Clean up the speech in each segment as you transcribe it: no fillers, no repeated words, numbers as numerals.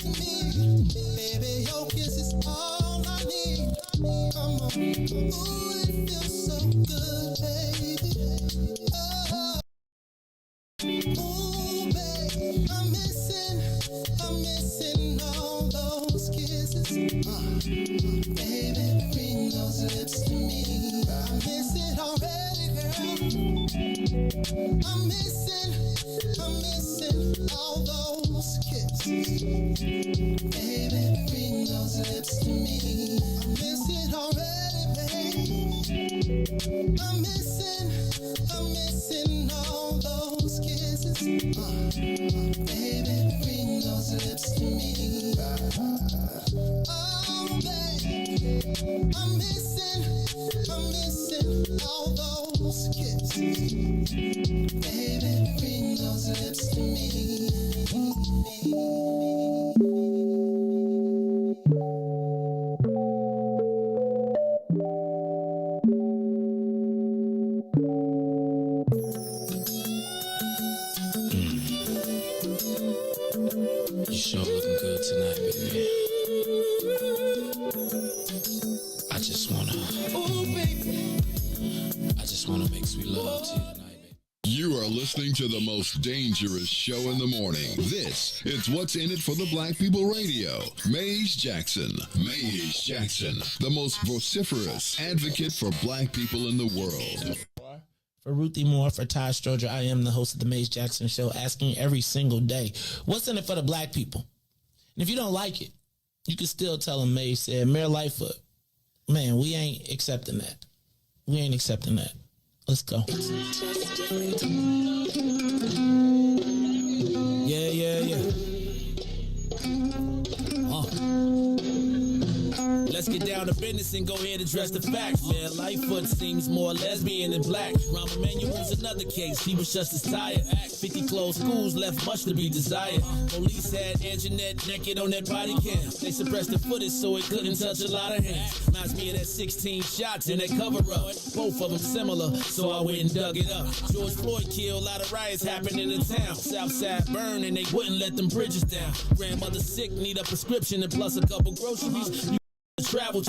to me. Baby, your kiss is all I need. Come on. Ooh, it feels so good, baby. Oh. Ooh, babe, I'm missing all those kisses. Baby, bring those lips to me. I miss it already, girl. I'm missing all those kisses. Baby, bring those lips to me. I miss it already, babe. I'm missing all those kisses. Baby, bring those lips to me. Oh, baby, I'm missing all those kisses. Baby, bring those lips to me. You sure looking good tonight, baby. I just wanna make sweet love to you tonight, baby. You are listening to the most dangerous show in the morning. This is What's in It for the Black People Radio. Maze Jackson, the most vociferous advocate for black people in the world. For Ruthie Moore, for Ty Stroger, I am the host of the Maze Jackson Show, asking every single day, what's in it for the black people? And if you don't like it, you can still tell them Maze said, Mayor Lightfoot, man, we ain't accepting that. We ain't accepting that. Let's go. Yeah. Let's get down to business and go ahead and address the facts. Man, Lightfoot seems more lesbian than black. Rahm Emanuel's another case. He was just as tired. 50 closed schools left much to be desired. Police had Anjanette naked on that body cam. They suppressed the footage so it couldn't touch a lot of hands. Reminds me of that 16 shots in that cover-up. Both of them similar, so I went and dug it up. George Floyd killed, a lot of riots happening in town. Southside burned and they wouldn't let them bridges down. Grandmother sick, need a prescription and plus a couple groceries. Travel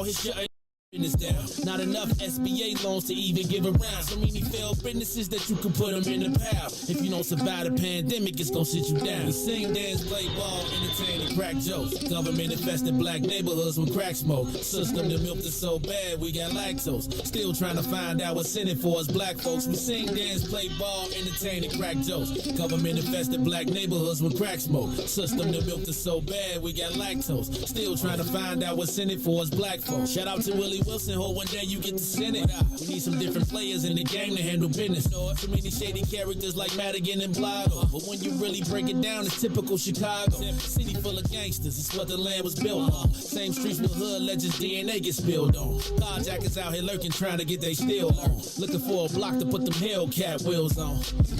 his shit business down. Not enough SBA loans to even give around. So many failed businesses that you can put them in the pile. If you don't survive the pandemic, it's gonna sit you down. We sing, dance, play ball, entertain, and crack jokes. Government infested black neighborhoods with crack smoke. System that milked us so bad, we got lactose. Still trying to find out what's in it for us black folks. We sing, dance, play ball, entertain, and crack jokes. Government infested black neighborhoods with crack smoke. System that milked us so bad, we got lactose. Still trying to find out what's in it for us black folks. Shout out to Willie Wilson, hope one day you get to send it. We need some different players in the game to handle business. So many shady characters like Madigan and Blago. But when you really break it down, it's typical Chicago. City full of gangsters, it's what the land was built on. Same streets with hood legends, DNA get spilled on. Carjackers out here lurking, trying to get they steal on. Looking for a block to put them Hellcat wheels on.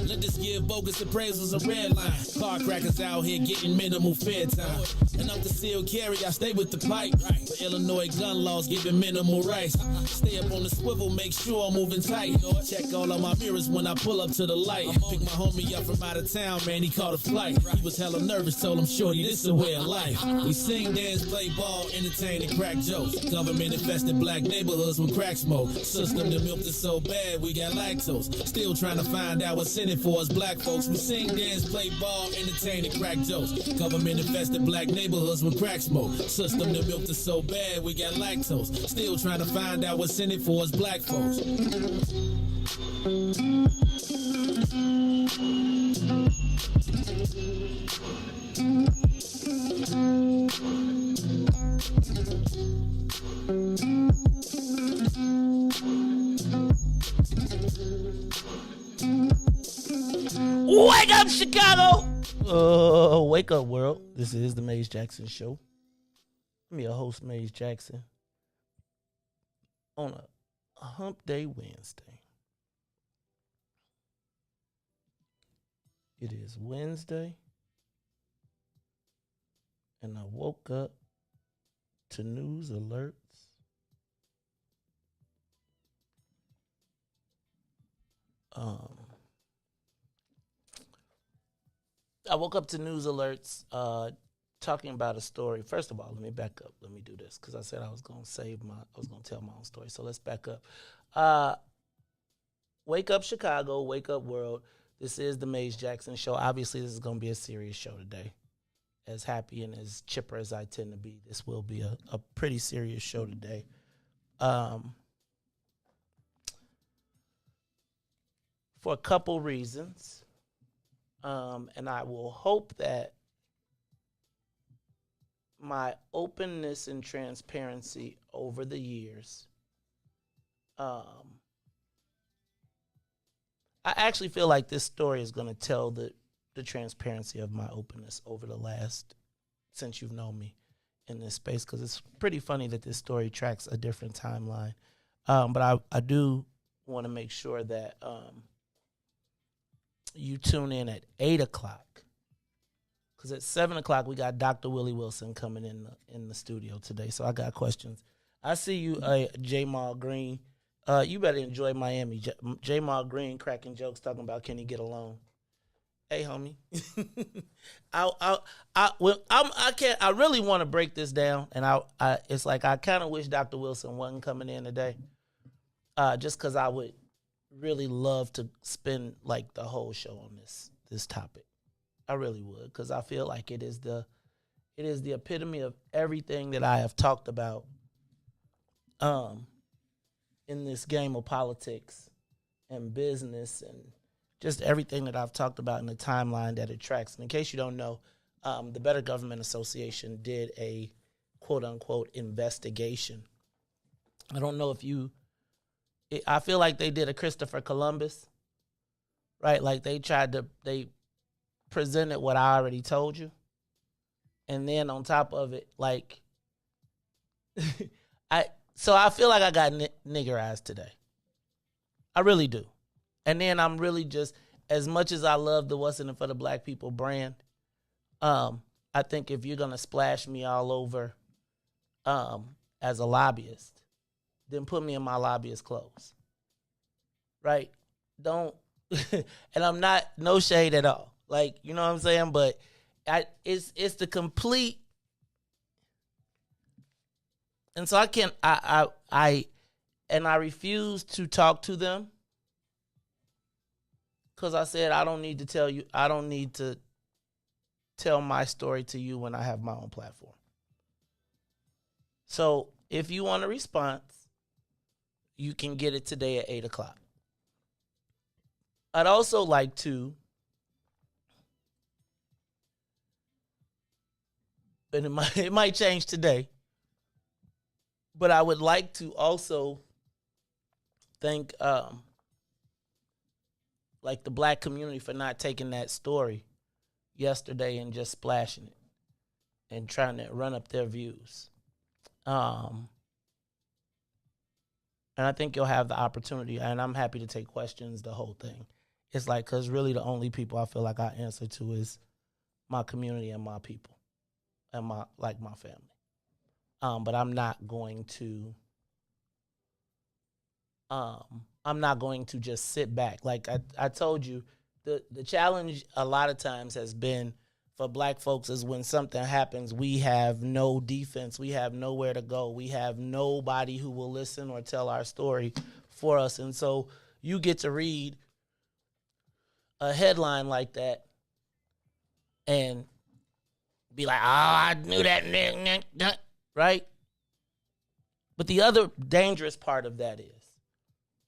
Let us give bogus appraisals a red line. Car crackers out here getting minimal fair time. And I'm concealed carry, I stay with the pipe. But Illinois gun laws giving minimal rights. Stay up on the swivel, make sure I'm moving tight. Check all of my mirrors when I pull up to the light. Pick my homie up from out of town, man, he caught a flight. He was hella nervous, told him, shorty, this a way of life. We sing, dance, play ball, entertain, and crack jokes. Government infested black neighborhoods with crack smoke. System that milked us so bad, we got lactose. Still trying to find out what's in it for us black folks. We sing, dance, play ball, entertain, and crack jokes. Government infested black neighborhoods with crack smoke. System that milked us so bad, we got lactose. Still trying to find out what's in it for us black folks. Wake up, Chicago! Wake up, world. This is the Maze Jackson Show. I'm your host, Maze Jackson. On a hump day Wednesday. It is Wednesday. And I woke up to news alerts. I woke up to news alerts talking about a story. First of all, let me back up. Let me do this because I said I was going to tell my own story. So let's back up. Wake up Chicago, wake up world. This is the Maze Jackson Show. Obviously, this is going to be a serious show today. As happy and as chipper as I tend to be, this will be a pretty serious show today. For a couple reasons. And I will hope that my openness and transparency over the years, I actually feel like this story is going to tell the transparency of my openness over the last, since you've known me in this space, because it's pretty funny that this story tracks a different timeline. But I do want to make sure that you tune in at 8 o'clock. Because at 7 o'clock, we got Dr. Willie Wilson coming in the studio today. So I got questions. I see you, Jamal Green. You better enjoy Miami. Jamal Green cracking jokes talking about can he get a loan. Hey, homie. I really want to break this down. And it's like I kind of wish Dr. Wilson wasn't coming in today. Just because I would really love to spend like the whole show on this topic. I really would, because I feel like it is the epitome of everything that I have talked about in this game of politics and business and just everything that I've talked about in the timeline that it tracks. And in case you don't know, the Better Government Association did a quote-unquote investigation. I don't know if I feel like they did a Christopher Columbus, right? Like they presented what I already told you. And then on top of it, like, so I feel like I got niggerized today. I really do. And then I'm really just, as much as I love the What's in It for the Black People brand, I think if you're going to splash me all over as a lobbyist, then put me in my lobbyist clothes. Right? Don't, and I'm not, no shade at all. Like, you know what I'm saying? But it's the complete, and so I refuse to talk to them because I said I don't need to tell my story to you when I have my own platform. So if you want a response, you can get it today at 8 o'clock. I'd also like to, and it might change today, but I would like to also thank like the black community for not taking that story yesterday and just splashing it and trying to run up their views. And I think you'll have the opportunity, and I'm happy to take questions, the whole thing. It's like, because really the only people I feel like I answer to is my community and my people and my family. But I'm not going to just sit back. Like I told you, the challenge a lot of times has been for black folks is when something happens, we have no defense. We have nowhere to go. We have nobody who will listen or tell our story for us. And so you get to read a headline like that and be like, oh, I knew that, right? But the other dangerous part of that is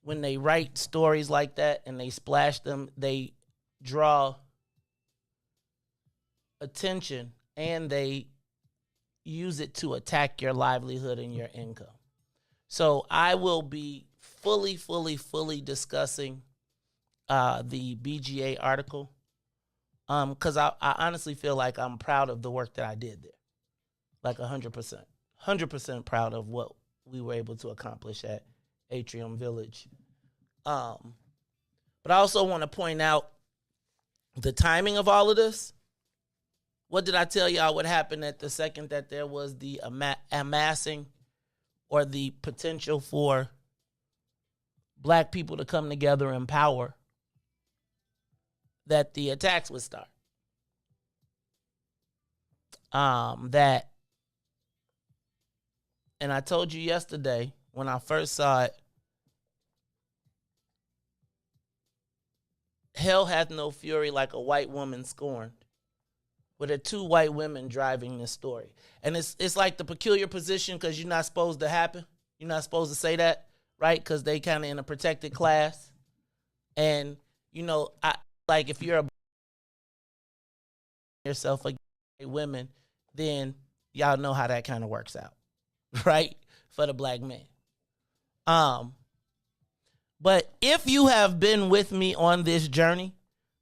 when they write stories like that and they splash them, they draw attention and they use it to attack your livelihood and your income. So I will be fully discussing the BGA article because I honestly feel like I'm proud of the work that I did there. Like 100% proud of what we were able to accomplish at Atrium Village. But I also want to point out the timing of all of this. What did I tell y'all what happened at the second that there was the amassing or the potential for black people to come together in power, that the attacks would start? that, and I told you yesterday when I first saw it, hell hath no fury like a white woman scorned. But there are two white women driving this story. And it's like the peculiar position because you're not supposed to happen. You're not supposed to say that, right? Because they kind of in a protected class. And, you know, like if you're yourself against women, then y'all know how that kind of works out, right? For the black man. But if you have been with me on this journey,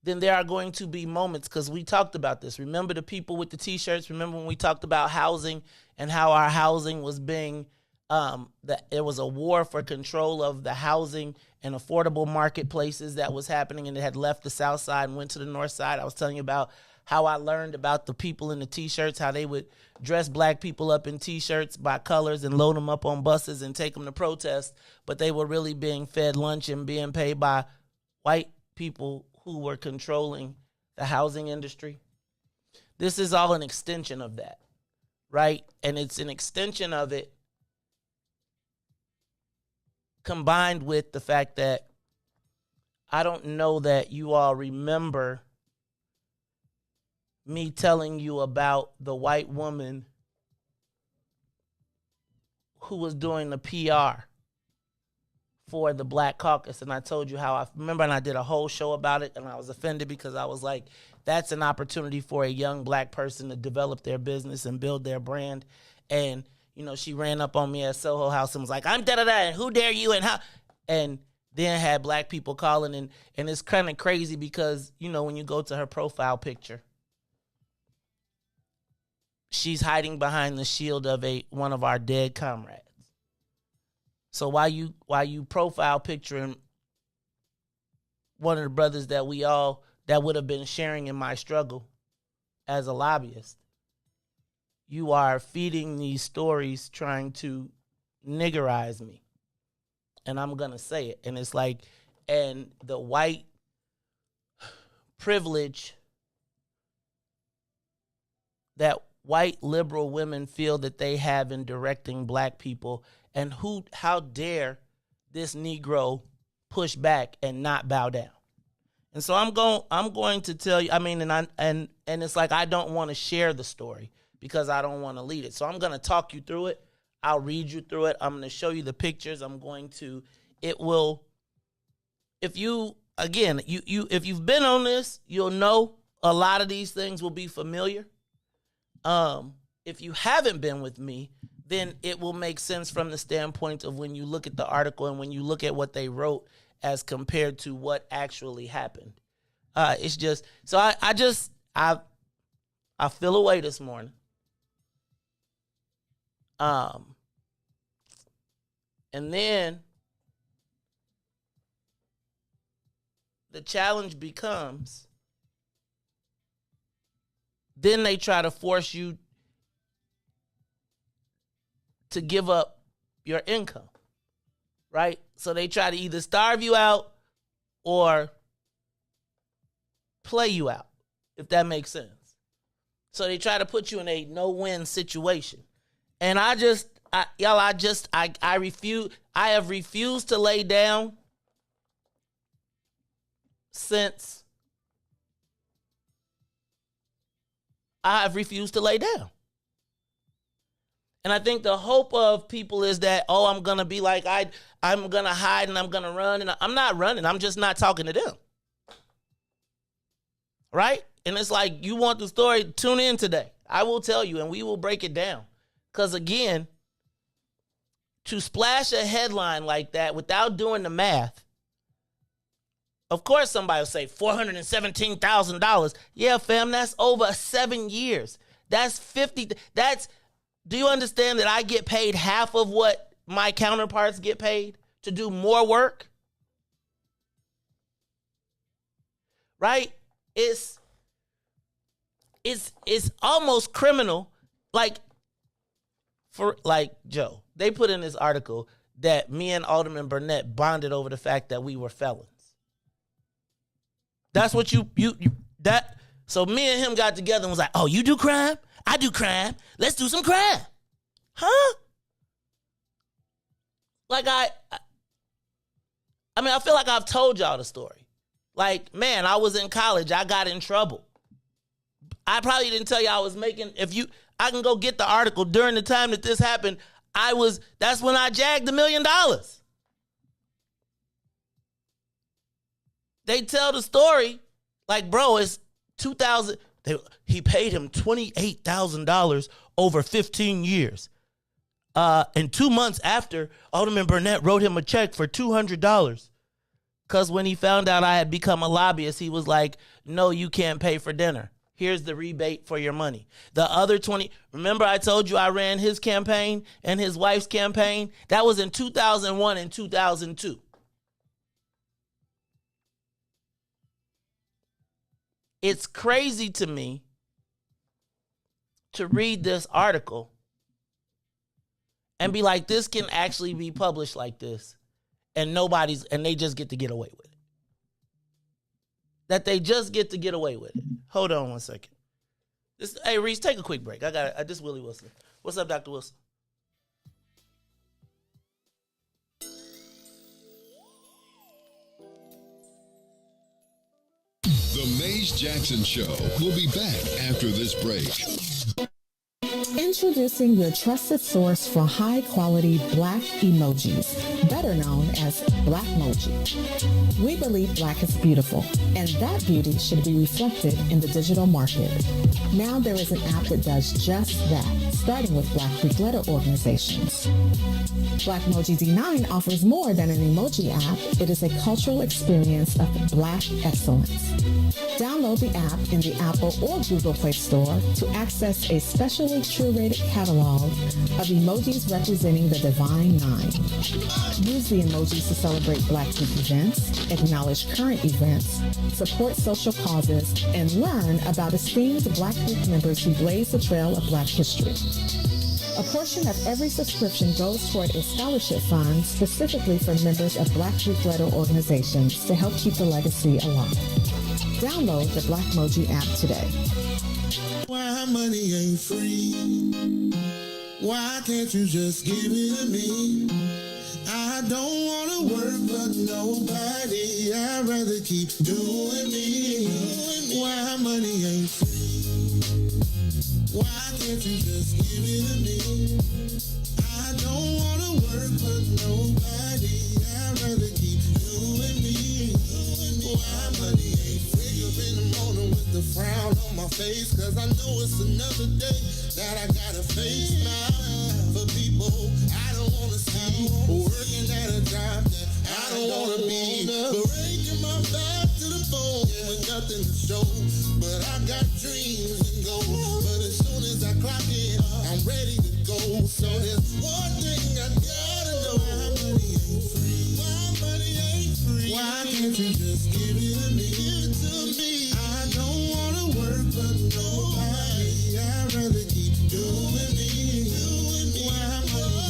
then there are going to be moments, because we talked about this. Remember the people with the T-shirts? Remember when we talked about housing and how our housing was being, there was a war for control of the housing and affordable marketplaces that was happening, and it had left the South Side and went to the North Side. I was telling you about how I learned about the people in the T-shirts, how they would dress black people up in T-shirts by colors and load them up on buses and take them to protest, but they were really being fed lunch and being paid by white people who were controlling the housing industry. This is all an extension of that, right? And it's an extension of it combined with the fact that I don't know that you all remember me telling you about the white woman who was doing the PR for the Black Caucus. And I told you how I remember, and I did a whole show about it, and I was offended because I was like, that's an opportunity for a young black person to develop their business and build their brand. And, you know, she ran up on me at Soho House and was like, I'm da-da-da, and who dare you, and how? And then had black people calling, and it's kind of crazy because, you know, when you go to her profile picture, she's hiding behind the shield of one of our dead comrades. So while you profile picturing one of the brothers that would have been sharing in my struggle as a lobbyist, you are feeding these stories trying to niggerize me. And I'm going to say it. And it's like, and the white privilege that white liberal women feel that they have in directing black people, and how dare this Negro push back and not bow down. And so I'm going to tell you, I mean, and it's like I don't want to share the story because I don't want to lead it. So I'm going to talk you through it. I'll read you through it. I'm going to show you the pictures. If you've been on this, you'll know a lot of these things will be familiar. If you haven't been with me, then it will make sense from the standpoint of when you look at the article and when you look at what they wrote as compared to what actually happened. It's just, so I feel away this morning. And then the challenge becomes, then they try to force you to give up your income, right? So they try to either starve you out or play you out, if that makes sense. So they try to put you in a no-win situation. And I refuse. I have refused to lay down since I have refused to lay down. And I think the hope of people is that, I'm going to be like, I'm going to hide and I'm going to run. And I'm not running. I'm just not talking to them. Right? And it's like, you want the story, tune in today. I will tell you and we will break it down. Because again, to splash a headline like that without doing the math, of course somebody will say $417,000. Yeah, fam, that's over 7 years. That's 50. Do you understand that I get paid half of what my counterparts get paid to do more work? Right? It's almost criminal. Joe, they put in this article that me and Alderman Burnett bonded over the fact that we were felons. That's what so me and him got together and was like, oh, you do crime? I do crime. Let's do some crime. Huh? Like I feel like I've told y'all the story. Like, man, I was in college. I got in trouble. I probably didn't tell you I was making, I can go get the article during the time that this happened. That's when I jagged $1 million. They tell the story like, bro, it's 2000. He paid him $28,000 over 15 years. And 2 months after, Alderman Burnett wrote him a check for $200. Because when he found out I had become a lobbyist, he was like, no, you can't pay for dinner. Here's the rebate for your money. The other 20, remember I told you I ran his campaign and his wife's campaign? That was in 2001 and 2002. It's crazy to me to read this article and be like, this can actually be published like this, and they just get to get away with it. That they just get to get away with it. Hold on one second. Hey, Riis, take a quick break. This is Willie Wilson. What's up, Dr. Wilson? The Maze Jackson Show will be back after this break. Introducing your trusted source for high-quality Black emojis, better known as Blackmoji. We believe Black is beautiful, and that beauty should be reflected in the digital market. Now there is an app that does just that, starting with Black Greek letter organizations. Blackmoji D9 offers more than an emoji app. It is a cultural experience of Black excellence. Download the app in the Apple or Google Play Store to access a specially curated catalog of emojis representing the Divine Nine. Use the emojis to celebrate Black Greek events, acknowledge current events, support social causes, and learn about esteemed Black Greek members who blaze the trail of Black history. A portion of every subscription goes toward a scholarship fund specifically for members of Black Greek letter organizations to help keep the legacy alive. Download the Blackmoji app today. Why money ain't free? Why can't you just give it to me? I don't wanna work for nobody. I'd rather keep doing me. Why money ain't free? Why can't you just give it to me? I don't wanna work for nobody. I'd rather keep doing me. Why money ain't free? Up in the morning with the frown on my face, cause I know it's another day that I gotta face. Smile for people I don't wanna see, working at a job that I don't wanna be, breaking my back to the bone with nothing to show. But I got dreams and goals, but as soon as I clock in, I'm ready to go. So there's one thing I gotta know: why money ain't free? Why money ain't free? Why can't you just give it to me? Give it to me. I don't wanna work for nobody. I'd rather keep doing me. Why money?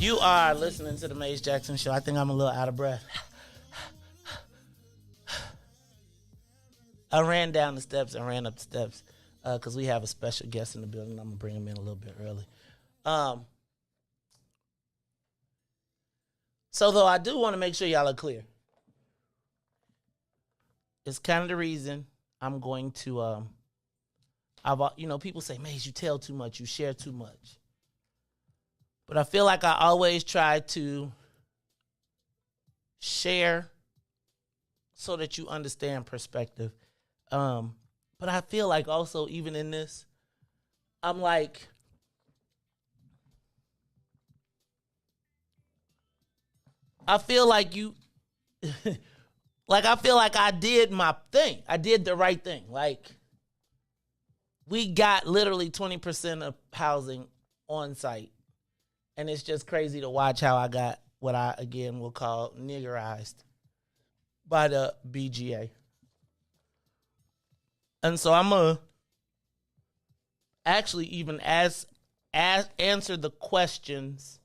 You are listening to the Maze Jackson Show. I think I'm a little out of breath. I ran down the steps and ran up the steps because we have a special guest in the building. I'm going to bring him in a little bit early. So, though, I do want to make sure y'all are clear. It's kind of the reason I'm going to, people say, Maze, you tell too much, you share too much. But I feel like I always try to share so that you understand perspective. But I feel like also even in this, I'm like, I feel like you, I feel like I did my thing. I did the right thing. Like, we got literally 20% of housing on site. And it's just crazy to watch how I got what I, again, will call niggerized by the BGA. And so I'm going to actually even answer the questions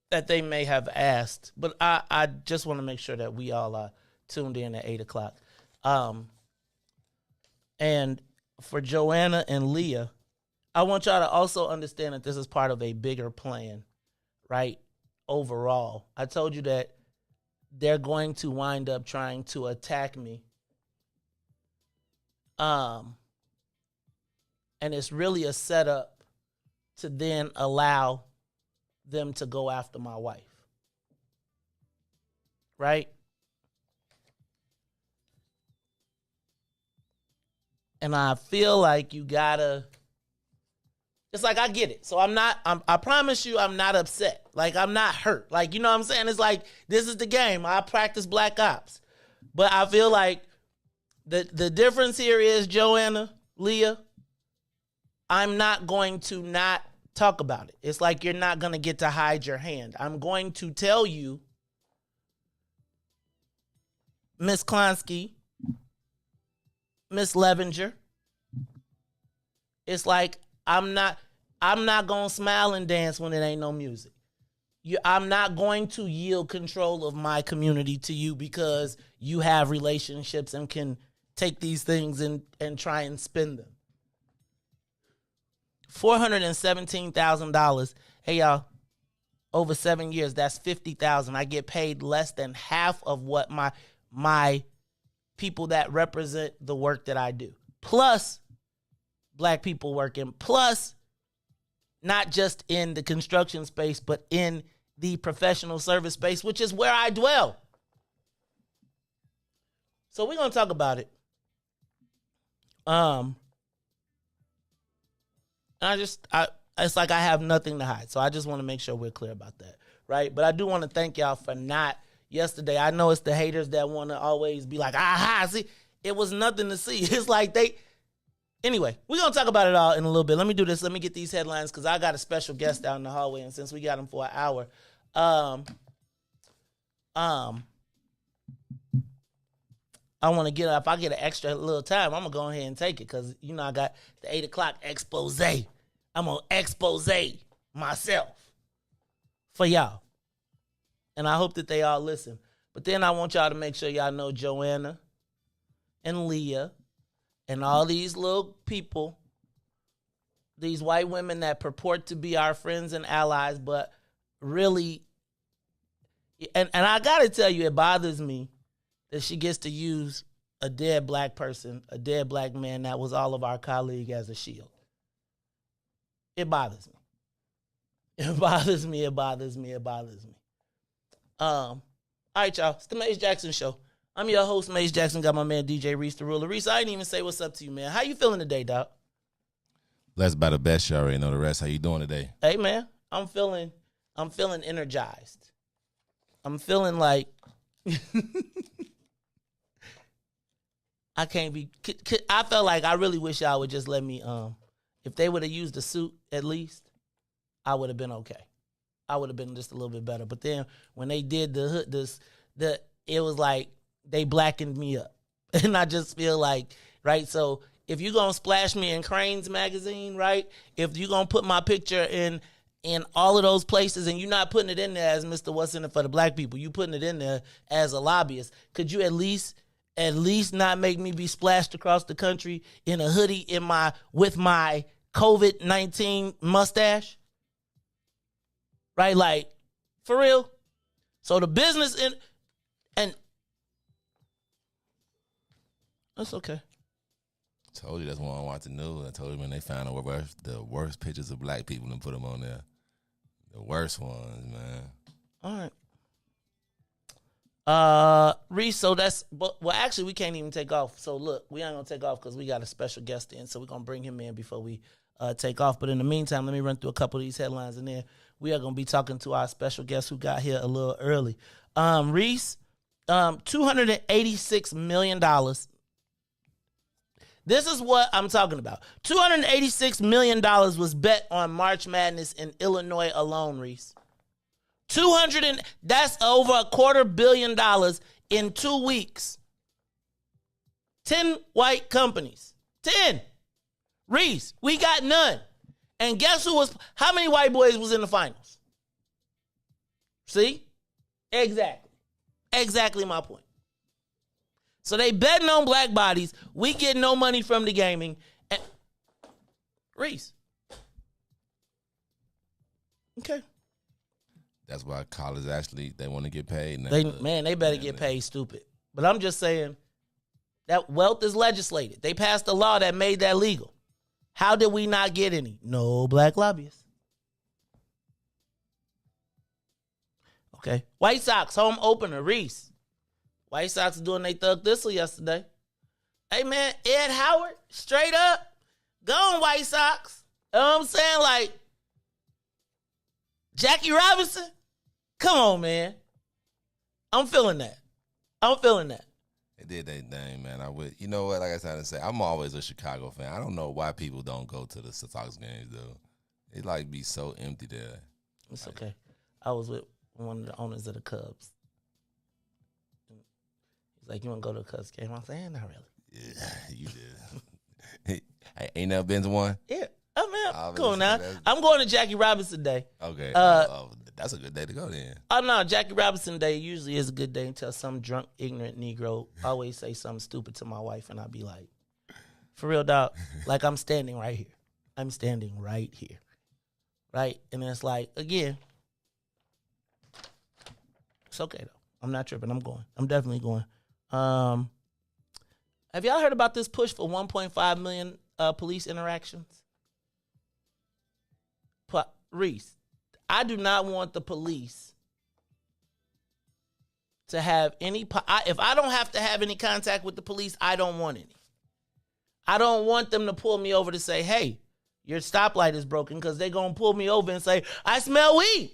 that they may have asked. But I just want to make sure that we all are tuned in at 8 o'clock. And for Joanna and Leah, I want y'all to also understand that this is part of a bigger plan, right? Overall, I told you that they're going to wind up trying to attack me. And it's really a setup to then allow them to go after my wife. Right? And I feel like you gotta, it's like, I get it. So I promise you I'm not upset. Like, I'm not hurt. Like, you know what I'm saying? It's like, this is the game. I practice Black Ops. But I feel like the difference here is, Joanna, Leah, I'm not going to not talk about it. It's like you're not going to get to hide your hand. I'm going to tell you, Miss Klonsky, Miss Levenger, it's like I'm not going to smile and dance when it ain't no music. I'm not going to yield control of my community to you because you have relationships and can take these things and try and spend them. $417,000. Hey, y'all, over 7 years, that's $50,000. I get paid less than half of what my people that represent the work that I do. Plus, Black people working. Plus, not just in the construction space, but in the professional service space, which is where I dwell. So we're going to talk about it. It's like I have nothing to hide. So I just want to make sure we're clear about that, right? But I do want to thank y'all for not yesterday. I know it's the haters that want to always be like, aha, see, it was nothing to see. It's like anyway, we're going to talk about it all in a little bit. Let me do this. Let me get these headlines because I got a special guest down in the hallway, and since we got him for an hour, I want to if I get an extra little time, I'm going to go ahead and take it because, you know, I got the 8 o'clock expose. I'm going to expose myself for y'all. And I hope that they all listen. But then I want y'all to make sure y'all know Joanna and Leah and all these little people, these white women that purport to be our friends and allies, but really, and I got to tell you, it bothers me that she gets to use a dead Black person, a dead Black man that was all of our colleague as a shield. It bothers me. It bothers me. It bothers me. It bothers me. All right, y'all. It's the Mace Jackson Show. I'm your host, Mace Jackson. Got my man DJ Riis the Ruler. Riis, I didn't even say what's up to you, man. How you feeling today, dog? Blessed by the best. You already know the rest. How you doing today? Hey, man. I'm feeling energized. I'm feeling like I can't be. I felt like I really wish y'all would just let me. If they would have used a suit at least, I would have been okay. I would have been just a little bit better. But then when they did the hood, it was like they blackened me up, and I just feel like, right. So if you're gonna splash me in Cranes magazine, right? If you're gonna put my picture in all of those places, and you're not putting it in there as Mr. What's in it for the Black people, you putting it in there as a lobbyist. Could you at least not make me be splashed across the country in a hoodie with my COVID-19 mustache? Right? Like, for real? So the business and that's okay. Told you that's what I want to know. I told you when they found the worst pictures of Black people and put them on there. The worst ones, man. All right. Riis, so actually we can't even take off. So look, we ain't gonna take off because we got a special guest in, so we're gonna bring him in before we take off. But in the meantime, let me run through a couple of these headlines, and then we are gonna be talking to our special guest who got here a little early. Riis, $286 million. This is what I'm talking about. $286 million was bet on March Madness in Illinois alone, Riis. That's over $250 million in 2 weeks. 10 white companies. 10. Riis, we got none. And guess how many white boys was in the finals? See? Exactly my point. So they betting on Black bodies. We get no money from the gaming. Riis. Okay. That's why college actually, they want to get paid now. They better get paid stupid. But I'm just saying that wealth is legislated. They passed a law that made that legal. How did we not get any? No black lobbyists. Okay. White Sox home opener, Riis. White Sox doing their thug thistle yesterday. Hey, man, Ed Howard, straight up, go on White Sox. You know what I'm saying? Like, Jackie Robinson, come on, man. I'm feeling that. They did their thing, man. You know what? Like I started to say, I'm always a Chicago fan. I don't know why people don't go to the Sox games, though. It like be so empty there. It's okay. I was with one of the owners of the Cubs. He's like, you want to go to the Cubs game? I'm saying, not really. Yeah, you did. Hey, ain't never been to one? Yeah. Oh, man, cool now. I'm going to Jackie Robinson Day. Okay. That's a good day to go then. Oh, no, Jackie Robinson Day usually is a good day until some drunk, ignorant Negro always say something stupid to my wife, and I'll be like, for real, dog, like I'm standing right here. I'm standing right here. Right? And it's like, again, it's okay, though. I'm not tripping. I'm going. I'm definitely going. Have y'all heard about this push for 1.5 million police interactions? Riis, I do not want the police to have any... if I don't have to have any contact with the police, I don't want any. I don't want them to pull me over to say, hey, your stoplight is broken, because they're going to pull me over and say, I smell weed.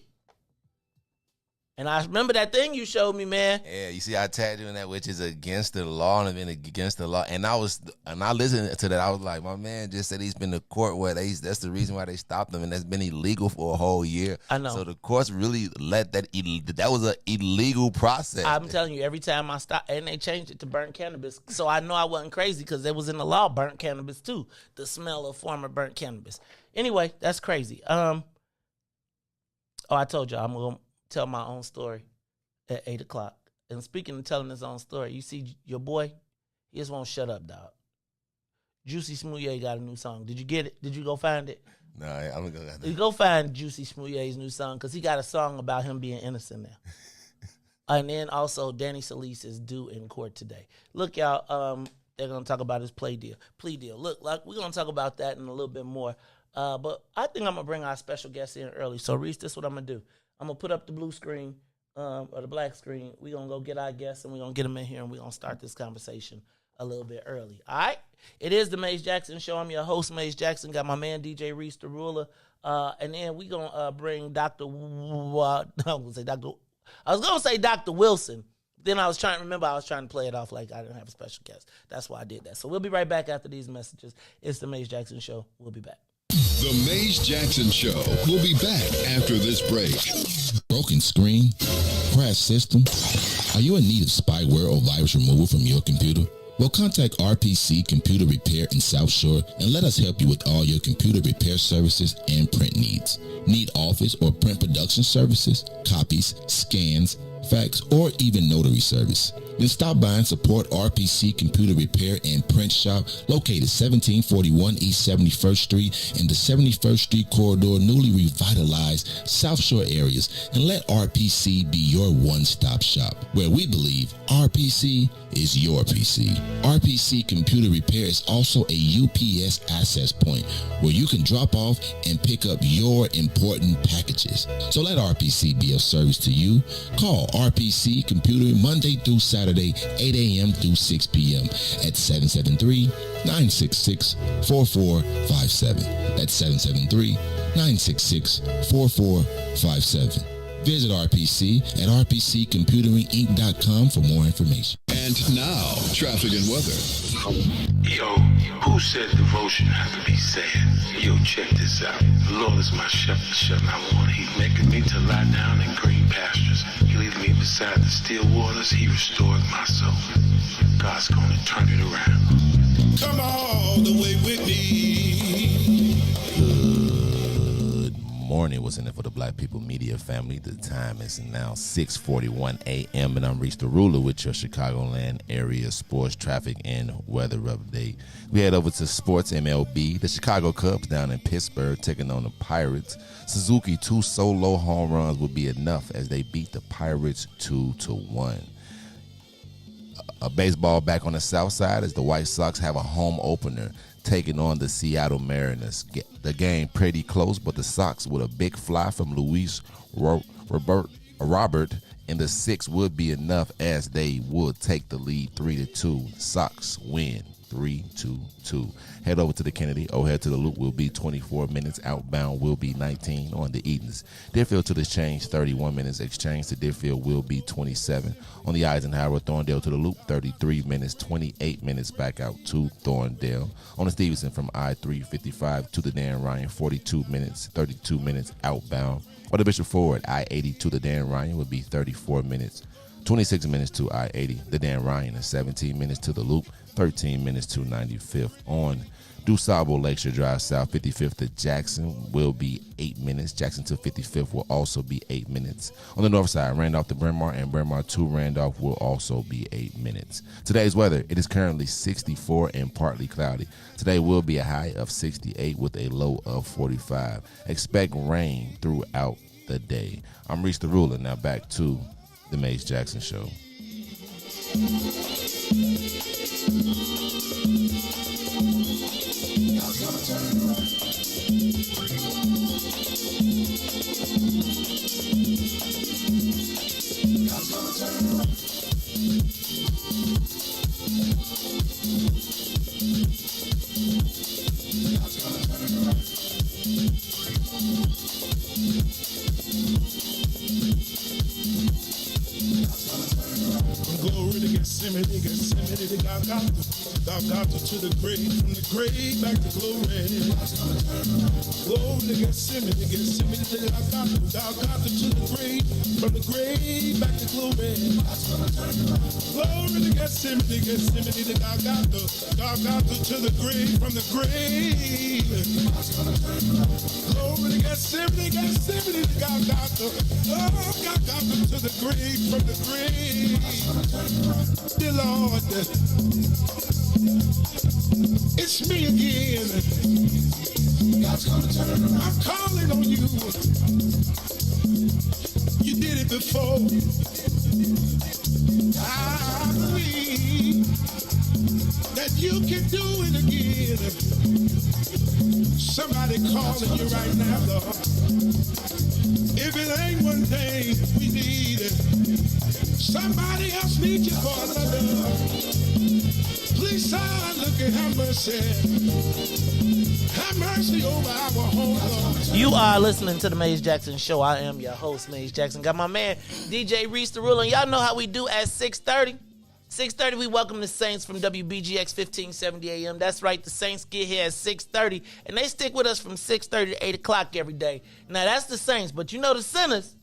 And I remember that thing you showed me, man. Yeah, you see, I tagged you in that, which is against the law and been against the law. And I listened to that. I was like, my man just said he's been to court where that's the reason why they stopped him, and that's been illegal for a whole year. I know. So the courts really let that was an illegal process. I'm telling you, every time I stop, and they changed it to burnt cannabis. So I know I wasn't crazy, because it was in the law, burnt cannabis too. The smell of former burnt cannabis. Anyway, that's crazy. I told you I'm going to tell my own story at 8 o'clock. And speaking of telling his own story, you see your boy, he just won't shut up, dog. Juicy Smouye got a new song. Did you get it? Did you go find it? No, I'm going to go. You go find Juicy Smouye's new song, because he got a song about him being innocent now. And then also, Danny Solis is due in court today. Look, y'all, they're going to talk about his plea deal. Look, like, we're going to talk about that in a little bit more. But I think I'm going to bring our special guest in early. So, Riis, this is what I'm going to do. I'm going to put up the blue screen or the black screen. We're going to go get our guests, and we're going to get them in here, and we're going to start this conversation a little bit early. All right? It is the Maze Jackson Show. I'm your host, Maze Jackson. Got my man, DJ Riis, the ruler. And then we're going to bring Dr. I was going to say Dr. Wilson. Then I was trying to play it off like I didn't have a special guest. That's why I did that. So we'll be right back after these messages. It's the Maze Jackson Show. We'll be back. The Maze Jackson Show will be back after this break. Broken screen? Crashed system? Are you in need of spyware or virus removal from your computer? Well, contact RPC Computer Repair in South Shore and let us help you with all your computer repair services and print needs. Need office or print production services, copies, scans, fax, or even notary service? Then stop by and support RPC Computer Repair and Print Shop, located 1741 East 71st Street in the 71st Street corridor, newly revitalized South Shore areas, and let RPC be your one-stop shop, where we believe RPC is your PC. RPC Computer Repair is also a UPS access point where you can drop off and pick up your important packages. So let RPC be of service to you. Call RPC Computer Monday through Saturday, 8 a.m. through 6 p.m. at 773-966-4457. That's 773-966-4457. Visit RPC at rpccomputeringinc.com for more information. And now, traffic and weather. Yo, who said devotion has to be sad? Yo, check this out. The Lord is my shepherd, shall not want. He maketh me to lie down in green pastures. He leads me beside the still waters. He restored my soul. God's gonna turn it around. Come all the way with me. Good morning. What's in it for the Black People Media family? The time is now 6:41 a.m. and I'm Riis the Ruler with your Chicagoland area sports, traffic, and weather update. We head over to sports MLB. The Chicago Cubs down in Pittsburgh taking on the Pirates. Suzuki 2 solo home runs will be enough as they beat the Pirates 2-1. A baseball back on the south side as the White Sox have a home opener taking on the Seattle Mariners. The game pretty close, but the Sox with a big fly from Luis Robert in the sixth would be enough as they would take the lead 3-2. The Sox win 3-2. Head over to the Kennedy. Head to the Loop will be 24 minutes. Outbound will be 19 on the Edens. Deerfield to the Exchange, 31 minutes. Exchange to Deerfield will be 27. On the Eisenhower, Thorndale to the Loop, 33 minutes. 28 minutes back out to Thorndale. On the Stevenson from I-355 to the Dan Ryan, 42 minutes. 32 minutes outbound. On the Bishop Ford, I-80 to the Dan Ryan would be 34 minutes. 26 minutes to I-80. The Dan Ryan is 17 minutes to the Loop, 13 minutes to 95th. On DuSable Lakeshore Drive South, 55th to Jackson will be 8 minutes. Jackson to 55th will also be 8 minutes. On the north side, Randolph to Bryn Mawr and Bryn Mawr to Randolph will also be 8 minutes. Today's weather, it is currently 64 and partly cloudy. Today will be a high of 68 with a low of 45. Expect rain throughout the day. I'm Riis the Ruler. Now back to the Mace Jackson Show. Glory to Gethsemane, Golgotha to the grave, from the grave back to glory. Glory to Gethsemane to Golgotha to the grave, from the grave back to glory. Glory to Gethsemane to Golgotha to the grave, from the grave. Glory to Gethsemane to Golgotha, Golgotha to the grave, from the grave. Dear Lord, it's me again. I'm calling on you. You did it before. I believe that you can do it again. Somebody calling you right now, Lord. If it ain't one thing we need, somebody else needs you for another. Please, son, look and have mercy. Have mercy over our home, Lord. You are listening to the Mace Jackson Show. I am your host, Mace Jackson. Got my man, DJ Riis the Ruler. And y'all know how we do at 6:30. 6:30, we welcome the Saints from WBGX 1570 AM. That's right, the Saints get here at 6:30, and they stick with us from 6:30 to 8 o'clock every day. Now, that's the Saints, but you know the Sinners.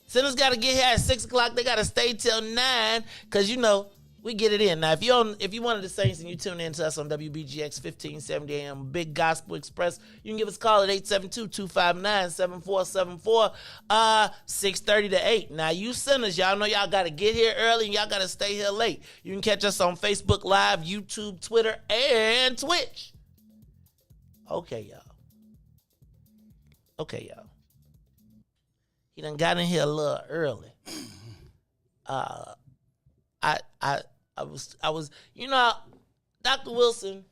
Sinners got to get here at 6 o'clock. They got to stay till 9 because, you know, we get it in. Now, if you're one of the Saints and you tune in to us on WBGX 1570 AM, Big Gospel Express, you can give us a call at 872-259-7474, 6:30 to 8. Now, you Sinners, y'all know y'all got to get here early and y'all got to stay here late. You can catch us on Facebook Live, YouTube, Twitter, and Twitch. Okay, y'all. He done got in here a little early. I was, you know, Dr. Wilson.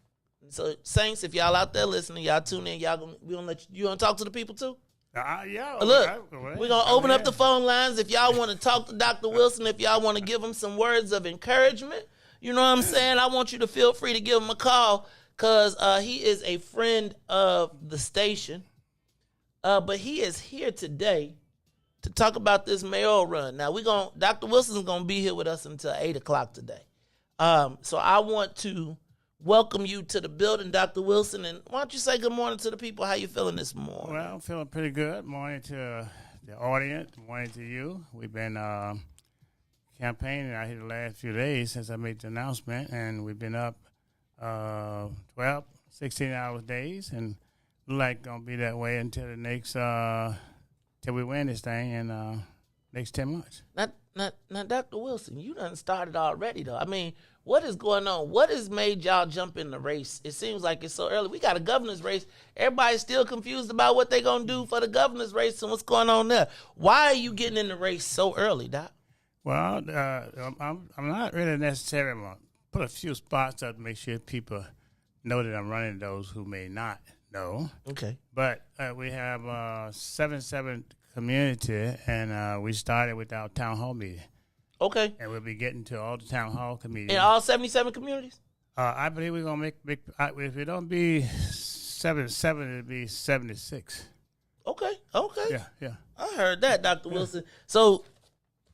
So Saints, if y'all out there listening, y'all tune in. We gonna let you gonna talk to the people too. Yeah. Look, we're gonna open up the phone lines if y'all want to talk to Dr. Wilson. If y'all want to give him some words of encouragement, you know what I'm saying. I want you to feel free to give him a call because he is a friend of the station. But he is here today to talk about this mayoral run. Now Dr. Wilson's gonna be here with us until 8 o'clock today. So I want to welcome you to the building, Dr. Wilson, and why don't you say good morning to the people? How you feeling this morning? Well, I'm feeling pretty good. Morning to the audience. Morning to you. We've been campaigning out here the last few days since I made the announcement, and we've been up 16 hours days, and look like gonna be that way until the next till we win this thing in next 10 months. Now, Dr. Wilson, you done started already, though. I mean, what is going on? What has made y'all jump in the race? It seems like it's so early. We got a governor's race. Everybody's still confused about what they're going to do for the governor's race and what's going on there. Why are you getting in the race so early, Doc? Well, I'm not really necessarily going to put a few spots up to make sure people know that I'm running, those who may not know. Okay. But we have 7-7 community, and we started with our town hall meeting. Okay. And we'll be getting to all the town hall committees. In all 77 communities? I believe we're going to make big. If it don't be 7-7, it'll be 76. Okay. Yeah. I heard that, Dr. Wilson. So,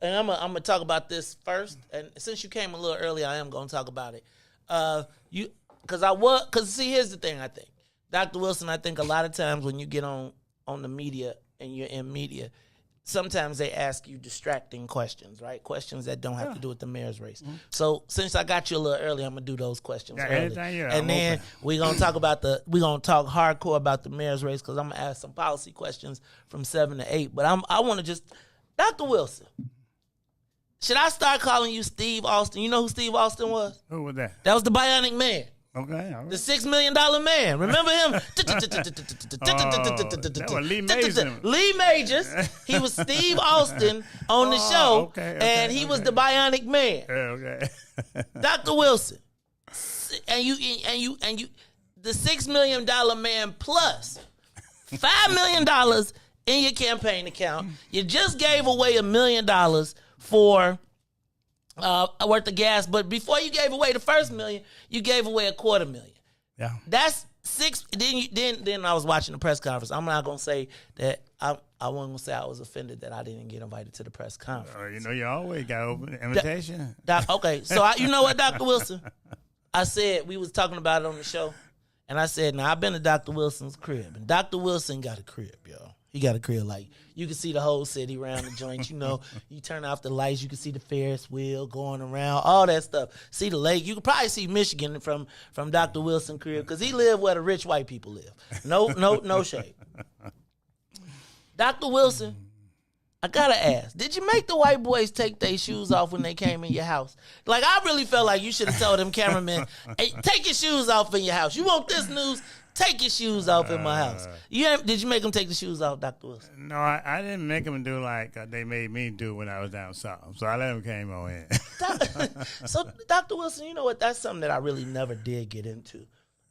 and I'm gonna talk about this first. And since you came a little early, I am gonna talk about it. Because see, here's the thing. I think, Dr. Wilson, I think a lot of times when you get on the media and you're in media, sometimes they ask you distracting questions, right? Questions that don't have to do with the mayor's race. Mm-hmm. So since I got you a little early, I'm gonna do those questions early. And then we're gonna talk hardcore about the mayor's race, because I'm gonna ask some policy questions from 7 to 8. But I want to just, Dr. Wilson, should I start calling you Steve Austin? You know who Steve Austin was? Who was that? That was the Bionic Man. Okay, all right. The $6 million man. Remember him? That was Lee Majors. Lee Majors. He was Steve Austin on the show, and he was the Bionic Man. Okay. Dr. Wilson, and you, the $6 million man plus $5 million in your campaign account. You just gave away $1 million for worth of gas, but before you gave away the first $1 million, you gave away $250,000. Yeah, that's six. Then I was watching the press conference. I'm not gonna say that I wasn't gonna say I was offended that I didn't get invited to the press conference. You know, you always got open invitation. Okay, so you know what, Dr. Wilson? I said, we was talking about it on the show, and I said, now I've been to Dr. Wilson's crib, and Dr. Wilson got a crib, yo. He got a crib, like, you can see the whole city around the joint. You know, you turn off the lights, you can see the Ferris wheel going around, all that stuff. See the lake. You can probably see Michigan from Dr. Wilson's crib, because he lived where the rich white people live. No shade. Dr. Wilson, I gotta ask, did you make the white boys take their shoes off when they came in your house? Like, I really felt like you should have told them cameramen, hey, take your shoes off in your house. You want this news? Take your shoes off in my house. Did you make them take the shoes off, Dr. Wilson? No, I didn't make them do like they made me do when I was down south. So I let them came on in. So, Dr. Wilson, you know what? That's something that I really never did get into.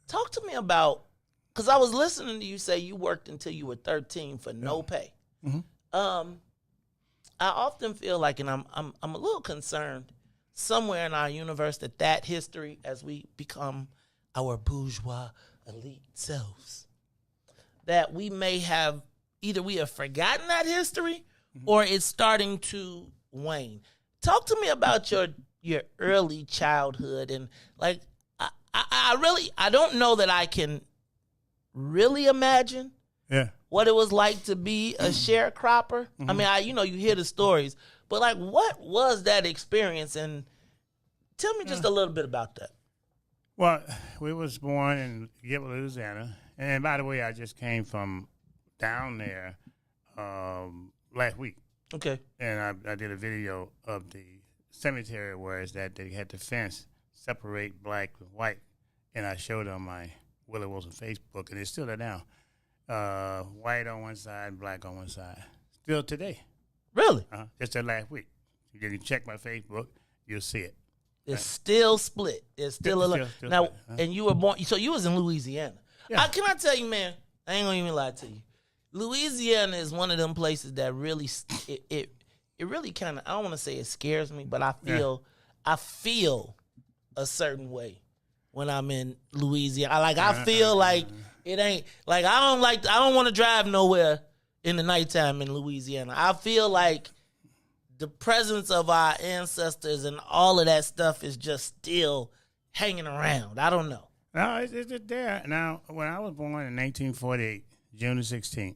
Talk to me about, because I was listening to you say you worked until you were 13 for no pay. Mm-hmm. I often feel like, and I'm a little concerned, somewhere in our universe that history, as we become our bourgeois elite selves, that we may have, either we have forgotten that history, or it's starting to wane. Talk to me about your early childhood, and like I don't know that I can really imagine what it was like to be a sharecropper. I mean, you hear the stories, but like, what was that experience? And tell me just a little bit about that. Well, we was born in Gilbert, Louisiana, and by the way, I just came from down there last week. Okay. And I did a video of the cemetery where it's that they had the fence separate black and white, and I showed on my Willie Wilson Facebook, and it's still there now. White on one side, black on one side. Still today. Really? Just that last week. You can check my Facebook, you'll see it. It's still split. It's still still now. Split. And you were born. So you was in Louisiana. Yeah. Can I tell you, man? I ain't gonna even lie to you. Louisiana is one of them places that really it really kind of, I don't want to say it scares me, but I feel a certain way when I'm in Louisiana. I feel like it ain't like I don't want to drive nowhere in the nighttime in Louisiana. I feel like the presence of our ancestors and all of that stuff is just still hanging around. I don't know. No, it's there. Now, when I was born in 1948, June the 16th,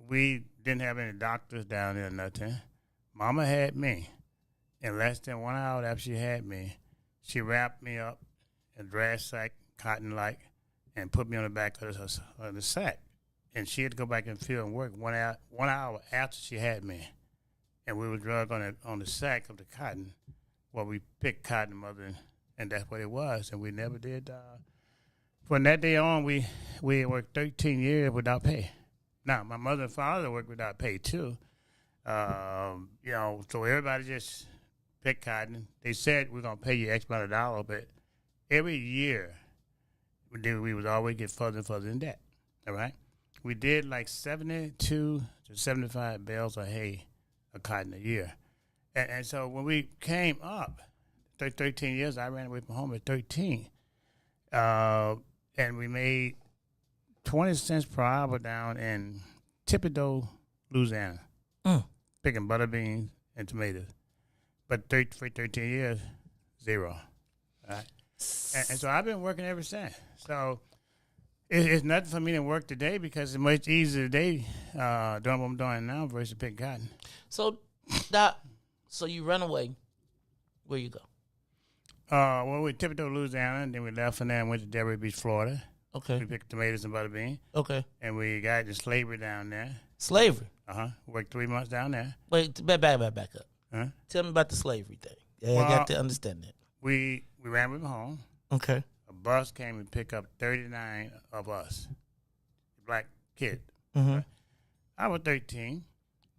we didn't have any doctors down there or nothing. Mama had me. In less than 1 hour after she had me, she wrapped me up in a dress sack, cotton-like, and put me on the back of the sack and she had to go back in the field and work 1 hour after she had me. And we were drug on the sack of the cotton. Well, we picked cotton, mother, and that's what it was. And we never did. From that day on, we worked 13 years without pay. Now, my mother and father worked without pay, too. So everybody just picked cotton. They said, we're going to pay you X amount of dollars, but every year we would always get further and further in debt, all right? We did like 72 to 75 bales of hay of cotton a year. And so when we came up, 13 years, I ran away from home at 13. And we made 20 cents per hour down in Thibodaux, Louisiana, picking butter beans and tomatoes. But for 13 years, zero. All right? And so I've been working ever since. So it's nothing for me to work today because it's much easier today doing what I'm doing now versus picking cotton. So, Doc, so you run away. Where you go? Well, we Thibodaux, Louisiana, and then we left from there and went to Delray Beach, Florida. Okay. We picked tomatoes and butter beans. Okay. And we got into slavery down there. Slavery? Worked 3 months down there. Wait, back up. Huh? Tell me about the slavery thing. Yeah, I got to understand that. We ran with home. Okay. A bus came and picked up 39 of us, black kid. Mm-hmm. I was 13.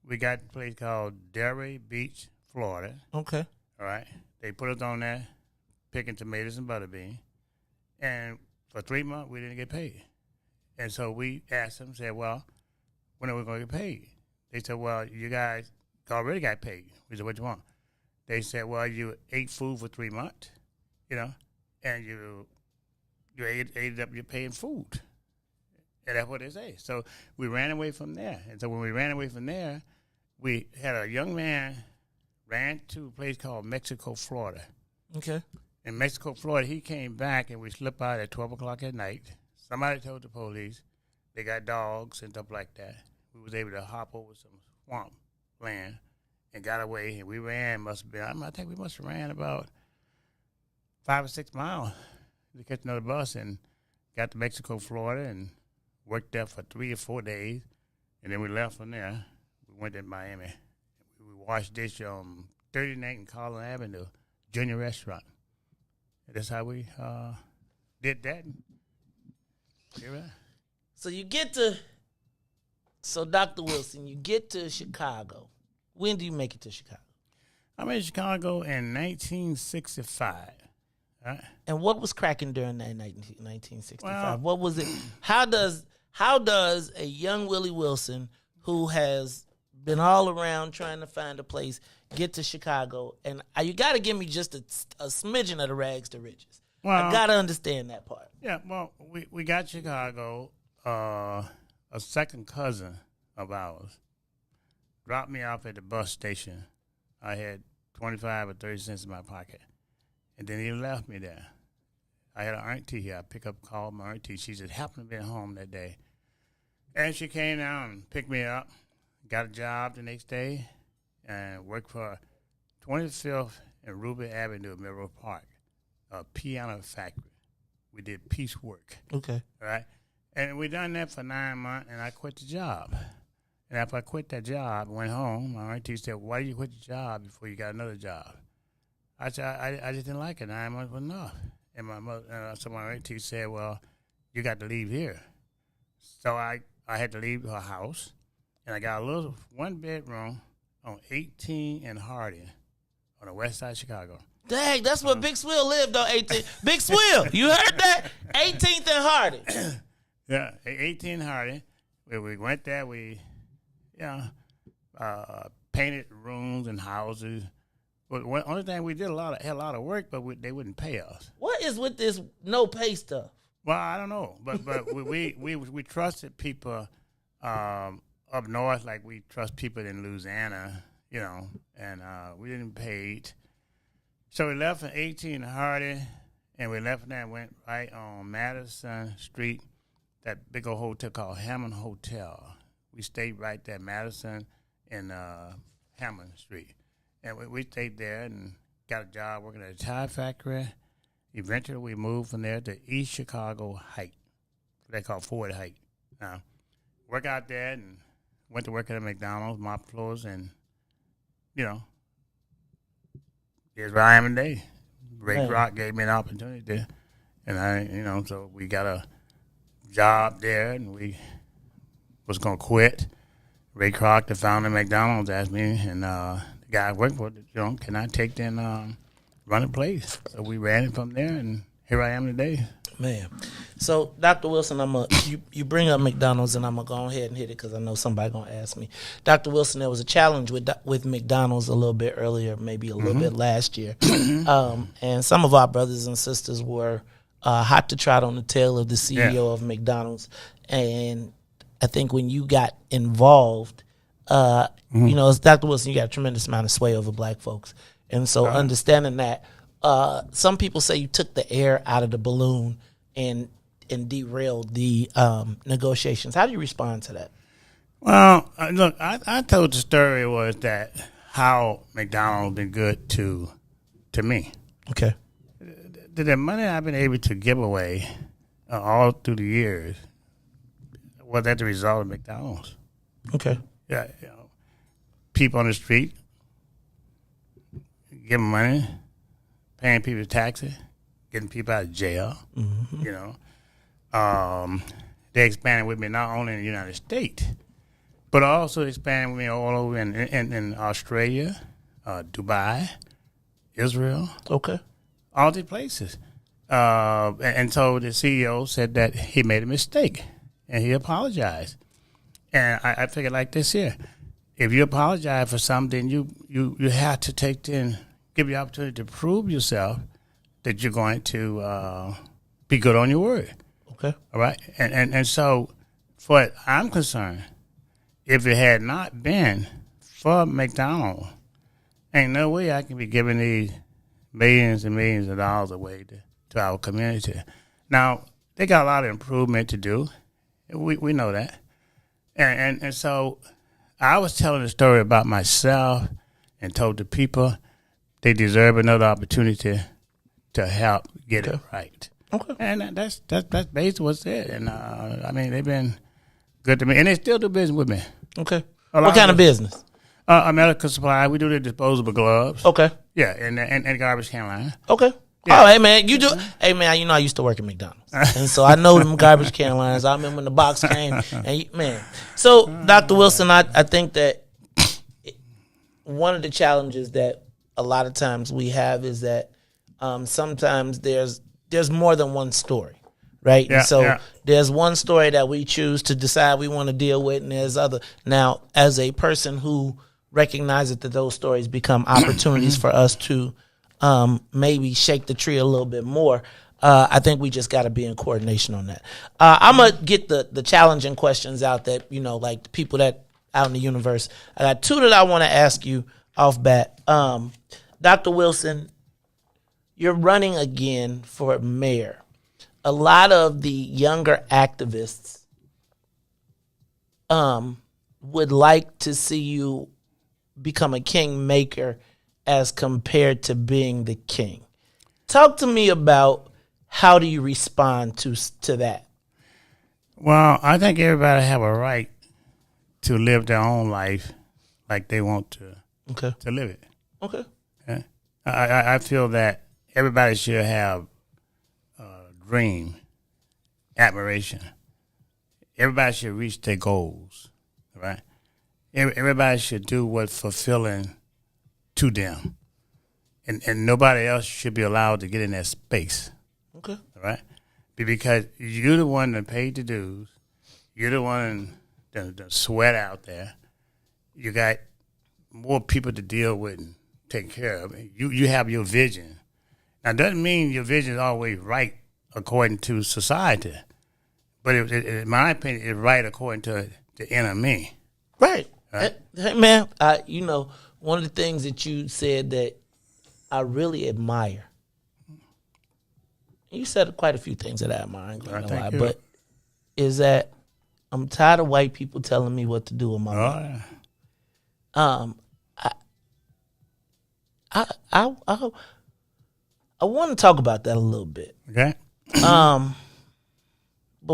We got a place called Delray Beach, Florida. Okay. All right. They put us on there picking tomatoes and butter beans. And for 3 months, we didn't get paid. And so we asked them, said, well, when are we going to get paid? They said, well, you guys already got paid. We said, what you want? They said, well, you ate food for 3 months, and you ate up your pay in food. And that's what they say. So we ran away from there. And so when we ran away from there, we had a young man ran to a place called Mexico, Florida. Okay. In Mexico, Florida, he came back, and we slipped out at 12 o'clock at night. Somebody told the police. They got dogs and stuff like that. We was able to hop over some swamp land and got away. And we ran, I think we must have ran about 5 or 6 miles to catch another bus and got to Mexico, Florida, and worked there for 3 or 4 days. And then we left from there. We went to Miami. We washed dish on 39th and Collin Avenue, Junior Restaurant. And that's how we did that. So Dr. Wilson, you get to Chicago. When do you make it to Chicago? I'm in Chicago in 1965. Right? And what was cracking during that 1965? Well, what was it? How does a young Willie Wilson who has been all around trying to find a place get to Chicago? And you got to give me just a smidgen of the rags to riches. Well, I got to understand that part. Yeah, well, we got Chicago. A second cousin of ours dropped me off at the bus station. I had 25 or 30 cents in my pocket. And then he left me there. I had an auntie here. I called my auntie. She just happened to be at home that day. And she came down and picked me up, got a job the next day, and worked for 25th and Ruby Avenue, Melrose Park, a piano factory. We did piecework. Okay. Right? And we done that for 9 months, and I quit the job. And after I quit that job, went home, my auntie said, why did you quit the job before you got another job? I said, I just didn't like it. 9 months was enough. And so my auntie said, well, you got to leave here. So I had to leave her house, and I got a little 1-bedroom on 18 and Harding on the west side of Chicago. Dang, that's where Big Swill lived on 18th. Big Swill, you heard that? 18th and Harding. Yeah, 18 Harding. We went there. We, painted rooms and houses. But the only thing we did had a lot of work, but they wouldn't pay us. What is with this no pay stuff? Well, I don't know, but we trusted people up north like we trust people in Louisiana, and we didn't pay it. So we left in 18 Harding, and we left there and went right on Madison Street, that big old hotel called Hammond Hotel. We stayed right there, Madison and Hammond Street. And we stayed there and got a job working at a tire factory. Eventually, we moved from there to East Chicago Heights. They call Ford Heights. Now, work out there and went to work at a McDonald's, mop floors, and, you know, here's where I am today. Ray Kroc gave me an opportunity there. And so we got a job there, and we was going to quit. Ray Kroc, the founder of McDonald's, asked me, and the guy I worked for, can I take the run the place? So we ran it from there, and here I am today. Man. So, Dr. Wilson, you bring up McDonald's, and I'm going to go ahead and hit it because I know somebody going to ask me. Dr. Wilson, there was a challenge with McDonald's a little bit earlier, maybe a little bit last year. And some of our brothers and sisters were hot to trot on the tail of the CEO of McDonald's. And I think when you got involved, as Dr. Wilson, you got a tremendous amount of sway over black folks. And so understanding that, some people say you took the air out of the balloon and derailed the negotiations. How do you respond to that? Well, look, I told the story was that how McDonald's been good to me. Okay. The money I've been able to give away all through the years was as a result of McDonald's. Okay. Yeah, people on the street, give them money, paying people taxes, getting people out of jail. They expanded with me not only in the United States, but also expanded with me all over in Australia, Dubai, Israel. Okay. All these places. And so the CEO said that he made a mistake, and he apologized. And I figured like this here. If you apologize for something, you have to give you the opportunity to prove yourself that you're going to be good on your word. Okay. All right? And so, for what I'm concerned, if it had not been for McDonald's, ain't no way I can be giving these millions and millions of dollars away to our community. Now, they got a lot of improvement to do. We know that. And so I was telling a story about myself and told the people they deserve another opportunity to help get it right. Okay. And that's basically what's it. And, they've been good to me. And they still do business with me. Okay. What kind of business? Medical supply. We do the disposable gloves. Okay. Yeah, and garbage can line. Okay. Yeah. Oh, hey, man, you do. Hey, man, I used to work at McDonald's. And so I know them garbage can lines. I remember when the box came. And, So, Dr. Wilson, I think that one of the challenges that a lot of times we have is that sometimes there's more than one story, right? Yeah, and so there's one story that we choose to decide we want to deal with, and there's other. Now, as a person who recognizes that those stories become opportunities for us to maybe shake the tree a little bit more, I think we just got to be in coordination on that. I'm going to get the challenging questions out that, like the people that out in the universe. I got two that I want to ask you off bat. Dr. Wilson, you're running again for mayor. A lot of the younger activists would like to see you become a kingmaker as compared to being the king. Talk to me about how do you respond to that? Well, I think everybody have a right to live their own life like they want to live it. Okay. Okay? I feel that everybody should have a dream, admiration. Everybody should reach their goals, right? Everybody should do what's fulfilling to them. And nobody else should be allowed to get in that space. Okay. All right? Because you're the one that paid the dues. You're the one that sweat out there. You got more people to deal with and take care of. You have your vision. Now, it doesn't mean your vision is always right according to society. But in my opinion, it's right according to the inner me. Right. Hey, man, one of the things that you said that I really admire, you said quite a few things that I admire, I ain't gonna lie, but is that I'm tired of white people telling me what to do with my life. I want to talk about that a little bit. Okay. But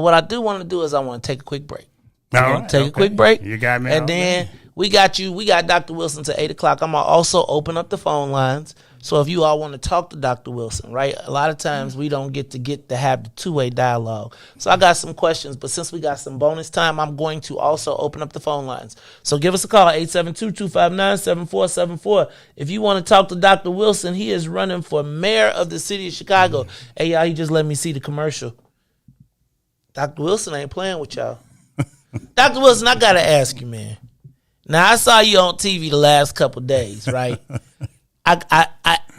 what I do want to do is I want to take a quick break. We're gonna take a quick break. You got me. And then we got Dr. Wilson to 8 o'clock. I'm gonna also open up the phone lines. So if you all want to talk to Dr. Wilson, right? A lot of times we don't get to have the two-way dialogue. So I got some questions, but since we got some bonus time, I'm going to also open up the phone lines. So give us a call, 872-259-7474. If you want to talk to Dr. Wilson, he is running for mayor of the city of Chicago. Hey, y'all, he just let me see the commercial. Dr. Wilson ain't playing with y'all. Dr. Wilson, I got to ask you, man. Now, I saw you on TV the last couple days, right?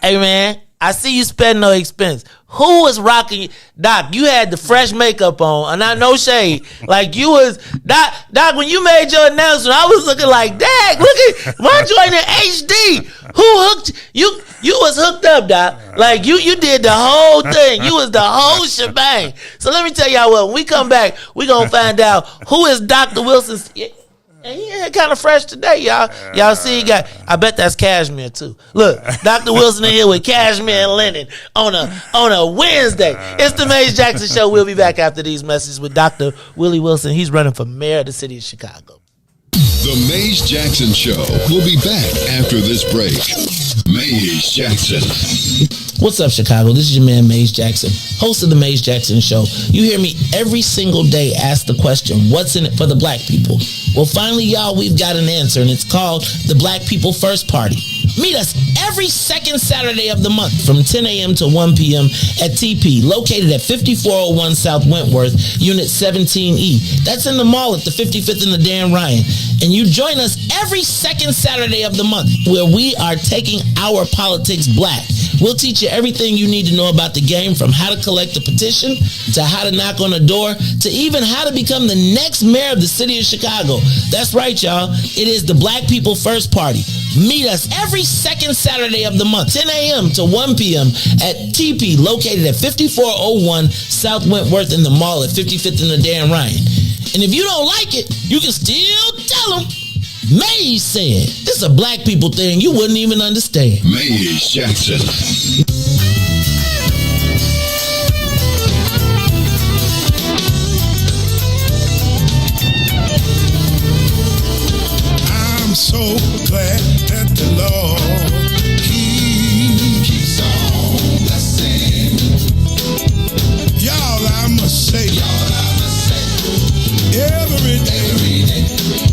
Hey man, I see you spend no expense. Who was rocking you? Doc, you had the fresh makeup on, and I no shade. Like you was Doc, when you made your announcement, I was looking like, dang, look at my joint in HD. Who hooked you? You was hooked up, Doc. Like you did the whole thing. You was the whole shebang. So let me tell y'all what, when we come back, we gonna find out who is Dr. Wilson's. And he kind of fresh today, y'all. Y'all see, he got. I bet that's cashmere too. Look, Dr. Wilson in here with cashmere and linen on a Wednesday. It's the Maze Jackson Show. We'll be back after these messages with Dr. Willie Wilson. He's running for mayor of the city of Chicago. The Maze Jackson Show. We'll be back after this break. Maze Jackson. What's up, Chicago? This is your man, Maze Jackson, host of the Maze Jackson Show. You hear me every single day ask the question, what's in it for the black people? Well, finally, y'all, we've got an answer, and it's called the Black People First Party. Meet us every second Saturday of the month from 10 a.m. to 1 p.m. at TP, located at 5401 South Wentworth, Unit 17E. That's in the mall at the 55th and the Dan Ryan. And you join us every second Saturday of the month, where we are taking our politics black. We'll teach you everything you need to know about the game, from how to collect a petition, to how to knock on a door, to even how to become the next mayor of the city of Chicago. That's right, y'all. It is the Black People First Party. Meet us every second Saturday of the month, 10 a.m. to 1 p.m. at TP, located at 5401 South Wentworth in the mall at 55th and the Dan Ryan. And if you don't like it, you can still tell them Maze said. This is a black people thing you wouldn't even understand. Maze Jackson. I'm so glad that the Lord keeps on blessing. Y'all, I must say, every day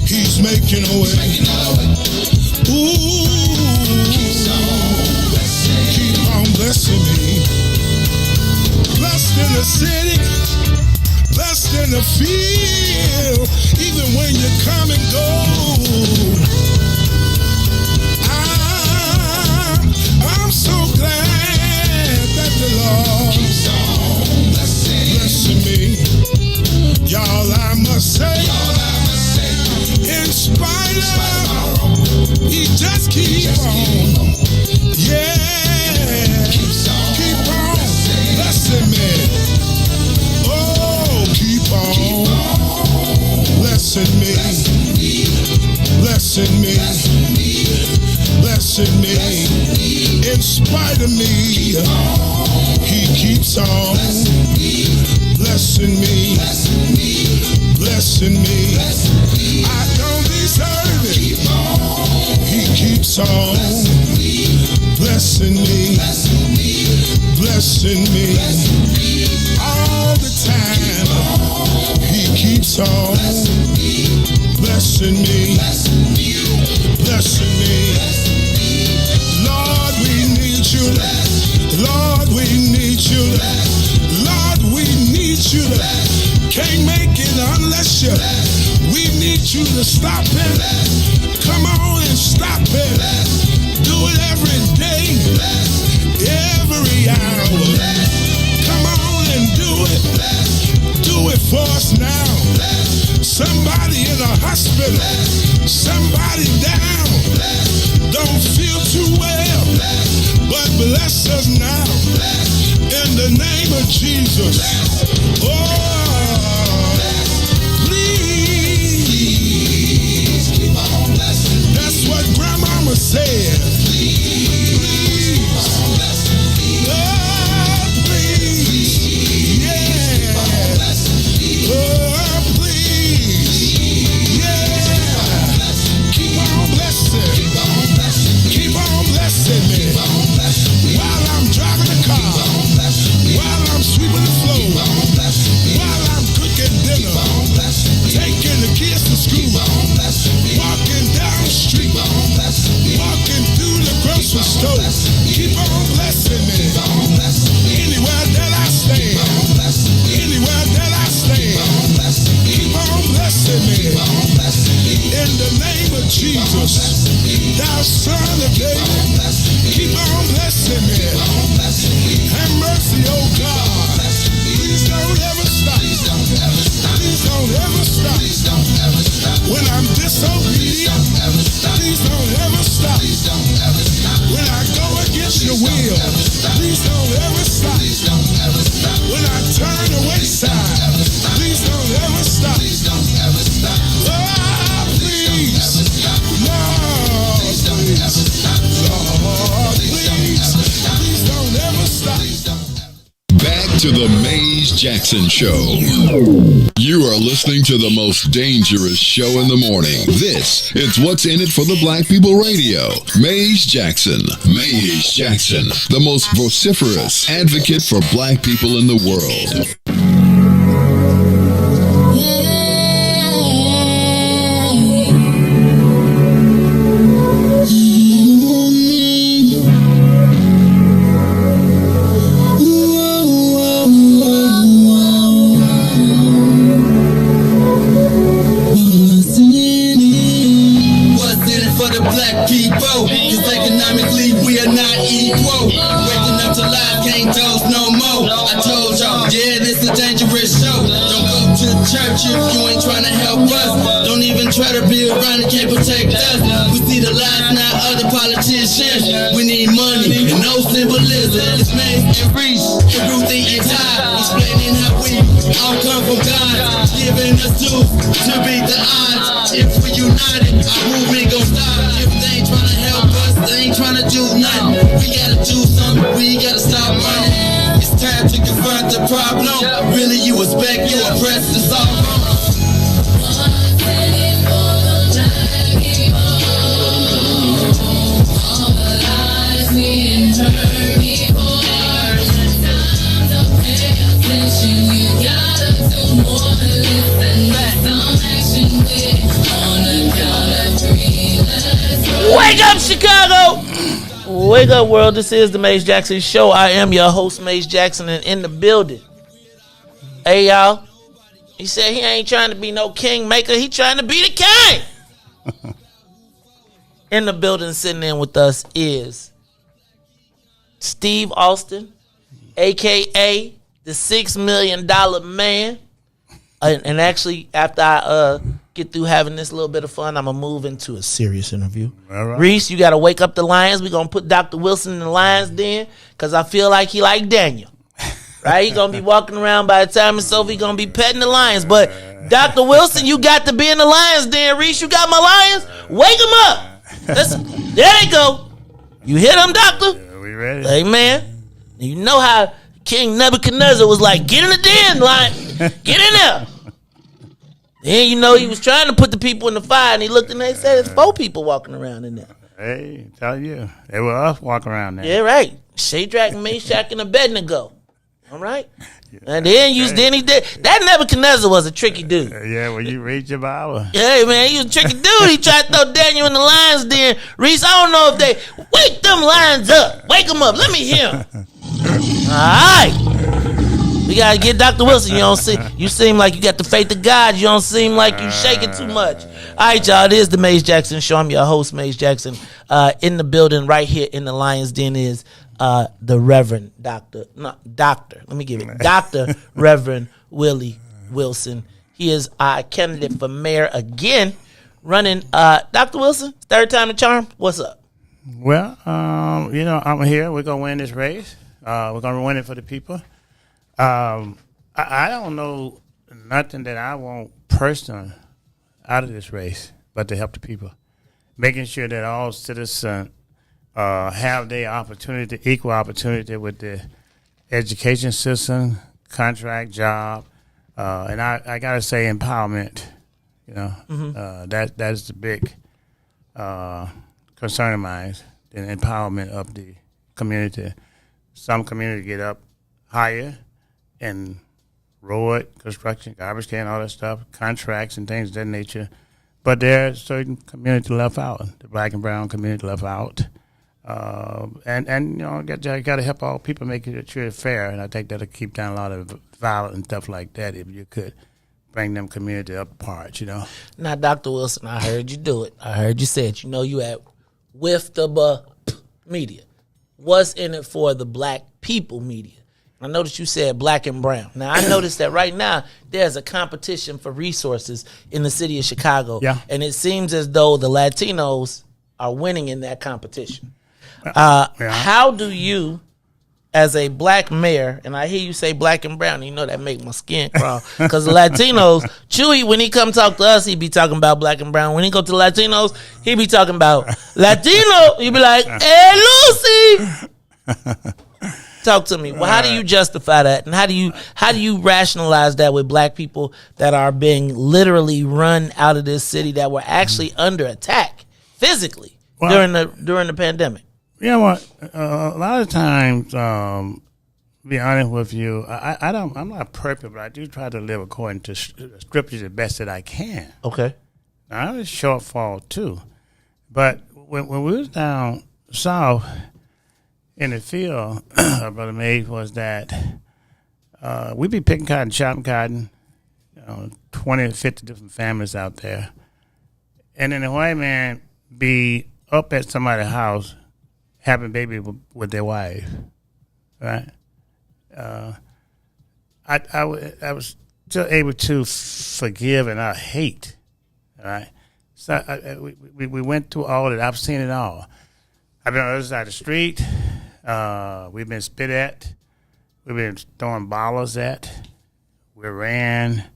He's making a way. Ooh, keep on blessing me. Blessed in the city, blessed in the field, even when you come and go. I'm so glad that the Lord keeps on blessing me. Y'all, I must say, in spite of, He just keeps on. Yeah, keep on blessing me. Oh, keep on blessing me, blessing me, blessing me. In spite of me, He keeps on blessing me, blessing me. I don't deserve it. He keeps on blessing me, blessing me. All the time, He keeps on blessing me, blessing me. Lord, we need you. Lord, we need you. Lord, we need you. Can't make it unless you. We need you to stop it. Come on and stop it. Do it every day, every hour. Come on and do it. Do it for us now. Somebody in a hospital, somebody down, don't feel too well, but bless us now. In the name of Jesus. Oh, please keep on blessing. That's what Grandmama said. Please. Oh, please. Yeah. Oh, please. Jesus, thou son of David, keep on blessing me. Have mercy, oh God. Please don't ever stop. Please don't ever stop. Please don't ever stop. Please don't ever stop. When I'm disobedient, please don't ever stop. Please don't ever stop. When I go against your will, please don't ever stop. Please don't ever stop. When I turn away side, please don't ever stop. Please don't ever stop. Oh, please, Lord, please, Lord, please don't ever stop. Back to the Mays Jackson Show. You are listening to the most dangerous show in the morning. This is What's in It for the Black People Radio. Mays Jackson. Mays Jackson, the most vociferous advocate for black people in the world. Church if you ain't trying to help us. Don't even try to be around and can't protect us. We see the lies now other politicians. We need money and no symbolism. It's Mays and Riis and Ruthie and Ty explaining how we all come from God, giving us tools to beat the odds. If we united, our movement gon' stop. If they ain't trying to help us, they ain't trying to do nothing. We gotta do something, we gotta stop running. It's time to confront the problem. Really, you expect, you oppress us all. Wake up, Chicago! Wake up, world. This is the Mays Jackson Show. I am your host, Mays Jackson, and in the building. Hey, y'all. He said he ain't trying to be no king maker. He trying to be the king. In the building, sitting in with us is Steve Austin, a.k.a. the $6 million man. And actually, after I get through having this little bit of fun, I'm going to move into a serious interview. All right. Riis, you got to wake up the lions. We're going to put Dr. Wilson in the lion's den because I feel like he like Daniel. Right? He's going to be walking around by the time it's over. He's going to be petting the lions. But Dr. Wilson, you got to be in the lion's den. Riis, you got my lions? Wake them up. There they go. You hear them, doctor? Yeah, we ready? Hey, man. You know how King Nebuchadnezzar was like, get in the den, lion. Get in there. Then you know he was trying to put the people in the fire, and he looked and they said there's 4 people walking around in there. Hey, tell you, they were us walking around there. Yeah, right. Shadrach, Meshach, and Abednego. All right. Yeah, and then he did that. Nebuchadnezzar was a tricky dude. Yeah, well, you read your Bible. Yeah, man, he was a tricky dude. He tried to throw Daniel in the lion's den. Riis, I don't know if they wake them lions up. Wake them up. Let me hear them. All right. We gotta get Dr. Wilson. You seem like you got the faith of God. You don't seem like you shaking too much. All right, y'all. It is the Mays Jackson Show. I'm your host, Mays Jackson. In the building, right here in the Lion's Den, is the Reverend Doctor. Let me give it. Dr. Reverend Willie Wilson. He is our candidate for mayor again, running. Dr. Wilson, third time the charm. What's up? Well, I'm here. We're gonna win this race. We're gonna win it for the people. I don't know nothing that I want personal out of this race but to help the people. Making sure that all citizens have their opportunity, equal opportunity with the education system, contract, job, and I got to say empowerment. That's the big concern of mine, the empowerment of the community. Some communities get up higher and road, construction, garbage can, all that stuff, contracts and things of that nature. But there are certain communities left out, the black and brown community left out. You got to help all people make it sure it's fair, and I think that'll keep down a lot of violence and stuff like that if you could. bring them community up apart, Now, Dr. Wilson, I heard you do it. I heard you say it. You at WIIFTBP media. What's in it for the black people media? I noticed you said black and brown. Now, I noticed that right now there's a competition for resources in the city of Chicago. Yeah. And it seems as though the Latinos are winning in that competition. How do you, as a black mayor, and I hear you say black and brown, that make my skin crawl, because the Latinos, Chewy, when he come talk to us, he be talking about black and brown. When he go to the Latinos, he be talking about Latino. He be like, hey, Lucy. Talk to me. Well, how do you justify that, and how do you rationalize that with black people that are being literally run out of this city, that were actually under attack physically during the pandemic? A lot of times, to be honest with you, I'm not perfect, but I do try to live according to scripture the best that I can. Okay. Now, I'm a shortfall too, but when we was down south in the field, Brother Mays, was that we'd be picking cotton, chopping cotton, 20 to 50 different families out there, and then the white man be up at somebody's house having a baby with their wife, right? I was still able to forgive and not hate, right? So we went through all of it. I've seen it all. I've been on the other side of the street. We've been spit at. We've been throwing bottles at. We ran.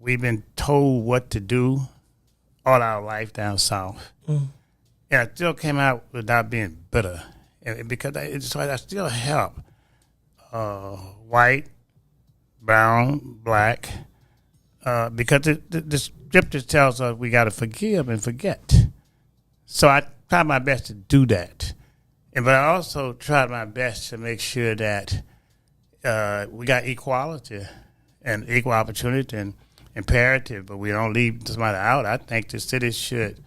We've been told what to do all our life down south. Mm. And I still came out without being bitter. And because I still help white, brown, black, because the scripture tells us we got to forgive and forget. So I tried my best to do that. But I also tried my best to make sure that we got equality and equal opportunity and imperative, but we don't leave somebody out. I think the city should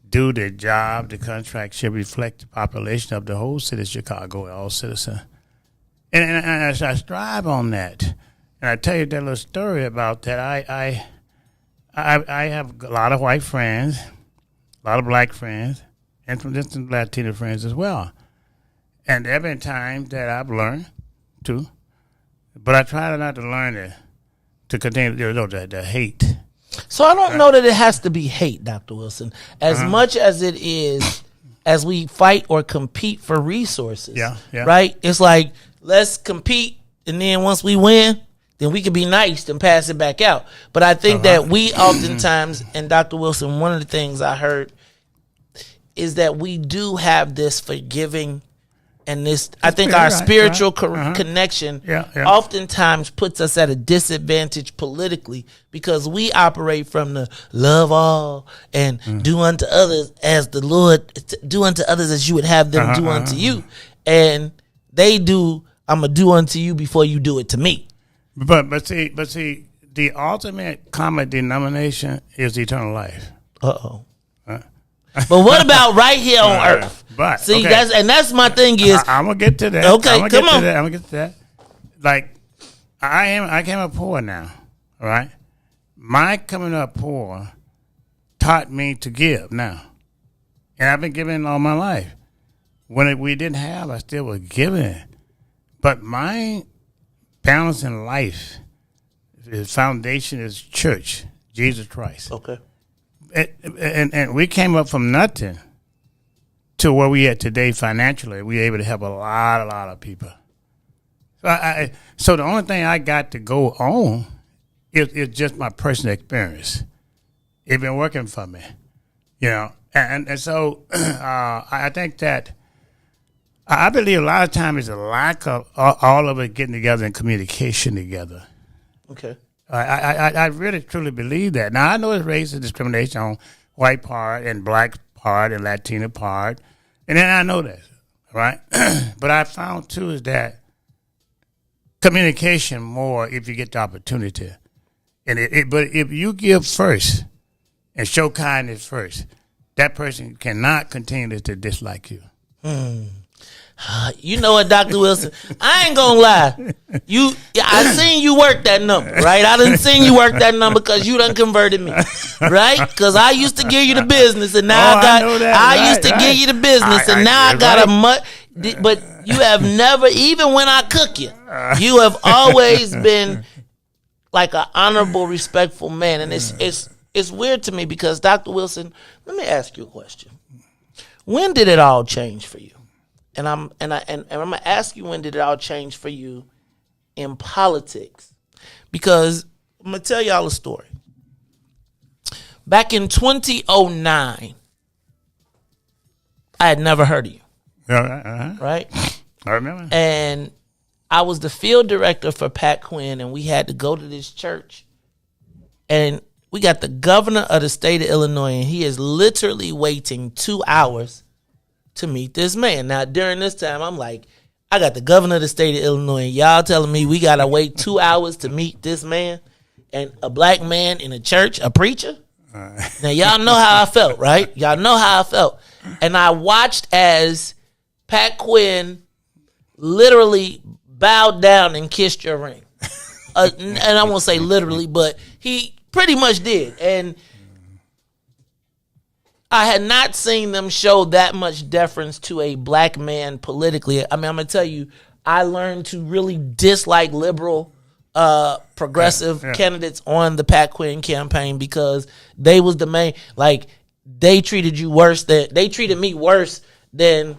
do their job. The contract should reflect the population of the whole city of Chicago, all citizens. And I strive on that. And I tell you that little story about that. I have a lot of white friends, a lot of black friends, and some Latino friends as well. And there have been times that I've learned too, but I try not to learn it to continue the hate. So I don't know that it has to be hate, Dr. Wilson, as much as it is as we fight or compete for resources. Yeah. Right? It's like, let's compete, and then once we win, then we can be nice and pass it back out. But I think that we oftentimes, and Dr. Wilson, one of the things I heard is that we do have this forgiving and this, I think our spiritual connection oftentimes puts us at a disadvantage politically, because we operate from the love all and do unto others as the Lord, do unto others as you would have them do unto you. And they do, I'm going to do unto you before you do it to me. But see, the ultimate common denomination is eternal life. Uh-oh. But what about right here on earth? But see, that's my thing is I'm gonna get to that. Okay, I'm gonna get to that. Like I came up poor now, all right? My coming up poor taught me to give now, and I've been giving all my life. When we didn't have, I still was giving. But my balance in life, the foundation is church, Jesus Christ. Okay. And we came up from nothing to where we at today financially. We were able to help a lot of people. So the only thing I got to go on is just my personal experience. It's been working for me, And so I think that I believe a lot of times it's a lack of all of it getting together and communication together. Okay. I really truly believe that. Now I know it's racist discrimination on white part and black part and Latino part, and then I know that, right? But I found too is that communication more if you get the opportunity, but if you give first and show kindness first, that person cannot continue to dislike you. You know what, Dr. Wilson? I ain't gonna lie. I seen you work that number, right? I done seen you work that number because you done converted me, right? Because I used to give you the business, and now I used to give you the business, and now I got but you have never, even when I cook you, you have always been like an honorable, respectful man, and it's weird to me because Dr. Wilson, let me ask you a question. When did it all change for you? And I'm gonna ask you, when did it all change for you in politics? Because I'm gonna tell y'all a story. Back in 2009, I had never heard of you. Right? I remember. And I was the field director for Pat Quinn, and we had to go to this church. And we got the governor of the state of Illinois, and he is literally waiting 2 hours to meet this man. Now, during this time, I'm like, I got the governor of the state of Illinois. Y'all telling me we got to wait 2 hours to meet this man, and a black man in a church, a preacher? Now, y'all know how I felt, right? Y'all know how I felt. And I watched as Pat Quinn literally bowed down and kissed your ring. And I won't say literally, but he pretty much did. And I had not seen them show that much deference to a black man politically. I mean, I'm going to tell you, I learned to really dislike liberal, progressive candidates on the Pat Quinn campaign because they was the main, like, they treated me worse than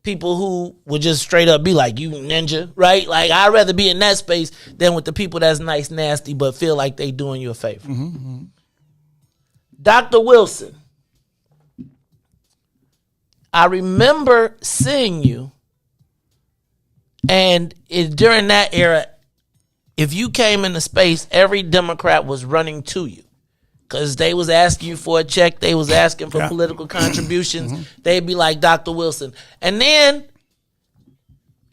people who would just straight up be like, you ninja, right? Like, I'd rather be in that space than with the people that's nice, nasty, but feel like they doing you a favor. Mm-hmm. Dr. Wilson, I remember seeing you, and during that era, if you came into space, every Democrat was running to you because they was asking you for a check. They was asking for political contributions. Mm-hmm. They'd be like, Dr. Wilson. And then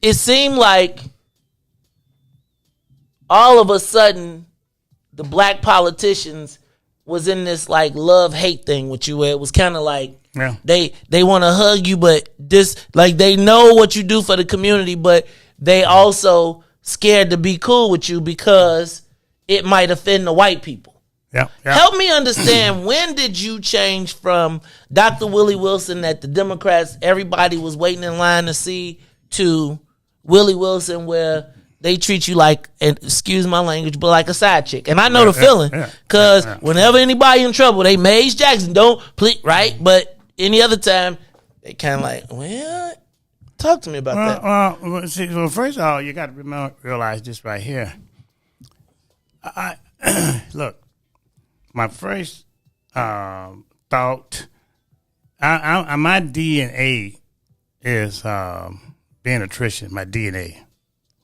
it seemed like all of a sudden the black politicians was in this like love-hate thing with you where it was kind of like they want to hug you, but this, like, they know what you do for the community, but they also scared to be cool with you because it might offend the white people. Help me understand, when did you change from Dr. Willie Wilson that the Democrats, everybody was waiting in line to see, to Willie Wilson where they treat you like, and excuse my language, but like a side chick? And I know the feeling, because whenever anybody in trouble, they Maze Jackson, don't please, right? But any other time, they kind of like, well, talk to me about that. Well, first of all, you got to realize this right here. Look, my first thought, my DNA is being a Christian. My DNA.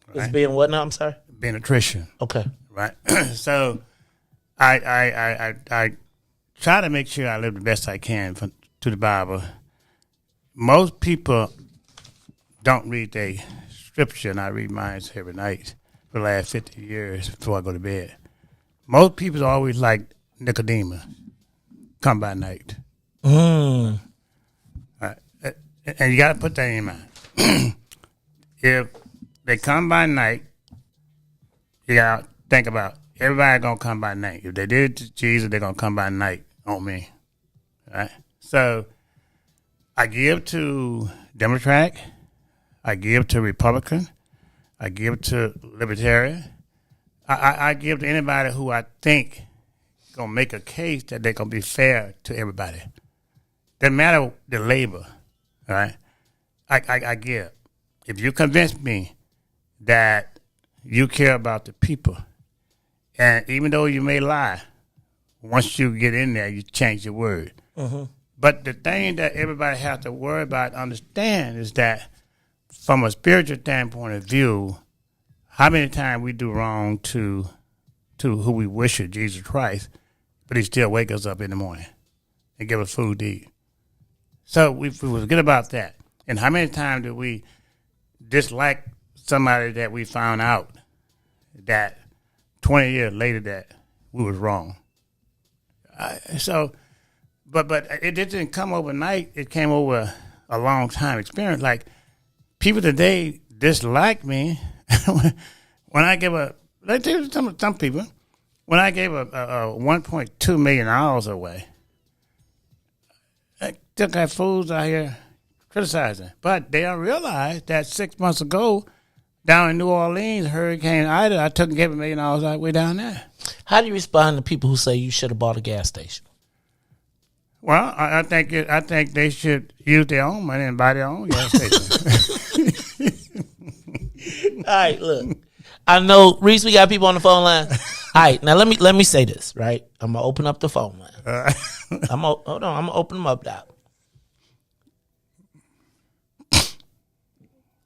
Right? Is being what now? I'm sorry? Being a Christian. Okay. Right. So I try to make sure I live the best I can to the Bible. Most people don't read their scripture, and I read mine every night for the last 50 years before I go to bed. Most people always like Nicodemus, come by night. Right. And you got to put that in mind. If they come by night, you got to think about, everybody going to come by night. If they did it to Jesus, they're going to come by night on me. Right? So I give to Democrat, I give to Republican, I give to Libertarian, I give to anybody who I think gonna make a case that they're gonna be fair to everybody. Doesn't matter the labor, right? I give. If you convince me that you care about the people, and even though you may lie, once you get in there, you change your word. Mm-hmm. But the thing that everybody has to worry about, understand, is that from a spiritual standpoint of view, how many times we do wrong to who we worship, Jesus Christ, but he still wake us up in the morning and give us food to eat. So we forget about that. And how many times do we dislike somebody that we found out that 20 years later that we was wrong? But it didn't come overnight. It came over a long time experience. Like people today dislike me when I give like some people, when I gave a $1.2 million away, I still got fools out here criticizing. But they don't realize that 6 months ago, down in New Orleans, Hurricane Ida, I took and gave $1 million all the way down there. How do you respond to people who say you should have bought a gas station? Well, I think they should use their own money and buy their own gas station. All right, look. I know, Riis, we got people on the phone line. All right, now let me say this, right? I'm gonna open up the phone line. Hold on, I'm gonna open them up, Doc.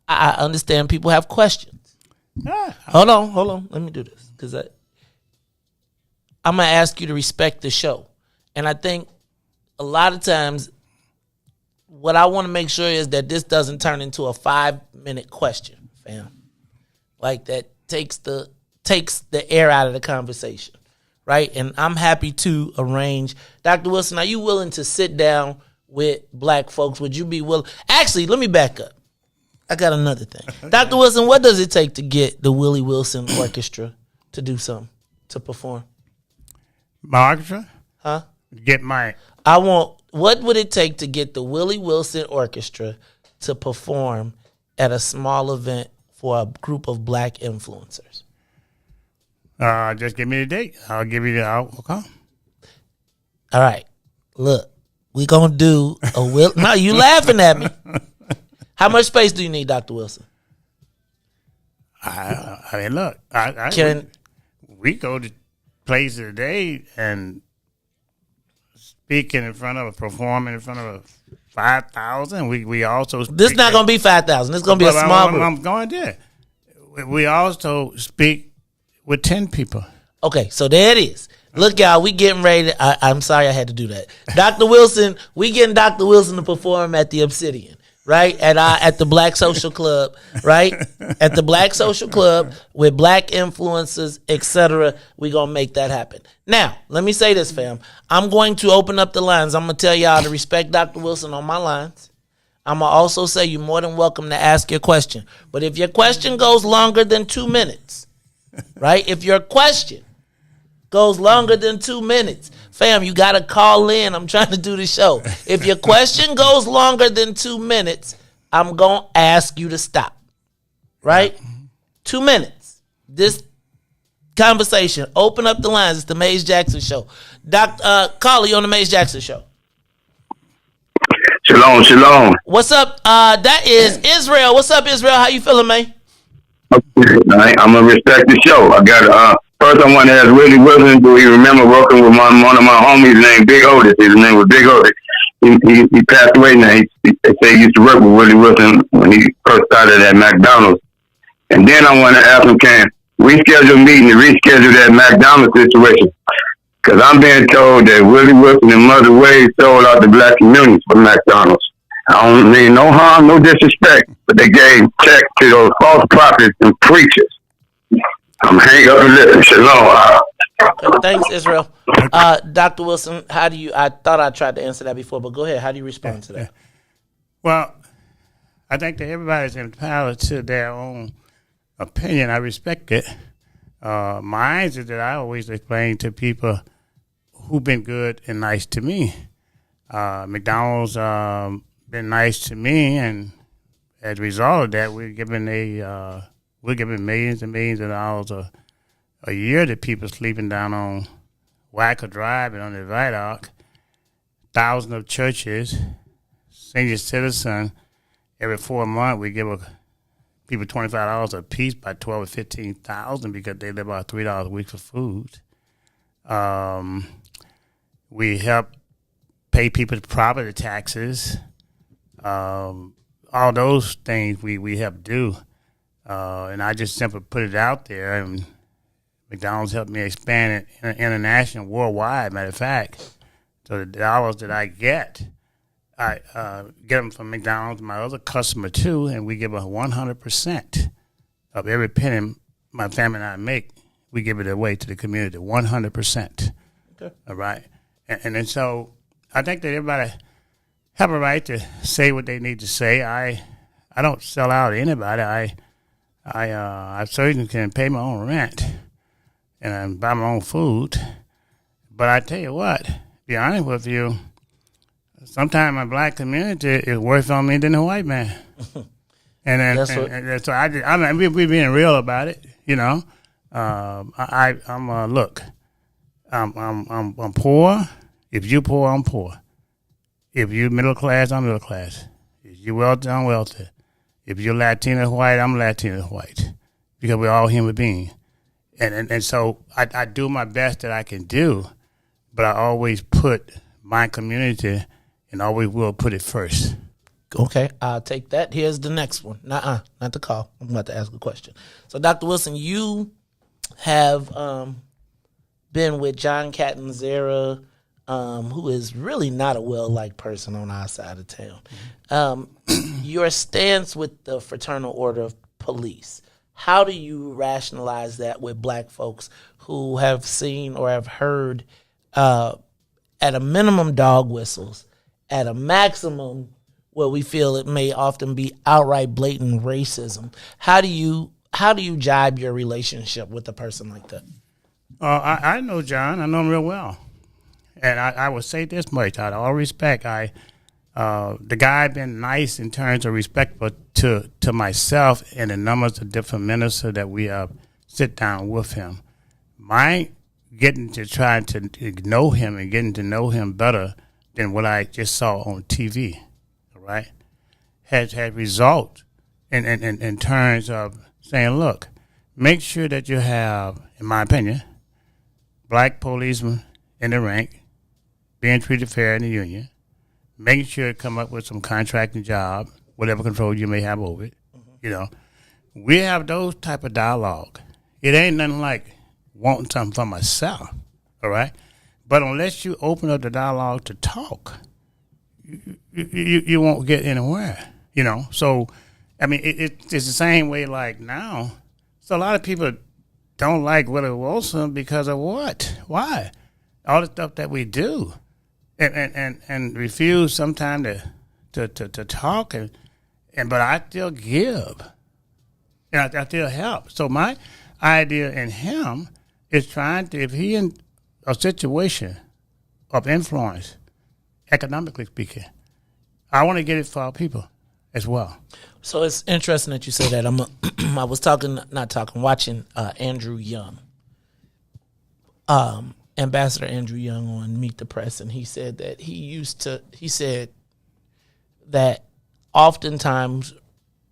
I understand people have questions. Hold on. Let me do this because I'm gonna ask you to respect the show, and I think a lot of times what I want to make sure is that this doesn't turn into a 5-minute question, fam. Like that takes the air out of the conversation, right? And I'm happy to arrange. Dr. Wilson, are you willing to sit down with black folks? Would you be willing? Actually, let me back up. I got another thing. Okay. Dr. Wilson, what does it take to get the Willie Wilson Orchestra to do something, to perform? My orchestra? Huh? What would it take to get the Willie Wilson Orchestra to perform at a small event for a group of black influencers? Just give me the date. I'll give you I'll come. All right. Look, we going to do a Will. No, you laughing at me. How much space do you need, Dr. Wilson? I mean, look. We go to places today and performing in front of 5,000. We also speak. This is not going to be 5,000. This is going to be a small group. I'm going there. We also speak with 10 people. Okay, so there it is. Look, y'all, we getting ready. I'm sorry I had to do that. Dr. Wilson, we getting Dr. Wilson to perform at the Obsidian, right? At the Black Social Club, right? At the Black Social Club with black influencers, etc. We going to make that happen. Now, let me say this, fam. I'm going to open up the lines. I'm going to tell y'all to respect Dr. Wilson on my lines. I'm going to also say you're more than welcome to ask your question. But if your question goes longer than 2 minutes, right? If your question goes longer than 2 minutes, fam, you got to call in. I'm trying to do the show. If your question goes longer than 2 minutes, I'm going to ask you to stop, right? 2 minutes. This conversation. Open up the lines. It's the Maze Jackson Show. Caller, you on the Maze Jackson Show. Shalom. What's up? That is Israel. What's up, Israel? How you feeling, man? I'm gonna respect the show. I got first I want to ask Willie Wilson. Do you remember working with one of my homies named Big Otis? His name was Big Otis. He passed away now. They say he used to work with Willie Wilson when he first started at McDonald's. And then I want to ask him, can we schedule a meeting to reschedule that McDonald's situation? Because I'm being told that Willie Wilson and Mother Wade sold out the black communities for McDonald's. I don't mean no harm, no disrespect, but they gave checks to those false prophets and preachers. I'm hanging up and listen. Shalom. Thanks, Israel. Dr. Wilson, I thought I tried to answer that before, but go ahead. How do you respond to that? Well, I think that everybody's entitled to their own opinion. I respect it. My answer that I always explain to people who've been good and nice to me. McDonald's been nice to me, and as a result of that, we're giving millions and millions of dollars a year to people sleeping down on Wacker Drive and on the Viaduct. Thousands of churches, senior citizen, every 4 months we give people $25 a piece by 12 or 15,000 because they live about $3 a week for food. We help pay people's property taxes. All those things we help do. And I just simply put it out there, and McDonald's helped me expand it international, worldwide, matter of fact. So the dollars that I get, I get them from McDonald's, my other customer too, and we give 100% of every penny my family and I make. We give it away to the community, 100%. Okay. All right? And then so I think that everybody have a right to say what they need to say. I I don't sell out to anybody. I certainly can pay my own rent and buy my own food. But I tell you what, to be honest with you, sometimes my black community is worse on me than the white man. And so I mean, we're being real about it, you know. Look, I'm poor. If you poor, I'm poor. If you middle class, I'm middle class. If you wealthy, I'm wealthy. If you're Latino white, I'm Latino white. Because we're all human beings. And so I do my best that I can do, but I always put my community and always will put it first. Okay, I'll take that. Here's the next one. Not the call. I'm about to ask a question. So, Dr. Wilson, you have been with John Catanzara, who is really not a well-liked person on our side of town. Your stance with the Fraternal Order of Police, how do you rationalize that with black folks who have seen or have heard at a minimum dog whistles, at a maximum where we feel it may often be outright blatant racism? How do you jibe your relationship with a person like that? I know John. I know him real well. And I would say this much, out of all respect, the guy been nice in terms of respect, but to myself and the numbers of different ministers that we sit down with him. My getting to try to know him and getting to know him better than what I just saw on TV, right, has had results in terms of saying, look, make sure that you have, in my opinion, black policemen in the rank, being treated fair in the union, making sure to come up with some contracting job, whatever control you may have over it. You know, we have those type of dialogue. It ain't nothing like wanting something for myself, all right? But unless you open up the dialogue to talk, you won't get anywhere, you know? So, I mean, it's the same way like now. So a lot of people don't like Willie Wilson because of what? Why? All the stuff that we do. And refuse sometimes to talk, but I still give, and I still help. So my idea in him is trying to, if he in a situation of influence, economically speaking, I want to get it for our people as well. So it's interesting that you say that. I was watching Andrew Young. Ambassador Andrew Young on Meet the Press, and he said that he said that oftentimes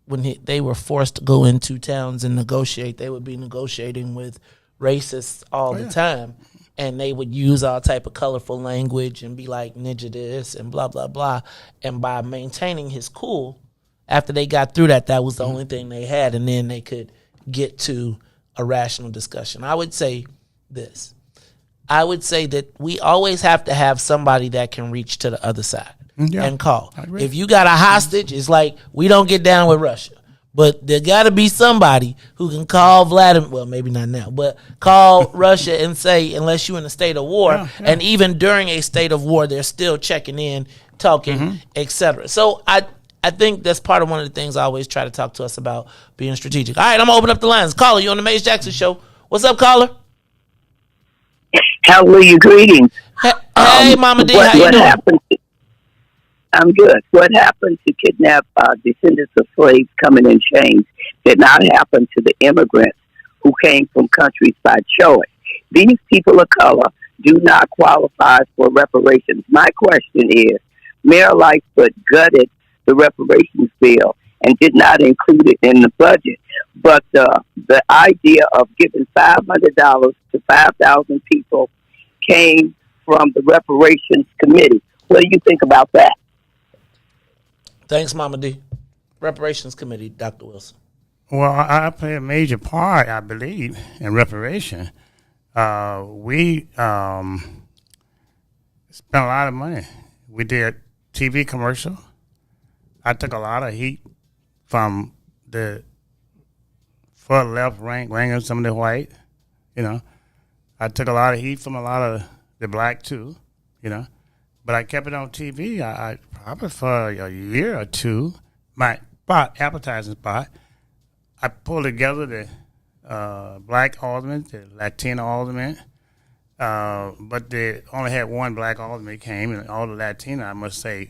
when they were forced to go into towns and negotiate, they would be negotiating with racists all the time, and they would use all type of colorful language and be like, ninja this and blah, blah, blah. And by maintaining his cool, after they got through that was the only thing they had, and then they could get to a rational discussion. I would say this. I would say that we always have to have somebody that can reach to the other side and call. If you got a hostage, it's like we don't get down with Russia. But there got to be somebody who can call Vladimir, well, maybe not now, but call Russia and say, unless you're in a state of war, and even during a state of war, they're still checking in, talking, etc. So I think that's part of one of the things I always try to talk to us about, being strategic. All right, I'm going to open up the lines. Caller, you on the Mace Jackson Show. What's up, caller? How are you? Greetings. Hey, Mama D, how you doing? I'm good. What happened to kidnap descendants of slaves coming in chains did not happen to the immigrants who came from countries by choice. These people of color do not qualify for reparations. My question is, Mayor Lightfoot gutted the reparations bill and did not include it in the budget. But the idea of giving $500 to 5,000 people came from the reparations committee. What do you think about that? Thanks, Mama D. Reparations committee, Dr. Wilson. Well, I play a major part, I believe, in reparation. We spent a lot of money. We did TV commercial. I took a lot of heat from the far left wing and some of the white, you know. I took a lot of heat from a lot of the black too, you know. But I kept it on TV. I probably for a year or two. My spot, advertising spot. I pulled together the black aldermen, the Latino aldermen, but they only had one black alderman came, and all the Latino, I must say,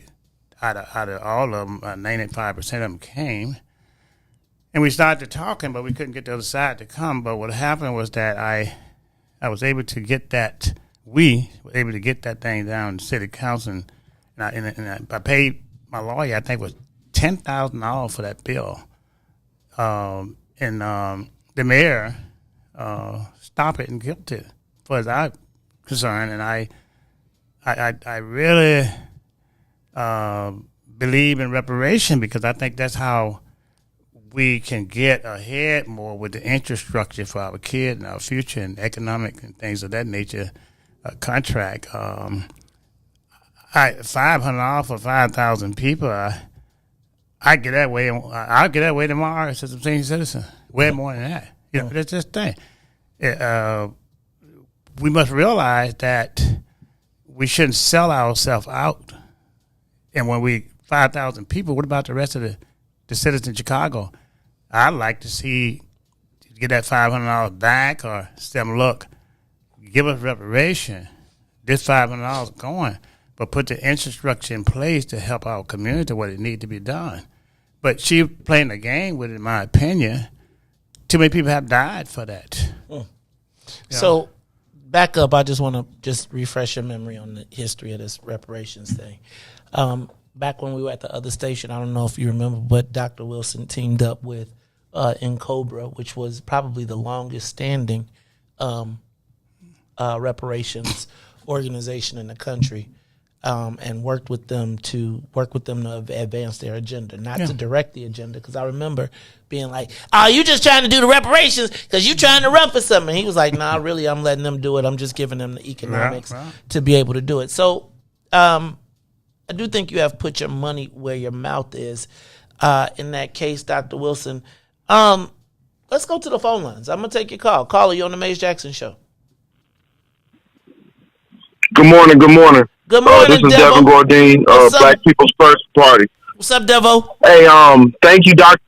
out of all of them, 95% of them came. And we started talking, but we couldn't get the other side to come. But what happened was that I was able to get that, we were able to get that thing down to city council, and I paid my lawyer, I think it was $10,000 for that bill. The mayor stopped it and kept it, as far as I'm concerned. And I really believe in reparation, because I think that's how we can get ahead more with the infrastructure for our kids and our future and economic and things of that nature. Contract, $500 for 5,000 people. I get that way. I'll get that way tomorrow as a senior citizen. Way more than that. You know, that's just the thing. We must realize that we shouldn't sell ourselves out. And when 5,000 people, what about the rest of the citizens in Chicago? I'd like to see get that $500 back, or some look, give us reparation. This $500 going, but put the infrastructure in place to help our community what it needs to be done. But she playing the game with it, in my opinion. Too many people have died for that. So, back up. I just want to just refresh your memory on the history of this reparations thing. Back when we were at the other station, I don't know if you remember, but Dr. Wilson teamed up with NYGGERIZED, which was probably the longest standing reparations organization in the country, and worked with them to advance their agenda, not to direct the agenda. Because I remember being like, "Oh, you just trying to do the reparations because you trying to run for something." He was like, "Nah, really, I'm letting them do it. I'm just giving them the economics to be able to do it." So, I do think you have put your money where your mouth is. In that case, Dr. Wilson, let's go to the phone lines. I'm gonna take your call. Caller, you on the Maze Jackson Show. Good morning. Good morning. Good morning, this is Devo. Devin Gordine, Black People's First Party. What's up, Devo? Hey, thank you, Dr.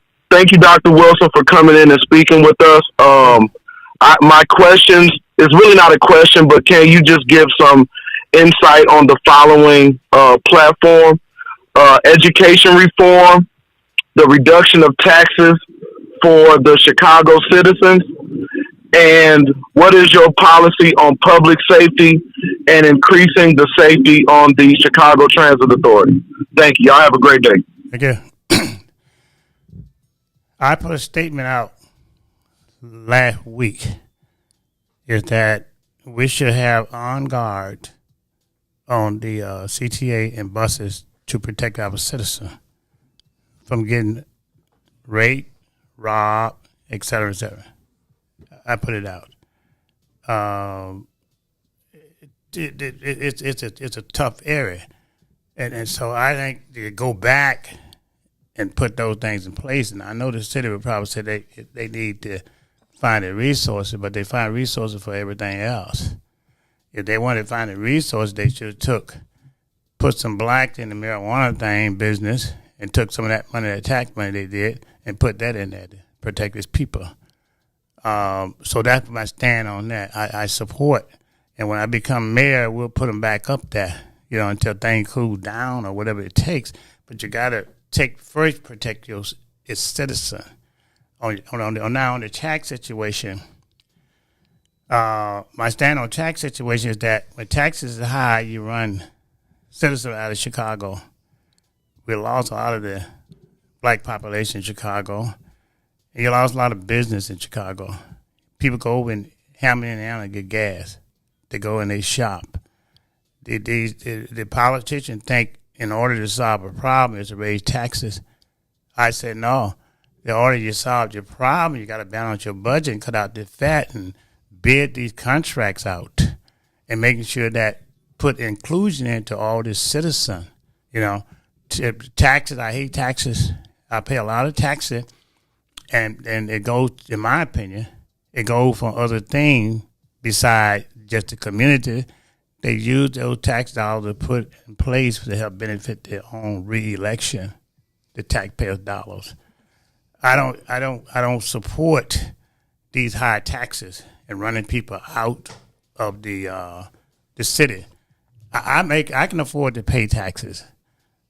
Wilson, for coming in and speaking with us. My questions is really not a question, but can you just give some insight on the following platform: education reform, the reduction of taxes for the Chicago citizens, and what is your policy on public safety and increasing the safety on the Chicago Transit Authority? Thank you. Y'all have a great day. Okay. I put a statement out last week, is that we should have on guard on the CTA and buses to protect our citizens from getting raped, robbed, et cetera, et cetera. I put it out. It's a tough area, and so I think to go back and put those things in place. And I know the city would probably say they need to find the resources, but they find resources for everything else. If they wanted to find the resources, they should have put some black in the marijuana thing business and took some of that money, that tax money they did, and put that in there to protect its people. So that's my stand on that. I support, and when I become mayor, we'll put them back up there, until things cool down or whatever it takes. But you got to protect its citizen. Now on the tax situation, my stand on tax situation is that when taxes are high, you run citizens out of Chicago. We lost a lot of the black population in Chicago. And you lost a lot of business in Chicago. People go over in Hammond, Indiana and get gas. They go and they shop. The politicians think in order to solve a problem is to raise taxes. I said, no. In order to solve your problem, you got to balance your budget and cut out the fat and bid these contracts out and making sure that put inclusion into all this citizen. Taxes, I hate taxes. I pay a lot of taxes. And it goes, in my opinion, it goes for other things besides just the community. They use those tax dollars to put in place to help benefit their own re-election. the taxpayers' dollars. I don't support these high taxes and running people out of the city. I can afford to pay taxes,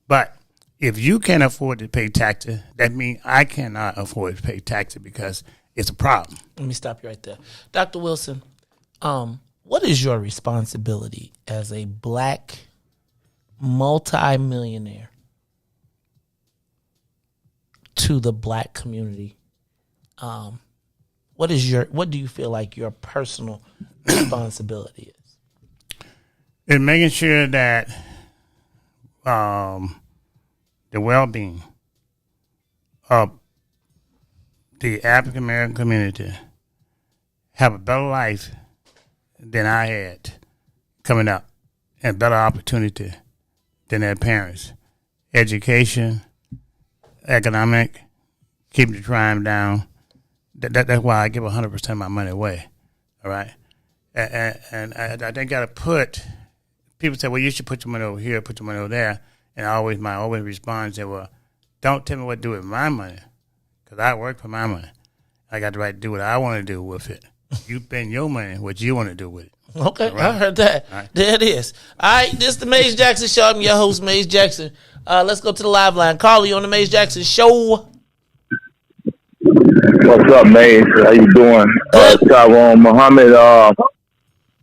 but if you can't afford to pay taxes, that means I cannot afford to pay taxes because it's a problem. Let me stop you right there. Dr. Wilson, what is your responsibility as a black multi-millionaire to the black community? What do you feel like your personal responsibility is? In making sure that the well-being of the African American community have a better life than I had coming up, and better opportunity than their parents. Education, economic, keeping the crime down. That's why I give 100% of my money away. All right, and I think got to put. People say, "Well, you should put your money over here, put your money over there," and my always response is, "Well, don't tell me what to do with my money, because I work for my money. I got the right to do what I want to do with it. You spend your money, what you want to do with it." Okay, right? I heard that. Right. There it is. All right, this is the Maze Jackson Show. I'm your host, Maze Jackson. Let's go to the live line. Carly on the Maze Jackson Show. What's up, Maze? How you doing? Tyrone Muhammad.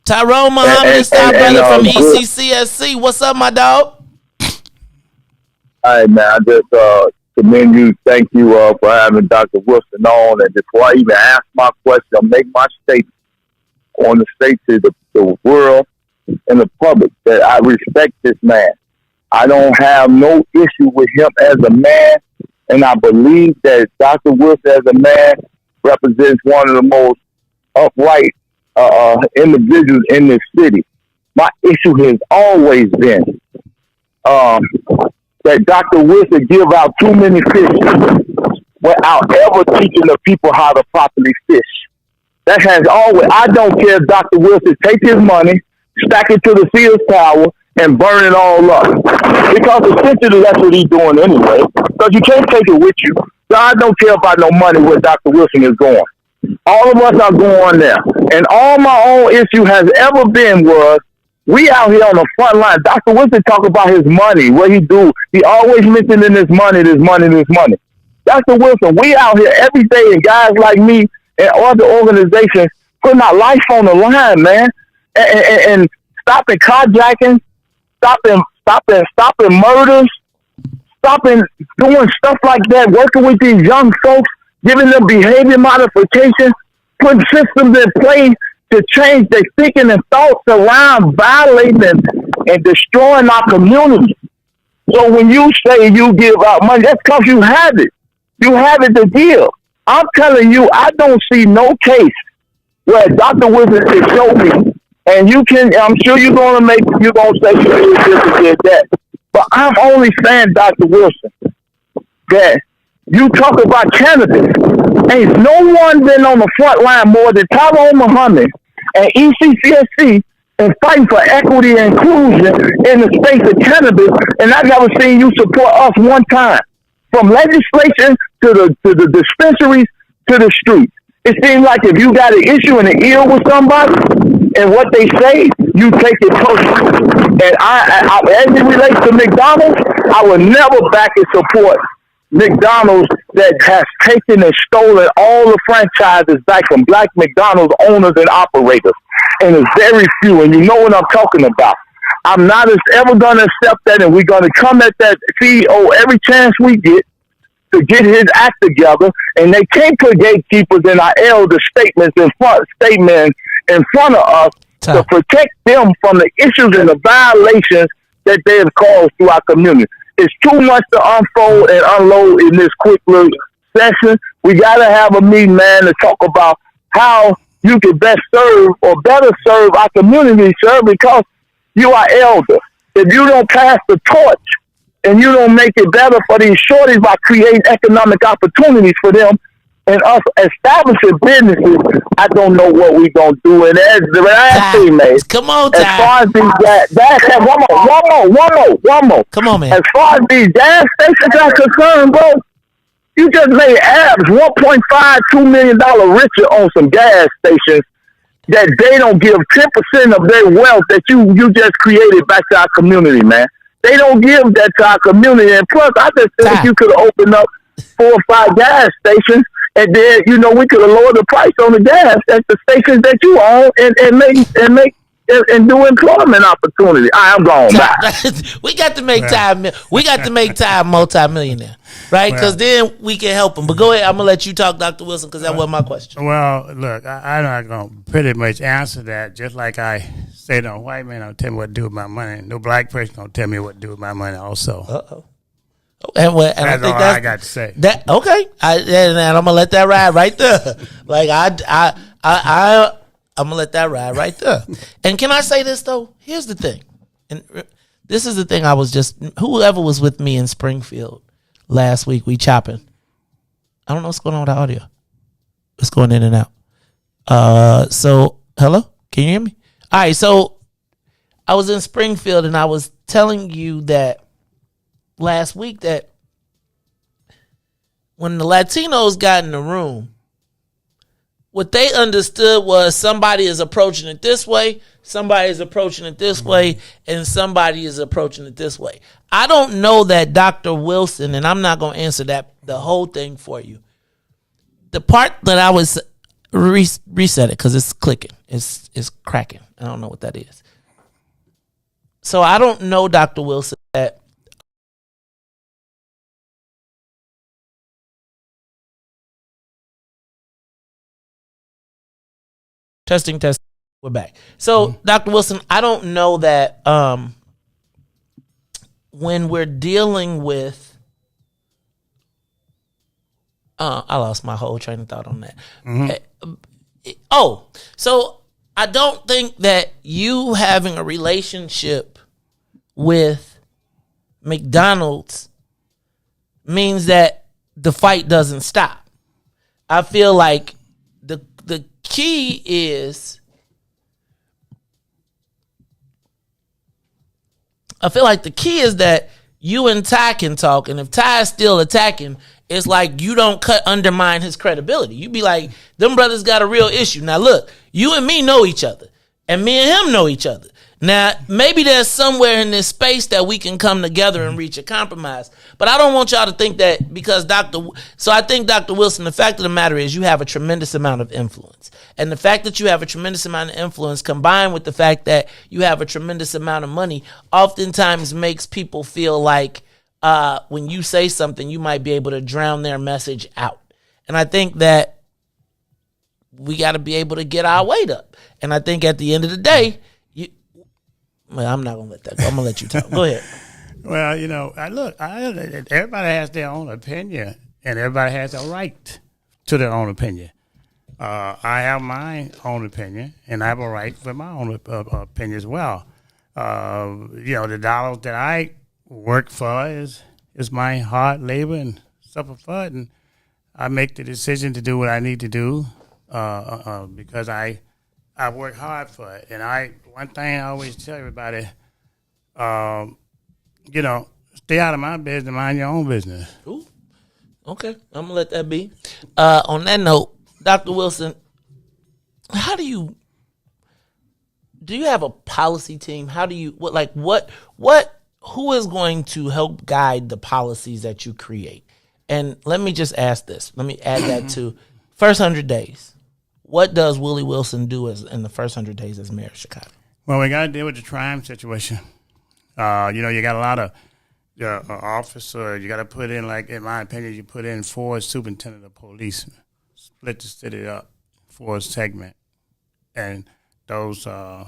Tyrone Muhammad, stop brother from ECCSC. What's up, my dog? All right, man. I just commend you. Thank you for having Dr. Wilson on. And before I even ask my question, I'll make my statement on the state to the world and the public that I respect this man. I don't have no issue with him as a man, and I believe that Dr. Wilson as a man represents one of the most upright individuals in this city. My issue has always been that Dr. Wilson give out too many fish without ever teaching the people how to properly fish. That has always, I don't care if Dr. Wilson take his money, stack it to the Sears Tower, and burn it all up. Because essentially that's what he's doing anyway. Because you can't take it with you. So I don't care about no money where Dr. Wilson is going. All of us are going there. And all my own issue has ever been was, we out here on the front line. Dr. Wilson talk about his money, what he do. He always mentioning this money, this money, this money. Dr. Wilson, we out here every day, and guys like me and other organizations putting our life on the line, man. And stopping carjacking, stopping murders, stopping doing stuff like that, working with these young folks, giving them behavior modification, putting systems in place to change their thinking and thoughts around violating and destroying our community. So when you say you give out money, that's because you have it. You have it to give. I'm telling you, I don't see no case where Dr. Wilson can show me, and you can, I'm sure you're going to say you did this and did that. But I'm only saying, Dr. Wilson, that you talk about cannabis. Ain't no one been on the front line more than Tyrone Muhammad and ECCSC and fighting for equity and inclusion in the space of cannabis, and I've never seen you support us one time. From legislation to the dispensaries to the streets. It seems like if you got an issue in the ear with somebody and what they say, you take it personal. And I as it relates to McDonald's, I would never back and support McDonald's that has taken and stolen all the franchises back from black McDonald's owners and operators. And it's very few, and you know what I'm talking about. I'm not ever going to accept that, and we're going to come at that CEO every chance we get to get his act together. And they can't put gatekeepers in our elder statements in front of us to protect them from the issues and the violations that they have caused to our community. It's too much to unfold and unload in this quick little session. We got to have a meeting, man, to talk about how you can best serve or better serve our community, sir, because you are elder. If you don't pass the torch and you don't make it better for these shorties by creating economic opportunities for them, and us establishing businesses, I don't know what we gonna do. And as the last thing, man. Come on, as far as these one more. Come on, man. As far as these gas stations are concerned, bro, you just made Abs $1.52 million richer on some gas stations that they don't give 10% of their wealth that you just created back to our community, man. They don't give that to our community. And plus, I just think you could have opened up 4 or 5 gas stations, and then, we could have lowered the price on the gas at the stations that you own and do employment opportunity. I'm going back. We got to make time. We got to make time multimillionaire, right? Because then we can help them. But go ahead. I'm gonna let you talk, Dr. Wilson, because that wasn't my question. Well, look, I'm not gonna pretty much answer that. Just like I say, no white man don't tell me what to do with my money. No black person don't tell me what to do with my money. Also. Uh-oh. And that's I think all I got to say. That okay? And I'm gonna let that ride right there. Like I'm gonna let that ride right there. And can I say this though? Here's the thing, and this is the thing. Whoever was with me in Springfield last week, we chopping. I don't know what's going on with the audio. It's going in and out. So hello, can you hear me? All right. So I was in Springfield, and I was telling you that last week that when the Latinos got in the room, what they understood was somebody is approaching it this way, somebody is approaching it this way, and somebody is approaching it this way. I don't know that Dr. Wilson, and I'm not going to answer the whole thing for you. The part that I was reset it because it's clicking, it's cracking. I don't know what that is. So I don't know, Dr. Wilson, that Testing. We're back. So, Dr. Wilson, I don't know that when we're dealing with, I lost my whole train of thought on that. So I don't think that you having a relationship with McDonald's means that the fight doesn't stop. I feel like the key is, that you and Ty can talk, and if Ty is still attacking, it's like you don't undermine his credibility. You be like, them brothers got a real issue. Now look, you and me know each other, and me and him know each other. Now, maybe there's somewhere in this space that we can come together and reach a compromise. But I don't want y'all to think that because I think, Dr. Wilson, the fact of the matter is you have a tremendous amount of influence. And the fact that you have a tremendous amount of influence combined with the fact that you have a tremendous amount of money oftentimes makes people feel like when you say something, you might be able to drown their message out. And I think that we got to be able to get our weight up. And I think at the end of the day, I'm not going to let that go. I'm going to let you talk. Go ahead. Well, everybody has their own opinion, and everybody has a right to their own opinion. I have my own opinion, and I have a right for my own opinion as well. The dollars that I work for is my hard labor and suffer for it, and I make the decision to do what I need to do because I work hard for it. And one thing I always tell everybody, stay out of my business, mind your own business. Ooh. Okay, I'm gonna let that be. On that note, Dr. Wilson, do you have a policy team? Who is going to help guide the policies that you create? And let me just ask this. Let me add that to first 100 days. What does Willie Wilson do in the first 100 days as mayor of Chicago? Well, we got to deal with the crime situation. You got a lot of officers. You got to put in, like, in my opinion, you put in 4 superintendent of police, split the city up, 4 segment, and those 4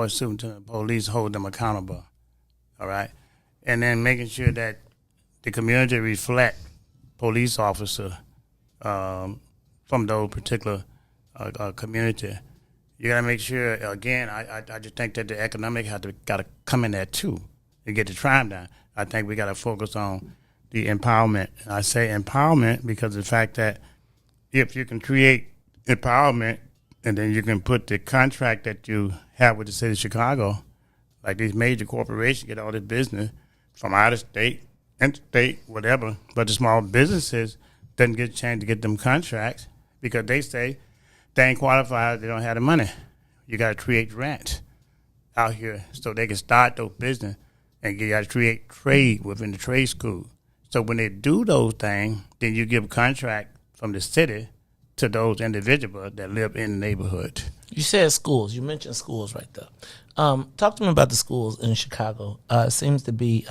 superintendent of police hold them accountable. All right, and then making sure that the community reflect police officer from those particular community. You got to make sure, again, I just think that the economic got to come in there too to get the crime down. I think we got to focus on the empowerment. And I say empowerment because of the fact that if you can create empowerment, and then you can put the contract that you have with the city of Chicago, like these major corporations get all this business from out of state, interstate, whatever, but the small businesses doesn't get a chance to get them contracts because they say they ain't qualified, they don't have the money. You got to create rent out here so they can start those business, and you got to create trade within the trade school. So when they do those things, then you give a contract from the city to those individuals that live in the neighborhood. You said schools. You mentioned schools right there. Talk to me about the schools in Chicago. It seems to be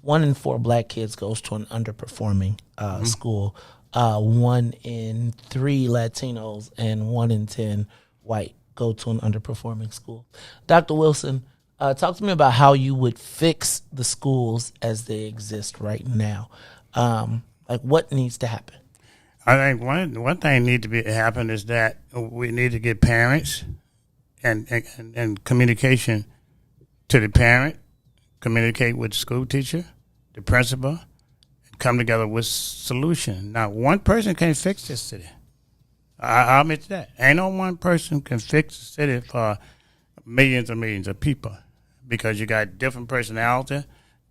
1 in 4 black kids goes to an underperforming school. 1 in 3 Latinos and 1 in 10 white go to an underperforming school. Dr. Wilson, talk to me about how you would fix the schools as they exist right now. Like what needs to happen? I think one thing need to happen is that we need to get parents and communication to the parent, communicate with the school teacher, the principal, and come together with solution. Now, one person can't fix this city. I'll admit to that. Ain't no one person can fix the city for millions and millions of people because you got different personality,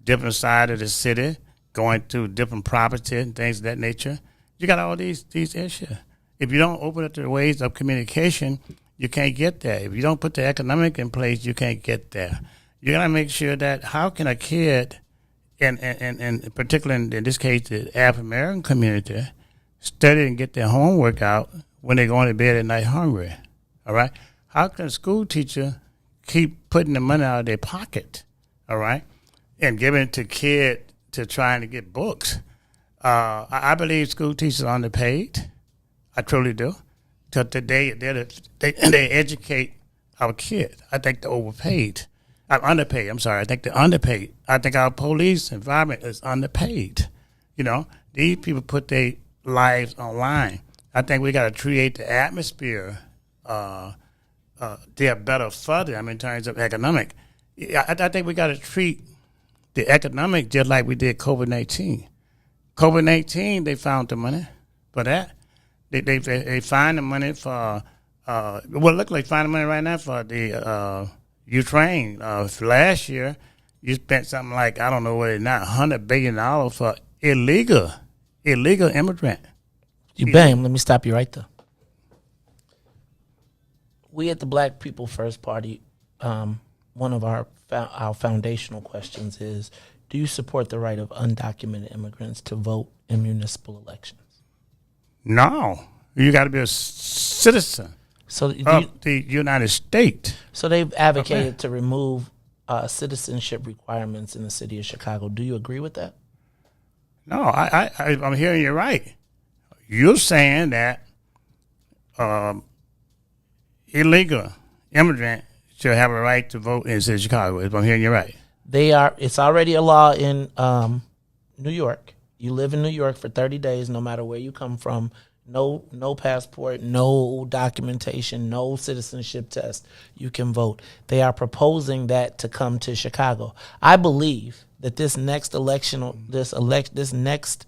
different side of the city, going through different property and things of that nature. You got all these issues. If you don't open up the ways of communication, you can't get there. If you don't put the economic in place, you can't get there. You got to make sure that how can a kid, and particularly in this case, the African American community, study and get their homework out when they're going to bed at night hungry. All right? How can a school teacher keep putting the money out of their pocket, all right, and giving it to kids to trying to get books? I believe school teachers are underpaid. I truly do. Because they educate our kids. I think they're overpaid. I'm underpaid. I'm sorry. I think they're underpaid. I think our police environment is underpaid. You know, these people put their lives online. I think we got to create the atmosphere. They're better for them in terms of economic. I think we got to treat the economic just like we did COVID-19. COVID-19, they found the money for that. They find the money for, look like find the money right now for the Ukraine. Last year, you spent something like, I don't know what it is now, $100 billion for illegal immigrant. Let me stop you right there. We at the Black People First Party, one of our foundational questions is, do you support the right of undocumented immigrants to vote in municipal elections? No. You got to be a citizen of the United States. So they've advocated to remove citizenship requirements in the city of Chicago. Do you agree with that? No, I'm hearing you right. You're saying that illegal immigrant should have a right to vote in the city of Chicago. If I'm hearing you right. It's already a law in New York. You live in New York for 30 days, no matter where you come from. No passport, no documentation, no citizenship test. You can vote. They are proposing that to come to Chicago. I believe that this next election, this next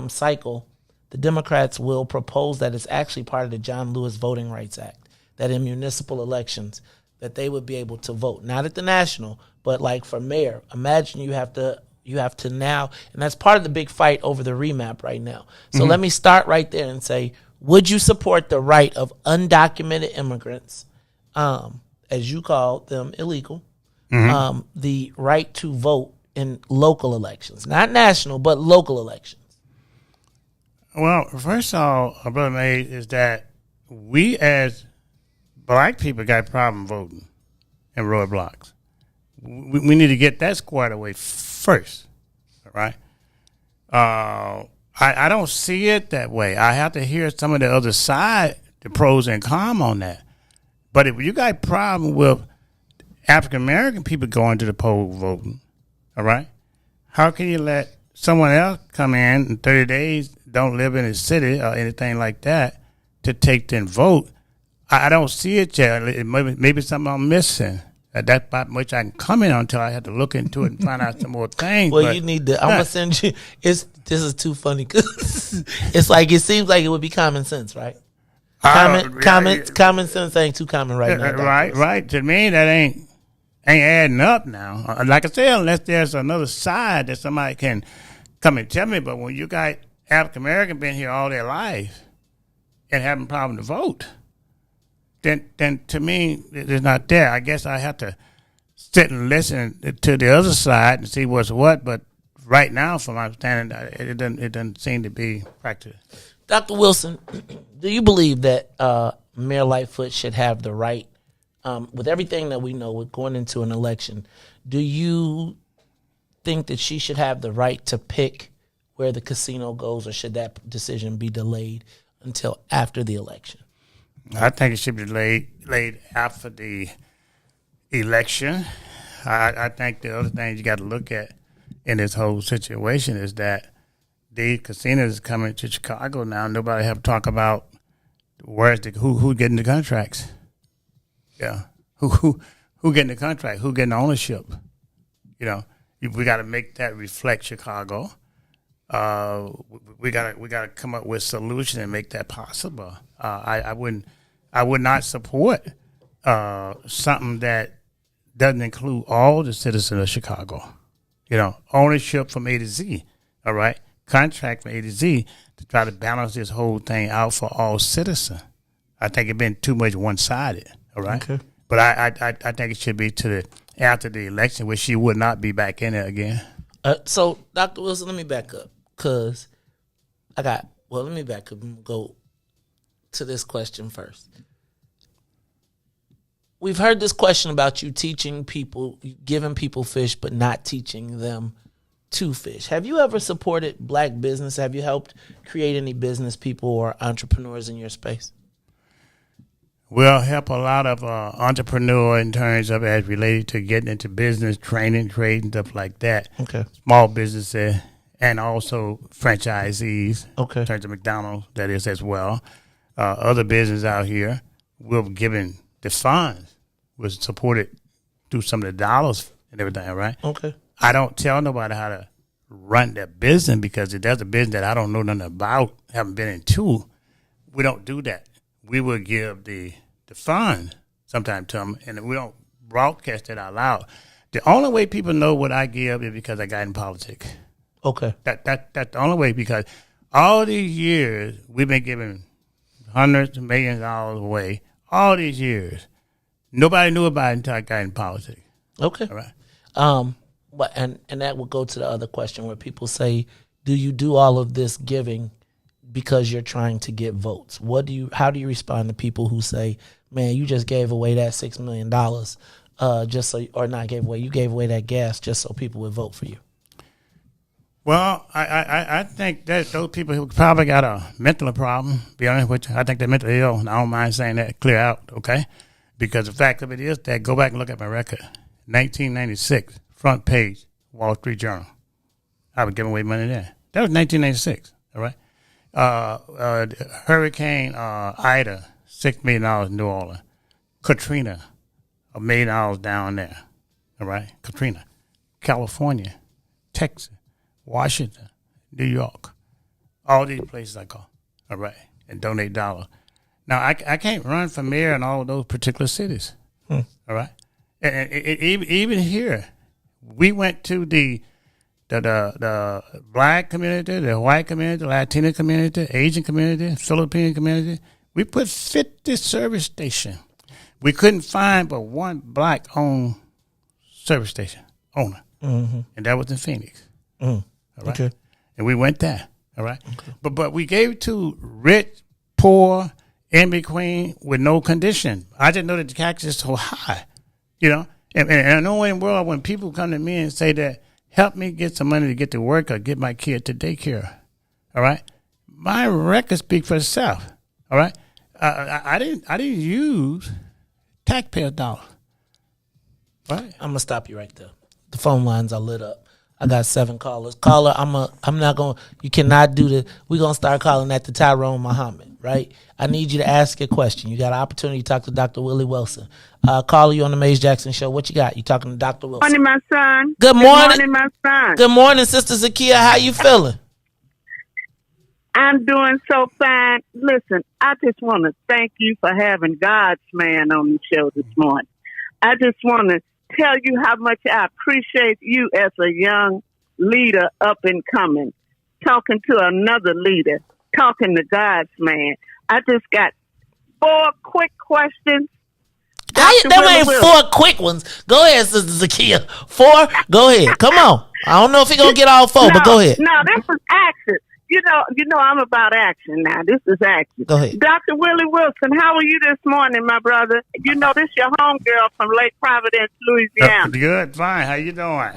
cycle, the Democrats will propose that it's actually part of the John Lewis Voting Rights Act, that in municipal elections that they would be able to vote, not at the national, but like for mayor. Imagine you have to now, and that's part of the big fight over the remap right now. So let me start right there and say, would you support the right of undocumented immigrants, as you call them illegal, the right to vote in local elections, not national, but local elections? Well, first of all, Brother May, is that we as black people got a problem voting in roadblocks. We need to get that squared away first, all right? I don't see it that way. I have to hear some of the other side, the pros and cons on that. But if you got a problem with African-American people going to the poll voting, all right, how can you let someone else come in 30 days, don't live in the city or anything like that, to take and vote? I don't see it yet. Maybe something I'm missing. That's about much I can comment on until I have to look into it and find out some more things. Well, but, you need to. I'm gonna send you. This is too funny because it's like it seems like it would be common sense, right? Common sense ain't too common right now. Right. To me, that ain't adding up now. Like I said, unless there's another side that somebody can come and tell me. But when you got African American been here all their life and having a problem to vote, then to me it's not there. I guess I have to sit and listen to the other side and see what's what. But right now, from my understanding, it doesn't seem to be practiced. Dr. Wilson, do you believe that Mayor Lightfoot should have the right, with everything that we know, with going into an election, do you think that she should have the right to pick where the casino goes, or should that decision be delayed until after the election? I think it should be laid after the election. I think the other thing you got to look at in this whole situation is that these casinos coming to Chicago now. Nobody have to talk about who getting the contracts. Yeah, who getting the contract? Who getting the ownership? You know, we got to make that reflect Chicago. We got to come up with solutions and make that possible. I would not support something that doesn't include all the citizens of Chicago. You know, ownership from A to Z. All right. Contract from A to Z to try to balance this whole thing out for all citizens. I think it's been too much one-sided, all right? Okay. But I think it should be after the election, where she would not be back in it again. So, Dr. Wilson, let me back up, because let me back up and go to this question first. We've heard this question about you teaching people, giving people fish, but not teaching them to fish. Have you ever supported black business? Have you helped create any business people or entrepreneurs in your space? Well, help a lot of entrepreneurs in terms of as related to getting into business, training, trading, stuff like that. Okay. Small businesses and also franchisees. Okay. In terms of McDonald's, that is as well. Other business out here, we're given the funds, was supported through some of the dollars and everything, right? Okay. I don't tell nobody how to run their business, because if there's a business that I don't know nothing about, haven't been into, we don't do that. We will give the fund sometime to them, and we don't broadcast it out loud. The only way people know what I give is because I got in politics. Okay. That's the only way, because all these years we've been giving hundreds of millions of dollars away. All these years, nobody knew about it until I got in politics. Okay. All right. But and that would go to the other question where people say, do you do all of this giving because you're trying to get votes? How do you respond to people who say, man, you just gave away that $6 million you gave away that gas just so people would vote for you? Well, I think that those people who probably got a mental problem, be honest with you, I think they're mentally ill, and I don't mind saying that clear out, okay? Because the fact of it is that, go back and look at my record. 1996, front page, Wall Street Journal. I was giving away money there. That was 1996, all right? Hurricane Ida, $6 million in New Orleans. Katrina, $1 million down there, all right? Katrina. California, Texas, Washington, New York. All these places I go, all right, and donate dollars. Now, I can't run for mayor in all of those particular cities, all right? And even here, we went to the black community, the white community, the Latino community, Asian community, Filipino community. We put 50 service stations. We couldn't find but one black-owned service station owner, and that was in Phoenix. All right? Okay. And we went there, all right? Okay. But we gave it to rich, poor, in between, with no condition. I didn't know that the tax is so high. You know, and I know in the world when people come to me and say that, help me get some money to get to work or get my kid to daycare, all right? My record speaks for itself, all right? I didn't use taxpayer dollars, right? I'm gonna stop you right there. The phone lines are lit up. I got 7 callers. Caller, I'm not going to, you cannot do the, we're going to start calling at the Tyrone Muhammad, right? I need you to ask a question. You got an opportunity to talk to Dr. Willie Wilson. Caller, you on the Maze Jackson Show. What you got? You talking to Dr. Wilson. Good morning, my son. Good morning. Good morning, my son. Good morning, Sister Zakia. How you feeling? I'm doing so fine. Listen, I just want to thank you for having God's man on the show this morning. I just want to tell you how much I appreciate you as a young leader up and coming, talking to another leader, talking to God's man. I just got 4 quick questions. There ain't 4 quick ones. Go ahead, Sister Zakia. 4? Go ahead. Come on. I don't know if he going to get all 4, but go ahead. No, this is action. You know, I'm about action now. This is action. Go ahead. Dr. Willie Wilson, how are you this morning, my brother? You know, this your homegirl from Lake Providence, Louisiana. Good, fine. How you doing?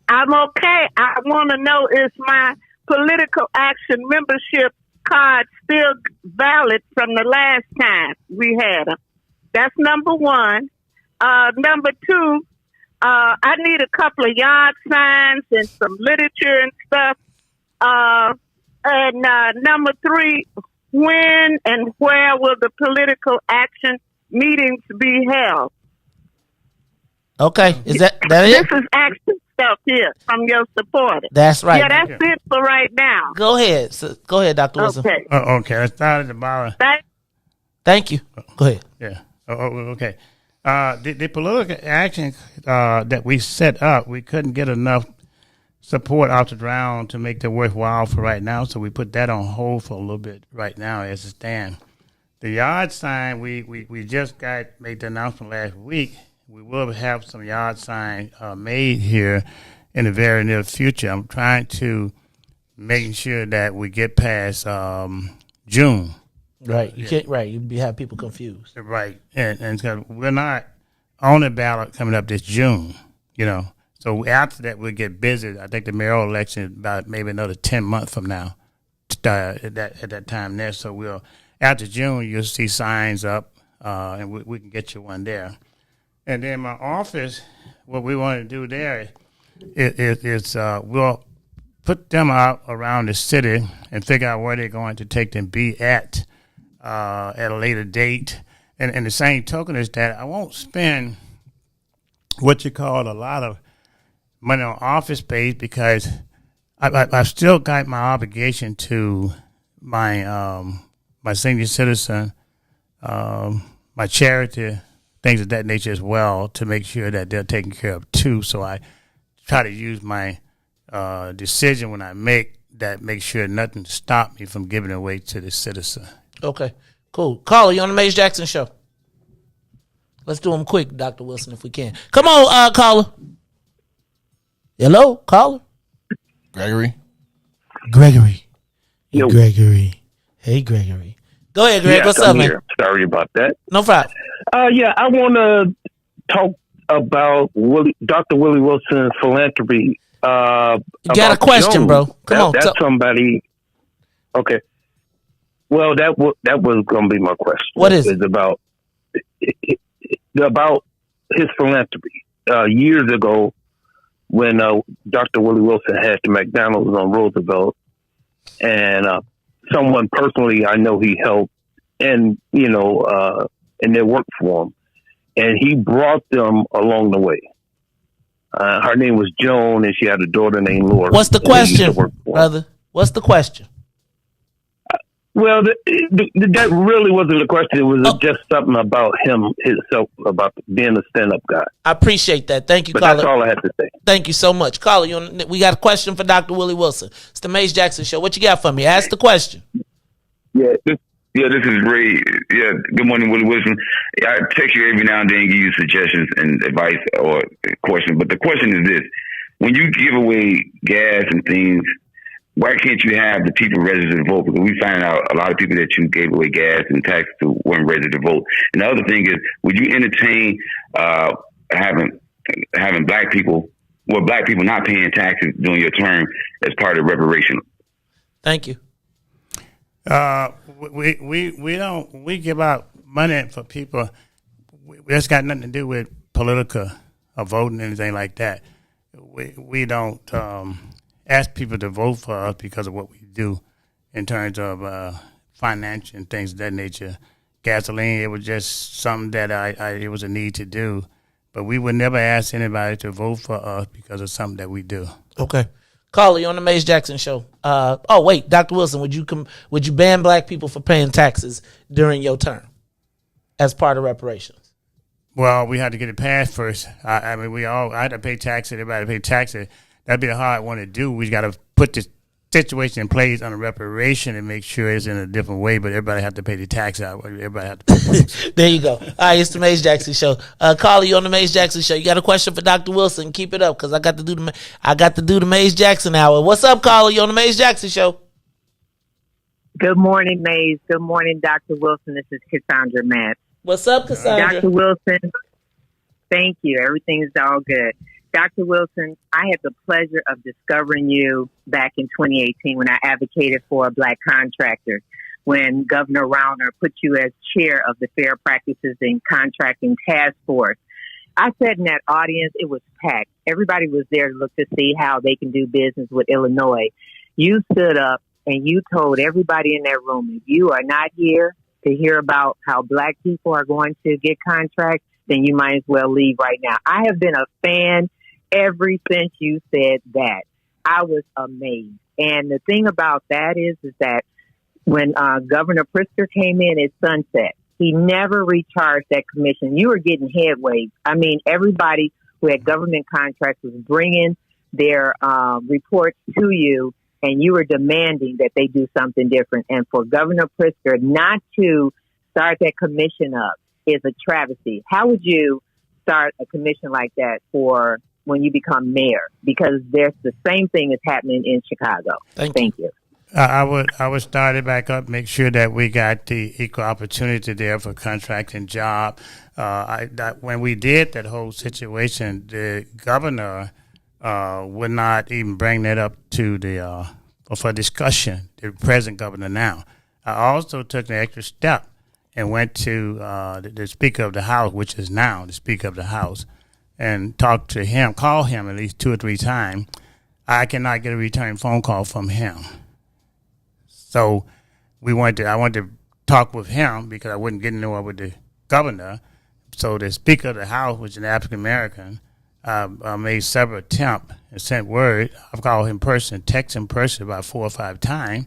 I'm okay. I want to know, is my political action membership card still valid from the last time we had them? That's number 1. Number 2, I need a couple of yard signs and some literature and stuff. And number 3, when and where will the political action meetings be held? Okay, is that it? This is action stuff here from your supporters. That's right. Yeah, that's it for right now. Go ahead. Go ahead, Dr. Wilson. Okay. Okay, I started about. Thank you. Go ahead. Yeah. Okay. The political action that we set up, we couldn't get enough support out the ground to make it worthwhile for right now, so we put that on hold for a little bit right now as it stands. The yard sign, we just made the announcement last week. We will have some yard sign made here in the very near future. I'm trying to make sure that we get past June. Right. You can't. Right. You have people confused. Right. And so we're not on the ballot coming up this June. You know. So after that, we'll get busy. I think the mayoral election is about maybe another 10 months from now. At that time there. So after June, you'll see signs up, and we can get you one there. And then my office, what we want to do there is we'll put them out around the city and figure out where they're going to take them be at a later date. And the same token is that I won't spend what you call a lot of money on office space because I've still got my obligation to my my senior citizen, my charity, things of that nature as well, to make sure that they're taken care of too. So I try to use my decision when I make sure nothing stop me from giving away to the citizen. Okay, cool. Caller, you on the Maze Jackson Show? Let's do them quick, Dr. Wilson, if we can. Come on, caller. Hello, caller. Gregory. Hey, Gregory. Hey, Gregory. Go ahead, Greg. Yes, What's I'm up, man? here. Sorry about that. No problem. Yeah, I want to talk about Dr. Willie Wilson's philanthropy. You got a question, Jones. bro? Come on. That's somebody. Okay. Well, that was going to be my question. What is it? It's about his philanthropy. Years ago, when Dr. Willie Wilson had the McDonald's on Roosevelt, and someone personally I know he helped, and and they worked for him, and he brought them along the way. Her name was Joan, and she had a daughter named Laura. What's the question, brother? What's the question? Well, that really wasn't a question. It was just something about him, himself, about being a stand-up guy. I appreciate that. Thank you, but caller. That's all I had to say. Thank you so much. Caller, we got a question for Dr. Willie Wilson. It's the Maze Jackson Show. What you got for me? Ask the question. Yeah, this is Ray. Yeah, good morning, Willie Wilson. I text you every now and then, give you suggestions and advice or questions. But the question is this: when you give away gas and things, why can't you have the people register to vote? Because we find out a lot of people that you gave away gas and tax to weren't registered to vote. And the other thing is, would you entertain having black people not paying taxes during your term as part of reparation? Thank you. We give out money for people. That's got nothing to do with political or voting, anything like that. we don't ask people to vote for us because of what we do in terms of finance and things of that nature. Gasoline, it was just something that it was a need to do. But we would never ask anybody to vote for us because of something that we do. Okay. Caller, you on the Mace Jackson show. Wait, Dr. Wilson, would you ban black people for paying taxes during your term as part of reparations? Well, we had to get it passed first. I had to pay taxes. Everybody had to pay taxes. That'd be a hard one to do. We got to put this situation in place on a reparation and make sure it's in a different way, but everybody have to pay the tax out. Everybody have to pay. There you go. All right, it's the Mace Jackson show. Caller, you on the Mace Jackson show. You got a question for Dr. Wilson? Keep it up, because I got to do the Mace Jackson hour. What's up, caller? You on the Mace Jackson show? Good morning, Mace. Good morning, Dr. Wilson. This is Cassandra Matt. What's up, Cassandra? Dr. Wilson, thank you. Everything's all good. Dr. Wilson, I had the pleasure of discovering you back in 2018 when I advocated for black contractors, when Governor Rauner put you as chair of the Fair Practices in Contracting Task Force. I sat in that audience. It was packed. Everybody was there to look to see how they can do business with Illinois. You stood up and you told everybody in that room, if you are not here to hear about how black people are going to get contracts, then you might as well leave right now. I have been a fan ever since you said that. I was amazed. And the thing about that is that when Governor Pritzker came in at sunset, he never recharged that commission. You were getting headway. I mean, everybody who had government contracts was bringing their reports to you, and you were demanding that they do something different. And for Governor Pritzker not to start that commission up is a travesty. How would you start a commission like that for when you become mayor? Because there's the same thing is happening in Chicago. Thank you. I would start it back up, make sure that we got the equal opportunity there for contract and job. When we did that whole situation, the governor would not even bring that up to the for discussion. The present governor now. I also took an extra step and went to the Speaker of the House, which is now the Speaker of the House, and talked to him, call him at least 2 or 3 times. I cannot get a return phone call from him. So I wanted to talk with him because I wasn't getting nowhere with the governor. So the Speaker of the House, which is an African American, made several attempts and sent word. I've called him person, text him person about 4 or 5 times.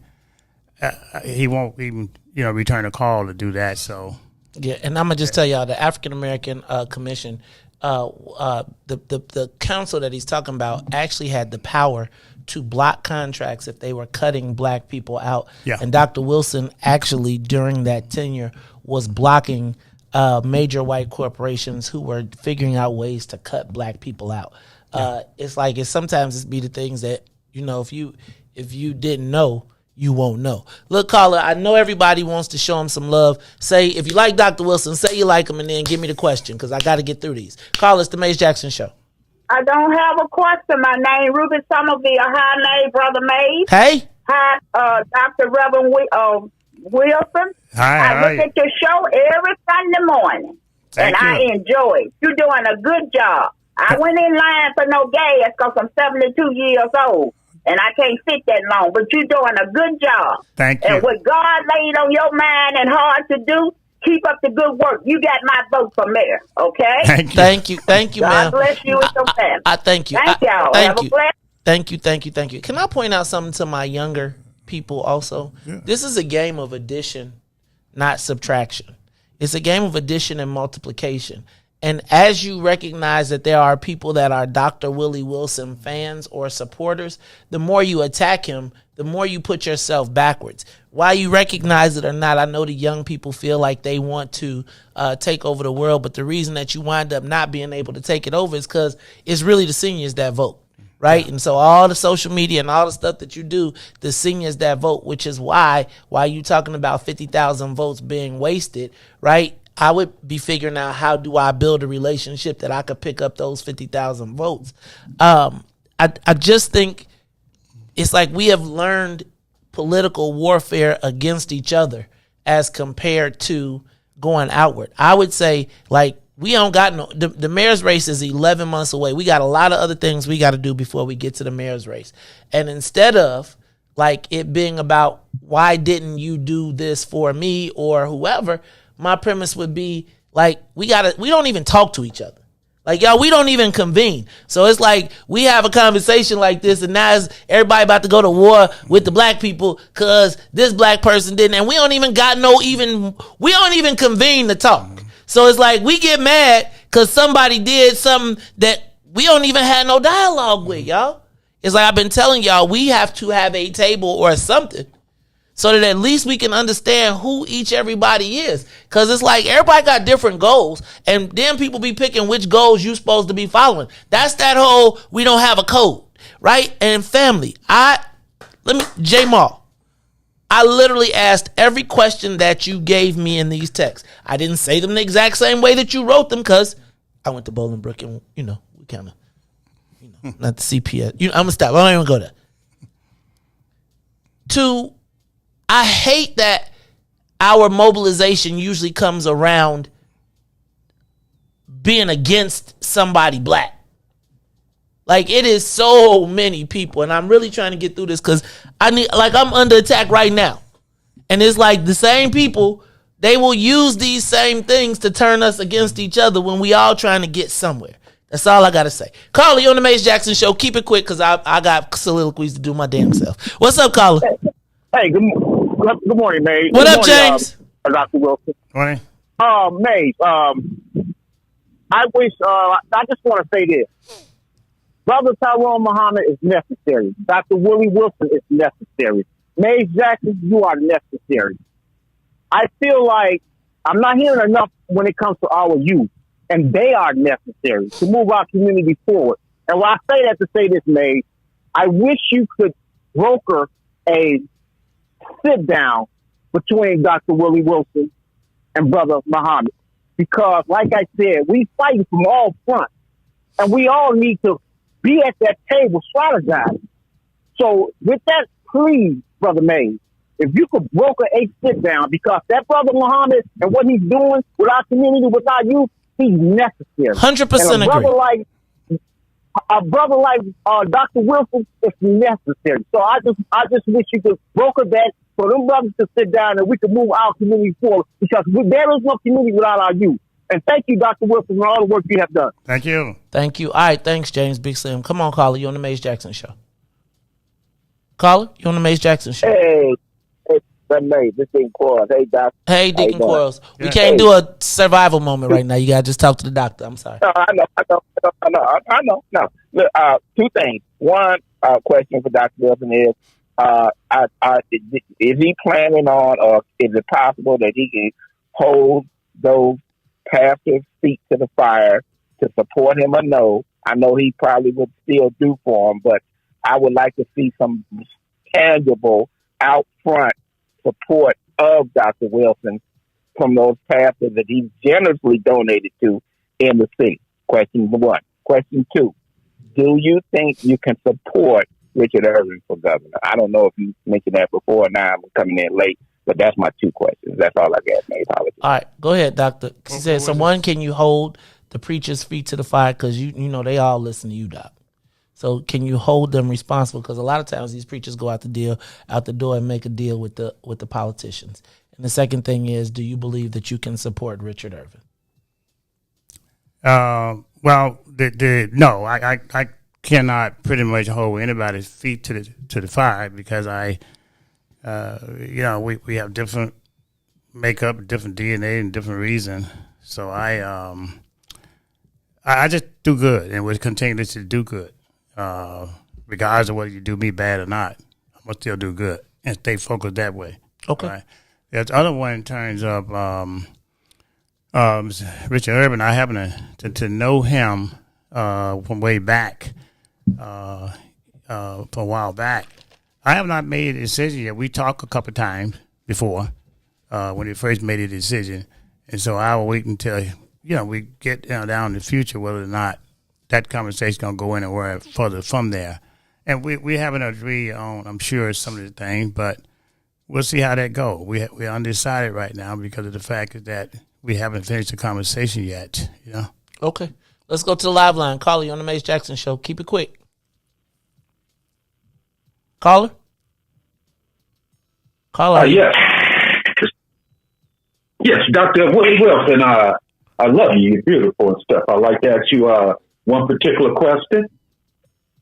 He won't even return a call to do that. So yeah, and I'm gonna just tell y'all the African American Commission, the council that he's talking about actually had the power to block contracts if they were cutting black people out. Yeah. And Dr. Wilson actually during that tenure was blocking major white corporations who were figuring out ways to cut black people out. It's sometimes it's be the things that if you didn't know, you won't know. Look, caller, I know everybody wants to show him some love. Say, if you like Dr. Wilson, say you like him and then give me the question because I got to get through these. Call, it's the Mace Jackson Show. I don't have a question. My name Ruby Somerville. Hi, name Brother Mace. Hey. Hi, Dr. Reverend Wilson. Hi. I look at your show every Sunday morning. Thank and you. I enjoy it. You're doing a good job. I went in line for no gas because I'm 72 years old. And I can't sit that long, but you're doing a good job. Thank you. And what God laid on your mind and heart to do, keep up the good work. You got my vote for mayor, okay? Thank you, God ma'am. bless you and your family. I thank you. Thank y'all. Thank Have a you. blessed- Thank you. Can I point out something to my younger people also? Yeah. This is a game of addition, not subtraction. It's a game of addition and multiplication. And as you recognize that there are people that are Dr. Willie Wilson fans or supporters, the more you attack him, the more you put yourself backwards. Why you recognize it or not, I know the young people feel like they want to take over the world, but the reason that you wind up not being able to take it over is because it's really the seniors that vote, right? And so all the social media and all the stuff that you do, the seniors that vote, which is why you talking about 50,000 votes being wasted, right? I would be figuring out how do I build a relationship that I could pick up those 50,000 votes. I just think it's like we have learned political warfare against each other as compared to going outward. I would say, like we don't got no, the mayor's race is 11 months away. We got a lot of other things we got to do before we get to the mayor's race. And instead of like it being about why didn't you do this for me or whoever, my premise would be like, we don't even talk to each other. Like, y'all, we don't even convene. So it's like we have a conversation like this, and now everybody about to go to war with the black people because this black person didn't, and we don't even convene to talk. So it's like we get mad because somebody did something that we don't even have no dialogue with, y'all. It's like I've been telling y'all, we have to have a table or something so that at least we can understand who everybody is. Because it's like everybody got different goals, and then people be picking which goals you supposed to be following. That's that whole we don't have a code, right? And family, J Mall, I literally asked every question that you gave me in these texts. I didn't say them the exact same way that you wrote them because I went to Bolingbrook and, we kind of, not the CPS. I'm going to stop. I don't even go there. I hate that our mobilization usually comes around being against somebody black. Like, it is so many people, and I'm really trying to get through this because I'm under attack right now. And it's like the same people, they will use these same things to turn us against each other when we all trying to get somewhere. That's all I got to say. Carla, you on the Mace Jackson Show. Keep it quick because I got soliloquies to do my damn self. What's up, Carla? Hey, good morning, Mace. What up, James? Dr. Wilson. Morning. Mace, I just want to say this. Brother Tyrone Muhammad is necessary. Dr. Willie Wilson is necessary. Mace Jackson, you are necessary. I feel like I'm not hearing enough when it comes to our youth, and they are necessary to move our community forward. And when I say that to say this, Mace, I wish you could broker a sit down between Dr. Willie Wilson and Brother Muhammad. Because, like I said, we fighting from all fronts. And we all need to be at that table strategizing. So, with that, please, Brother Mays, if you could broker a sit down, because that Brother Muhammad and what he's doing with our community, with our youth, he's necessary. 100% agree. A brother like Dr. Wilson is necessary. So I just wish you could broker that so them brothers could sit down and we could move our community forward, because there is no community without our youth. And thank you, Dr. Wilson, for all the work you have done. Thank you. Thank you. All right, thanks, James Big Slim. Come on, caller. You on the Mace Jackson Show. Caller, you on the Mace Jackson Show. Hey, Mace, this Deacon Quarles. Hey, Doc. Hey, Deacon Quarles. We can't do a survival moment right now. You got to just talk to the doctor. I'm sorry. No, I know. No. Look, two things. One question for Dr. Wilson is, is he planning on, or is it possible that he can hold those pastors' feet to the fire to support him or no? I know he probably would still do for him, but I would like to see some tangible, out front support of Dr. Wilson from those pastors that he's generously donated to in the city. Question one. Question two, do you think you can support Richard Irvin for governor? I don't know if you mentioned that before. Now I'm coming in late, but that's my two questions. That's all I got, man. Apologies. All right, go ahead, Doctor. He said, someone, can you hold the preacher's feet to the fire? Because you know they all listen to you, Doc. So can you hold them responsible? Because a lot of times these preachers go out the door and make a deal with the politicians. And the second thing is, do you believe that you can support Richard Irvin? Well, no, I cannot pretty much hold anybody's feet to the fire, because we have different makeup, different DNA, and different reason. So I just do good and will continue to do good. Regardless of whether you do me bad or not, I'm going to still do good and stay focused that way. Okay. Right? The other one, in terms of Richard Irvin, I happen to know him from way back, for a while back. I have not made a decision yet. We talked a couple times before when he first made a decision, and so I will wait until we get down in the future whether or not that conversation is going to go anywhere further from there. And we haven't agreed on, I'm sure, some of the things, but we'll see how that goes. We're undecided right now because of the fact that we haven't finished the conversation yet. Okay. Let's go to the live line. Caller, you on the Mace Jackson Show. Keep it quick. Caller? Caller? Yes. Yes, Dr. Willie Wilson. I love you. You're beautiful and stuff. I'd like to ask you one particular question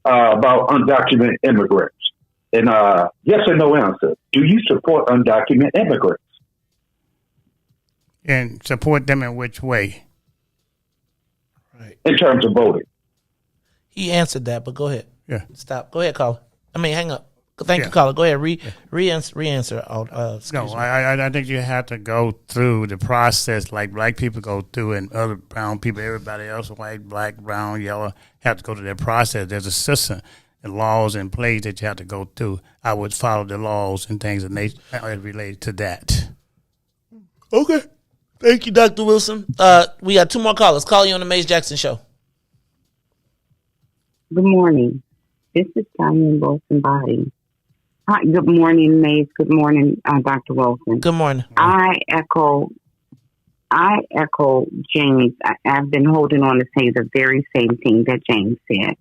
about undocumented immigrants. And yes or no answer. Do you support undocumented immigrants? And support them in which way? In terms of voting. He answered that, but go ahead. Yeah. Stop. Go ahead, caller. Hang up. Thank you, caller. Go ahead. Re-answer. No, I think you have to go through the process like black people go through and other brown people, everybody else, white, black, brown, yellow, have to go through that process. There's a system and laws in place that you have to go through. I would follow the laws and things that related to that. Okay. Thank you, Dr. Wilson. We got two more callers. Call you on the Mace Jackson Show. Good morning. This is Diane Wilson Body. Hi, good morning, Mace. Good morning, Dr. Wilson. Good morning. I echo James. I've been holding on to say the very same thing that James said.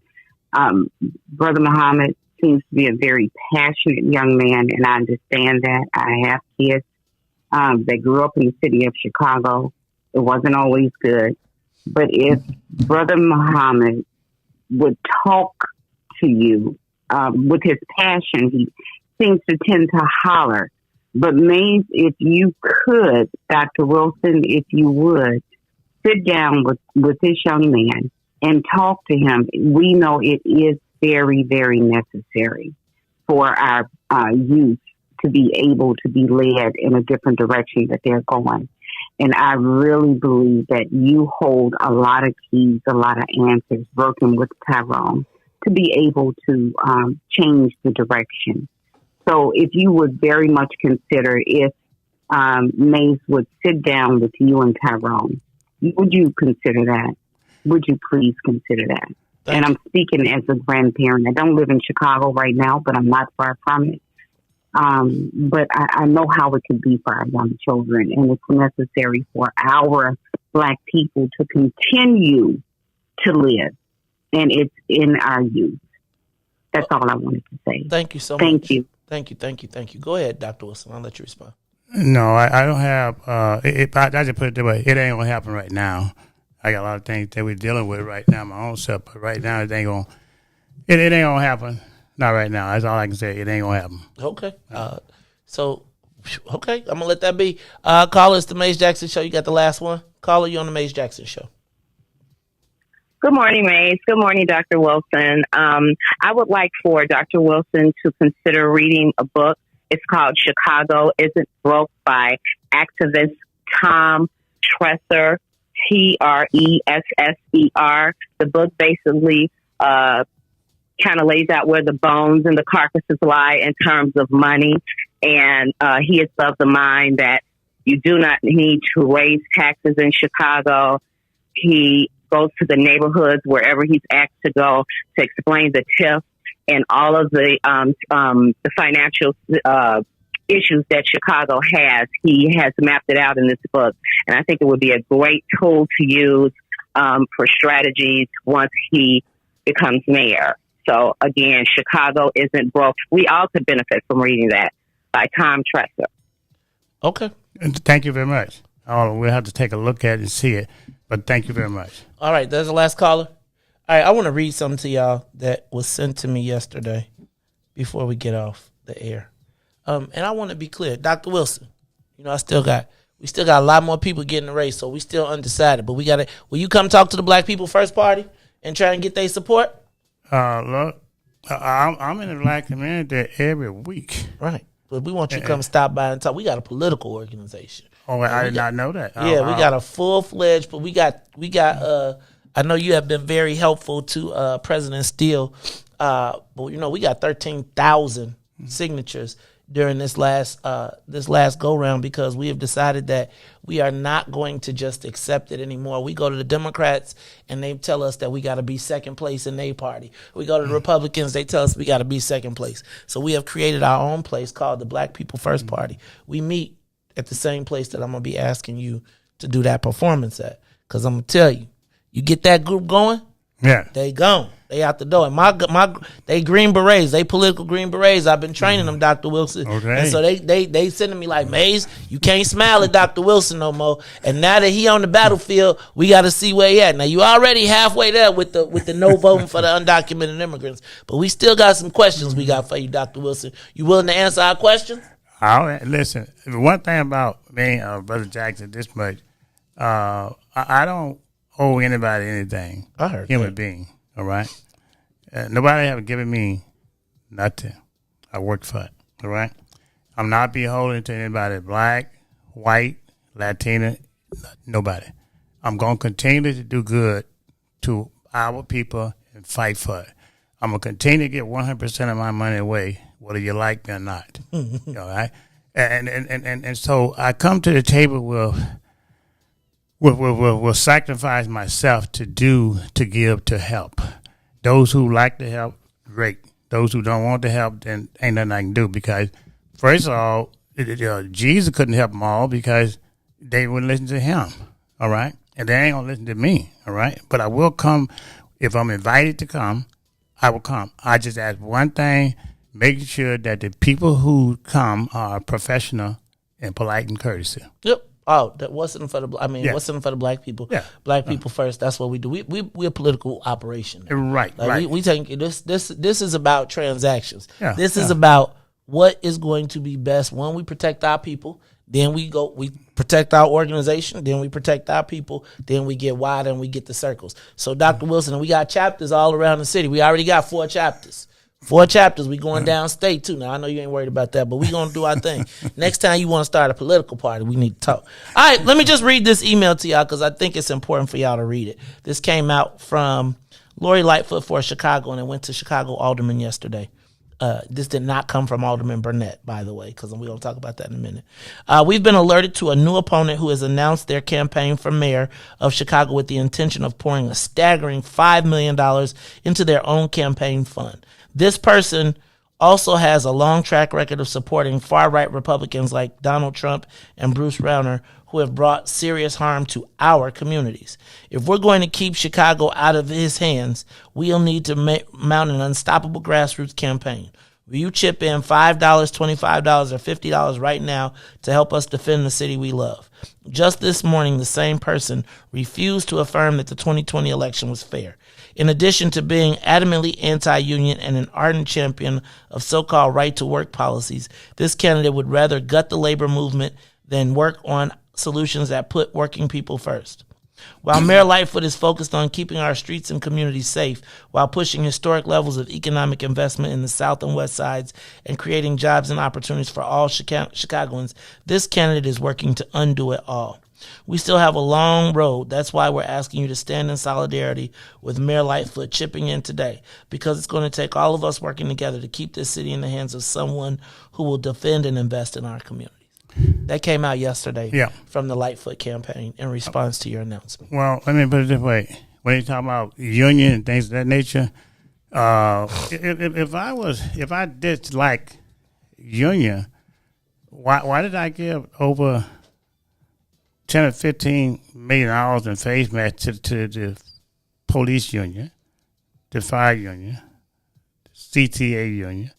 Brother Muhammad seems to be a very passionate young man, and I understand that. I have kids. They grew up in the city of Chicago. It wasn't always good. But if Brother Muhammad would talk to you with his passion, he seems to tend to holler. But Mays, if you could, Dr. Wilson, if you would, sit down with this young man and talk to him. We know it is very, very necessary for our youth to be able to be led in a different direction that they're going. And I really believe that you hold a lot of keys, a lot of answers, working with Tyrone to be able to change the direction. So if you would very much consider if Mace would sit down with you and Tyrone, would you consider that? Would you please consider that? And I'm speaking as a grandparent. I don't live in Chicago right now, but I'm not far from it. But I know how it can be for our young children, and it's necessary for our Black people to continue to live, and it's in our youth. That's all I wanted to say. Thank you so much. Thank you. Thank you. Go ahead, Dr. Wilson. I'll let you respond. No, I don't have. I just put it this way. It ain't gonna happen right now. I got a lot of things that we're dealing with right now, my own self. But right now, it ain't gonna happen. Not right now. That's all I can say. It ain't gonna happen. Okay. Okay. I'm gonna let that be. Caller, it's the Mace Jackson Show. You got the last one. Caller, you on the Mace Jackson Show. Good morning, Mace. Good morning, Dr. Wilson. I would like for Dr. Wilson to consider reading a book. It's called Chicago Isn't Broke by activist Tom Tresser, Tresser. The book basically kind of lays out where the bones and the carcasses lie in terms of money. And he is of the mind that you do not need to raise taxes in Chicago. He goes to the neighborhoods wherever he's asked to go to explain the TIF and all of the financial issues that Chicago has. He has mapped it out in this book. And I think it would be a great tool to use for strategies once he becomes mayor. So again, Chicago Isn't Broke. We all could benefit from reading that by Tom Tresser. Okay. Thank you very much. We'll have to take a look at it and see it. But thank you very much. All right, there's the last caller. All right, I want to read something to y'all that was sent to me yesterday before we get off the air. And I want to be clear, Dr. Wilson, we still got a lot more people getting the race, so we still undecided. But will you come talk to the Black People First Party and try and get their support? Look, I'm in the Black community every week. Right. But we want you to come stop by and talk. We got a political organization. Oh, I did not know that. Yeah, we got a full-fledged, but we got I know you have been very helpful to President Steele, but we got 13,000 signatures during this last go-round because we have decided that we are not going to just accept it anymore. We go to the Democrats, and they tell us that we got to be second place in their party. We go to the Republicans, they tell us we got to be second place. So we have created our own place called the Black People First Party. We meet at the same place that I'm going to be asking you to do that performance at, because I'm going to tell you, You get that group going, they gone. They out the door. And they Green Berets, they political Green Berets. I've been training them, Dr. Wilson. Okay. And so they sending me like, Mays, you can't smile at Dr. Wilson no more. And now that he on the battlefield, we got to see where he at. Now you already halfway there with the no voting for the undocumented immigrants, but we still got some questions we got for you, Dr. Wilson. You willing to answer our questions? Listen, one thing about me, Brother Jackson, this much, I don't owe anybody anything. I heard human being. All right. Nobody have given me nothing. I worked for it. All right. I'm not beholden to anybody, black, white, Latina, nobody. I'm going to continue to do good to our people and fight for it. I'm going to continue to get 100% of my money away, whether you like me or not. All right. And so I come to the table will sacrifice myself to give, to help. Those who like to help, great. Those who don't want to help, then ain't nothing I can do. Because, first of all, Jesus couldn't help them all because they wouldn't listen to him, all right? And they ain't going to listen to me, all right? But I will come. If I'm invited to come, I will come. I just ask one thing, making sure that the people who come are professional and polite and courteous. Yep. Oh, that wasn't for the. What's in it for the black people? Yeah. Black people first. That's what we do. We're a political operation. Right. Right. We take this is about transactions. Yeah, this is about what is going to be best. One, we protect our people. Then we protect our organization. Then we protect our people. Then we get wide and we get the circles. So, Dr. Wilson, we got chapters all around the city. We already got 4 chapters. 4 chapters. We going downstate too. Now I know you ain't worried about that, but we gonna do our thing. Next time you want to start a political party, we need to talk. All right, let me just read this email to y'all because I think it's important for y'all to read it. This came out from Lori Lightfoot for Chicago, and it went to Chicago Alderman yesterday. This did not come from Alderman Burnett, by the way, because we're going to talk about that in a minute. We've been alerted to a new opponent who has announced their campaign for mayor of Chicago with the intention of pouring a staggering $5 million into their own campaign fund. This person also has a long track record of supporting far-right Republicans like Donald Trump and Bruce Rauner, who have brought serious harm to our communities. If we're going to keep Chicago out of his hands, we'll need to mount an unstoppable grassroots campaign. Will you chip in $5, $25, or $50 right now to help us defend the city we love? Just this morning, the same person refused to affirm that the 2020 election was fair. In addition to being adamantly anti-union and an ardent champion of so-called right-to-work policies, this candidate would rather gut the labor movement than work on solutions that put working people first. While Mayor Lightfoot is focused on keeping our streets and communities safe while pushing historic levels of economic investment in the South and West Sides and creating jobs and opportunities for all Chicagoans, this candidate is working to undo it all. We still have a long road. That's why we're asking you to stand in solidarity with Mayor Lightfoot chipping in today, because it's going to take all of us working together to keep this city in the hands of someone who will defend and invest in our communities. That came out yesterday from the Lightfoot campaign in response to your announcement. Well, let me put it this way. When you talk about union and things of that nature, if I dislike union, why did I give over $10 or $15 million in face masks to the police union, the fire union, the CTA union,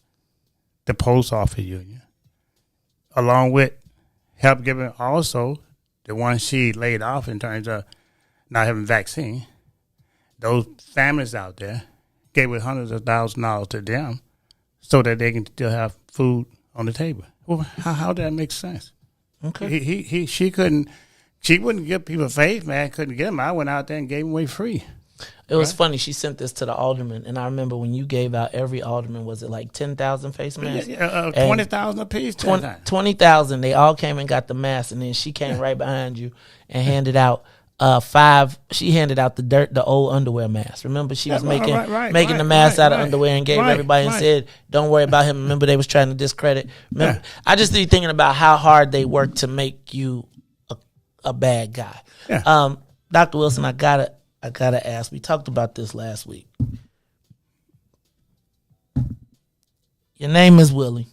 the post office union, along with help giving also the ones she laid off in terms of not having vaccine. Those families out there gave with hundreds of thousands of dollars to them so that they can still have food on the table. Well, how that make sense? Okay. She wouldn't give people face masks, couldn't get them. I went out there and gave them away free. It was funny. She sent this to the alderman, and I remember when you gave out every alderman, was it like 10,000 face masks? 20,000 apiece. 20,000. They all came and got the mask, and then she came right behind you and handed out 5. She handed out the old underwear mask. Remember, she was making the mask out of underwear and gave everybody and said, "Don't worry about him." Remember, they was trying to discredit. Remember, I just be thinking about how hard they work to make you a bad guy. Dr. Wilson, I gotta ask. We talked about this last week. Your name is Willie.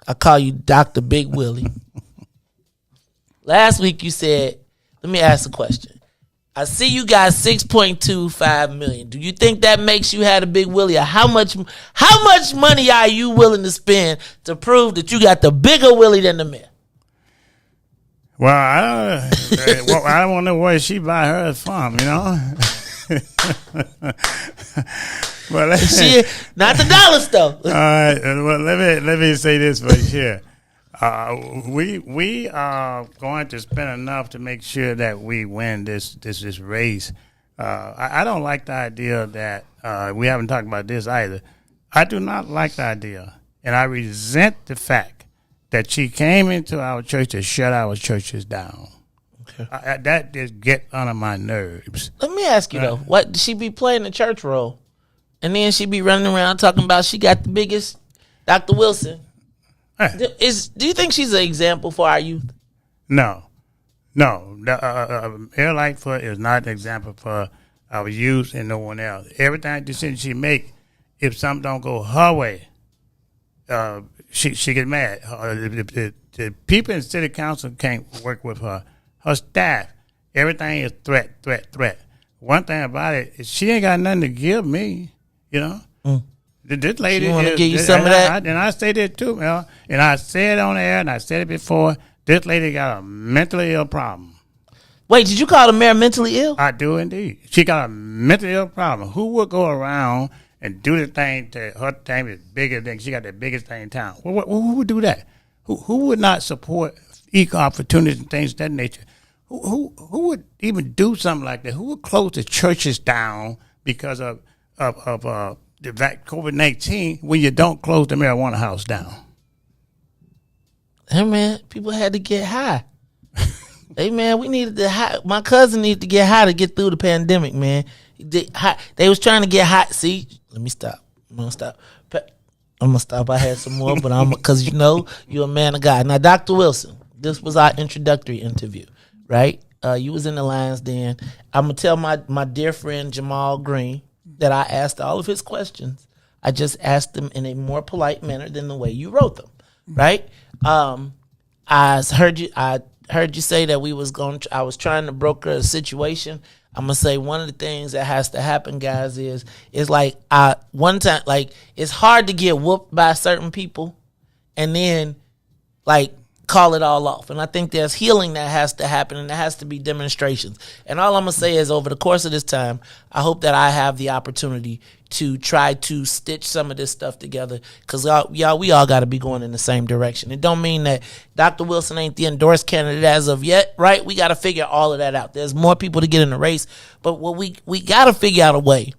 I call you Dr. Big Willie. Last week you said, let me ask a question. I see you got 6.25 million. Do you think that makes you had a big Willie? Or how much money are you willing to spend to prove that you got the bigger Willie than the mayor? Well, I don't want to know where she buy hers from, you know. Well, she not the dollar store. All right. Well, let me say this for sure. We are going to spend enough to make sure that we win this race. I don't like the idea that we haven't talked about this either. I do not like the idea, and I resent the fact that she came into our church to shut our churches down. Okay. That just get under my nerves. Let me ask you though, what she be playing the church role, and then she be running around talking about she got the biggest Dr. Wilson. Do you think she's an example for our youth? No. Mayor Lightfoot is not an example for our youth and no one else. Every decision she make, if something don't go her way, she get mad. The people in city council can't work with her. Her staff, everything is threat. One thing about it is she ain't got nothing to give me, you know. This lady want to give you some of that? And I say that too, Mel. And I said it on the air, and I said it before. This lady got a mentally ill problem. Wait, did you call the mayor mentally ill? I do indeed. She got a mentally ill problem. Who would go around and do the thing to her thing is bigger than she got the biggest thing in town? Who would do that? Who would not support equal opportunities and things of that nature? Who would even do something like that? Who would close the churches down because of the COVID-19 when you don't close the marijuana house down? Hey man, people had to get high. Hey man, we needed to high. My cousin needed to get high to get through the pandemic, man. They was trying to get high. See, let me stop. I'm gonna stop. I had some more, but because you're a man of God. Now, Dr. Wilson, this was our introductory interview, right? You was in the Lions Den. I'm gonna tell my dear friend Jamal Green that I asked all of his questions. I just asked them in a more polite manner than the way you wrote them, right? I heard you say that I was trying to broker a situation. I'm gonna say one of the things that has to happen, guys, is like one time, like it's hard to get whooped by certain people and then like call it all off. And I think there's healing that has to happen, and there has to be demonstrations. And all I'm gonna say is over the course of this time, I hope that I have the opportunity to try to stitch some of this stuff together, because we all got to be going in the same direction. It don't mean that Dr. Wilson ain't the endorsed candidate as of yet, right? We got to figure all of that out. There's more people to get in the race, but we got to figure out a way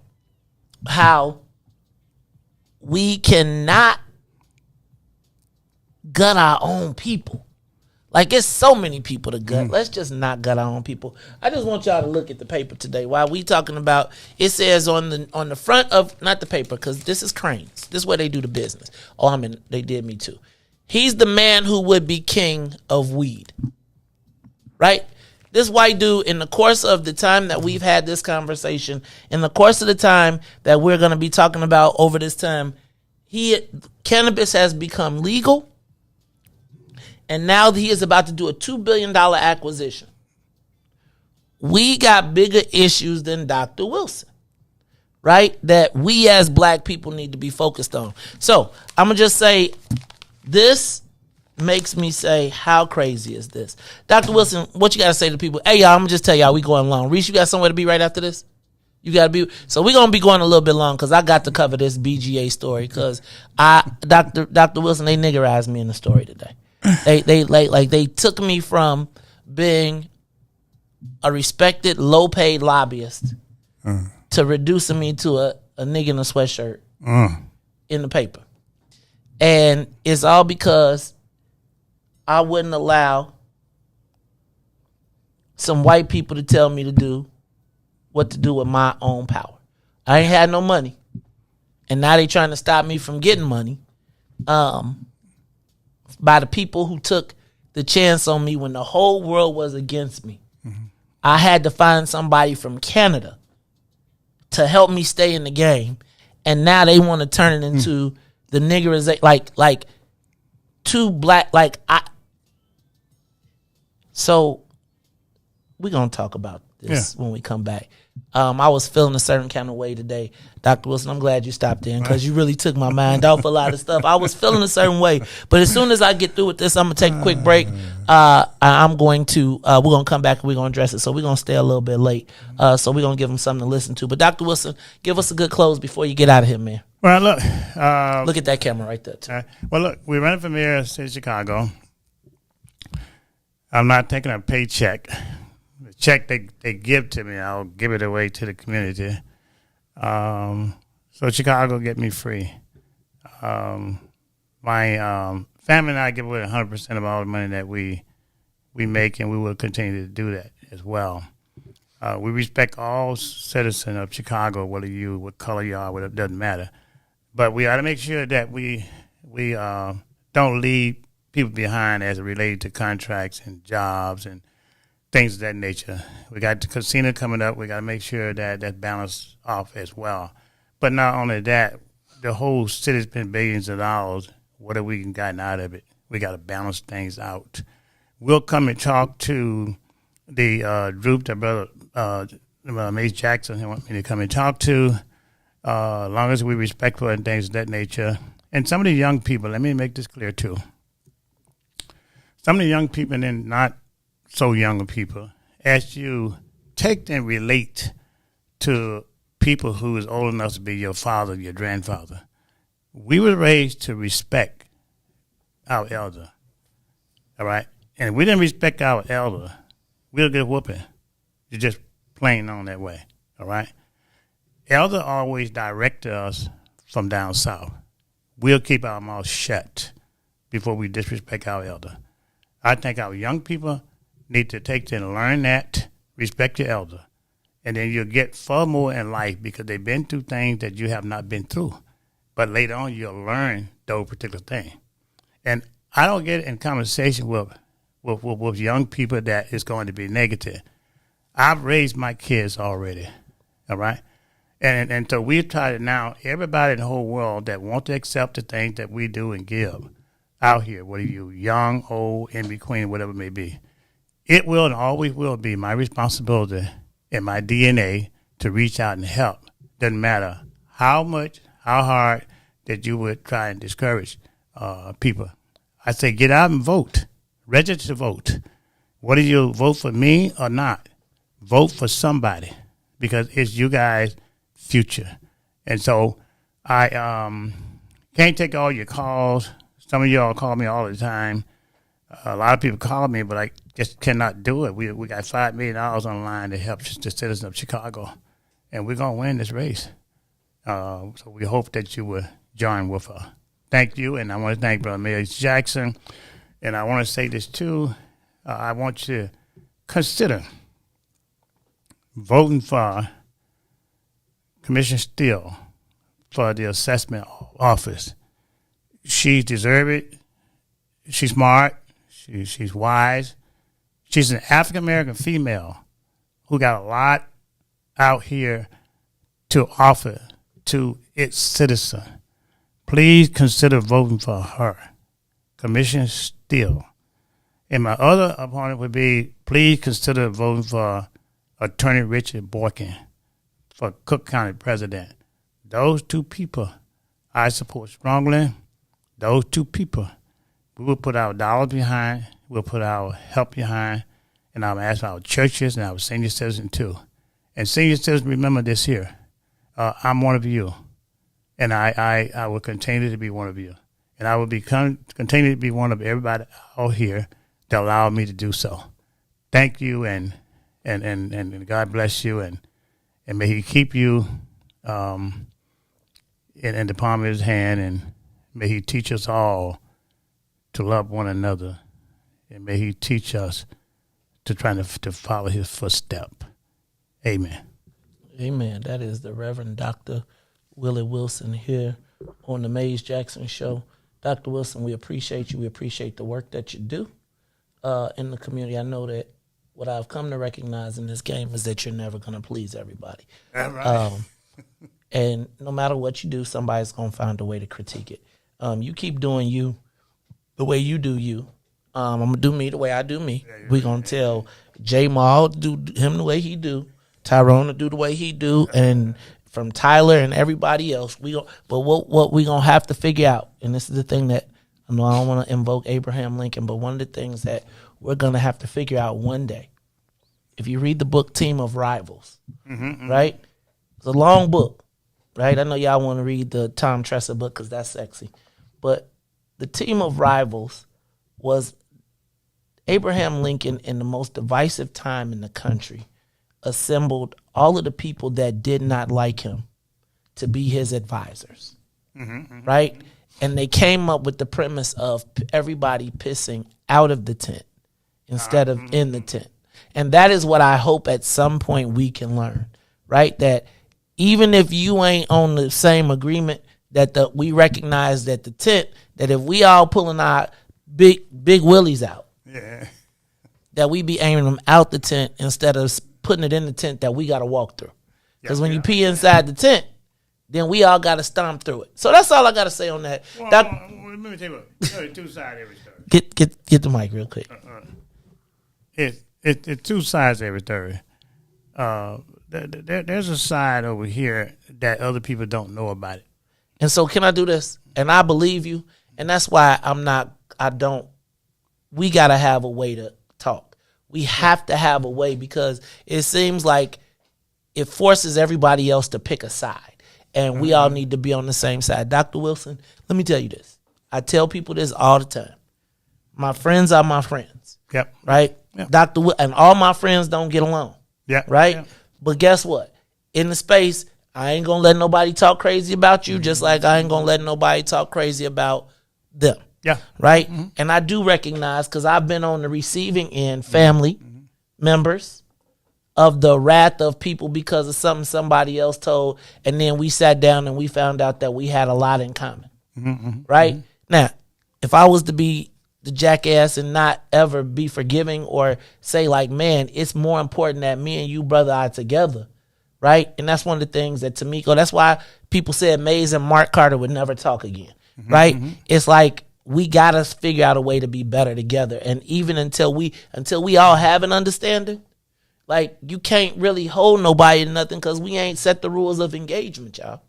how we cannot gut our own people. Like, it's so many people to gut. Let's just not gut our own people. I just want y'all to look at the paper today. While we talking about, it says on the front of, not the paper, because this is Cranes. This is where they do the business. Oh, they did me too. He's the man who would be king of weed. Right? This white dude, in the course of the time that we've had this conversation, in the course of the time that we're going to be talking about over this time, cannabis has become legal. And now he is about to do a $2 billion acquisition. We got bigger issues than Dr. Wilson, right? That we as black people need to be focused on. So I'm going to just say, this makes me say, how crazy is this? Dr. Wilson, what you got to say to people? Hey, y'all, I'm going to just tell y'all we going long. Riis, you got somewhere to be right after this? You got to be. So we're going to be going a little bit long because I got to cover this BGA story because Dr. Wilson, they niggerized me in the story today. They took me from being a respected, low-paid lobbyist to reducing me to a nigga in a sweatshirt in the paper. And it's all because I wouldn't allow some white people to tell me to do what to do with my own power. I ain't had no money. And now they trying to stop me from getting money. By the people who took the chance on me when the whole world was against me. I had to find somebody from Canada to help me stay in the game. And now they want to turn it into the niggerization, like two black, So we're going to talk about this when we come back. I was feeling a certain kind of way today. Dr. Wilson, I'm glad you stopped in because you really took my mind off a lot of stuff. I was feeling a certain way. But as soon as I get through with this, I'm going to take a quick break. We're going to come back and we're going to address it. So we're going to stay a little bit late. So we're going to give them something to listen to. But Dr. Wilson, give us a good close before you get out of here, man. Well, look. Look at that camera right there, too. Well, look, we're running for mayor of the city of Chicago. I'm not taking a paycheck. The check they give to me, I'll give it away to the community. So Chicago get me free. My family and I give away 100% of all the money that we make, and we will continue to do that as well. We respect all citizens of Chicago, whether what color you are, whatever, it doesn't matter. But we ought to make sure that we don't leave people behind as it relates to contracts and jobs and things of that nature. We got the casino coming up. We got to make sure that that's balanced off as well. But not only that, the whole city's been billions of dollars. What have we gotten out of it? We got to balance things out. We'll come and talk to the group that Brother Mace Jackson want me to come and talk to, as long as we're respectful and things of that nature. And some of the young people, let me make this clear too. Some of the young people and not so young people, as you take and relate to people who is old enough to be your father, your grandfather, we were raised to respect our elder, all right? And if we didn't respect our elder, we'll get a whooping. You're just plain on that way, all right? Elder always directed us from down south. We'll keep our mouths shut before we disrespect our elder. I think our young people need to take and learn that, respect your elder, and then you'll get far more in life because they've been through things that you have not been through. But later on, you'll learn those particular things. And I don't get in conversation with young people that is going to be negative. I've raised my kids already, all right? And so we've tried it now. Everybody in the whole world that want to accept the things that we do and give out here, whether you young, old, in between, whatever it may be, it will and always will be my responsibility and my DNA to reach out and help. Doesn't matter how much, how hard that you would try and discourage people. I say get out and vote. Register to vote. Whether you vote for me or not, vote for somebody because it's you guys' future. And so I can't take all your calls. Some of y'all call me all the time. A lot of people call me, but I just cannot do it. We got $5 million on the line to help the citizens of Chicago, and we're going to win this race. So we hope that you will join with us. Thank you, and I want to thank Brother Mayor Jackson. And I want to say this, too. I want you to consider voting for Commissioner Steele for the assessment office. She deserves it. She's smart. She's wise. She's an African-American female who got a lot out here to offer to its citizen. Please consider voting for her, Commissioner Steele. And my other opponent would be, please consider voting for Attorney Richard Boykin for Cook County President. Those two people I support strongly. Those two people, we will put our dollars behind, we'll put our help behind, and I'll ask our churches and our senior citizens too. And senior citizens, remember this here. I'm one of you, and I will continue to be one of you. And I will continue to be one of everybody out here that allowed me to do so. Thank you, and God bless you, and may He keep you in the palm of His hand, and may He teach us all to love one another, and may He teach us to try to follow His footstep. Amen. Amen. That is the Reverend Dr. Willie Wilson here on the Mace Jackson Show. Dr. Wilson, we appreciate you. We appreciate the work that you do in the community. I know that what I've come to recognize in this game is that you're never going to please everybody. That's right. And no matter what you do, somebody's going to find a way to critique it. You keep doing you the way you do you. I'm going to do me the way I do me. We're going to tell J Maul do him the way he do, Tyrone to do the way he do, and from Tyler and everybody else, but what we gonna have to figure out, and this is the thing that I know I don't want to invoke Abraham Lincoln, but one of the things that we're gonna have to figure out one day, if you read the book Team of Rivals, right? It's a long book, right? I know y'all want to read the Tom Tressa book because that's sexy, but the Team of Rivals was Abraham Lincoln, in the most divisive time in the country, assembled all of the people that did not like him to be his advisors, right? And they came up with the premise of everybody pissing out of the tent instead of in the tent. And that is what I hope at some point we can learn, right? That even if you ain't on the same agreement, that we recognize that the tent, that if we all pulling our big willies out, that we be aiming them out the tent instead of putting it in the tent that we got to walk through. Because when you pee inside the tent, then we all got to stomp through it. So that's all I got to say on that. Well, let me tell you what. There's two sides to every story. Get the mic real quick. It's two sides to every story. There's a side over here that other people don't know about it. And so can I do this? And I believe you. And that's why we got to have a way to talk. We have to have a way, because it seems like it forces everybody else to pick a side. And we all need to be on the same side. Dr. Wilson, let me tell you this. I tell people this all the time. My friends are my friends. Yep. Right? Yep. And all my friends don't get along. Yeah. Right? Yep. But guess what? In the space, I ain't going to let nobody talk crazy about you, just like I ain't going to let nobody talk crazy about them. Yeah. Right? And I do recognize, because I've been on the receiving end, family members, of the wrath of people because of something somebody else told, and then we sat down and we found out that we had a lot in common. Right? Now, if I was to be the jackass and not ever be forgiving or say like, man, it's more important that me and you, brother, are together, right? And that's one of the things that Tamiko, that's why people said Mays and Mark Carter would never talk again, right? It's like, we got to figure out a way to be better together. And even until we all have an understanding, like, you can't really hold nobody to nothing because we ain't set the rules of engagement, y'all.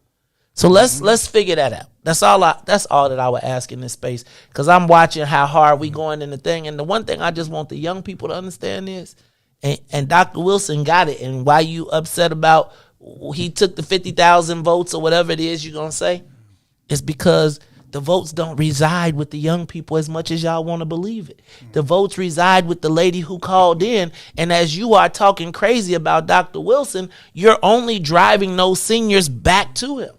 So let's figure that out. That's all that I would ask in this space, because I'm watching how hard we going in the thing. And the one thing I just want the young people to understand is, and Dr. Wilson got it, and why you upset about he took the 50,000 votes or whatever it is you're going to say, is because the votes don't reside with the young people as much as y'all want to believe it. The votes reside with the lady who called in. And as you are talking crazy about Dr. Wilson, you're only driving those seniors back to him.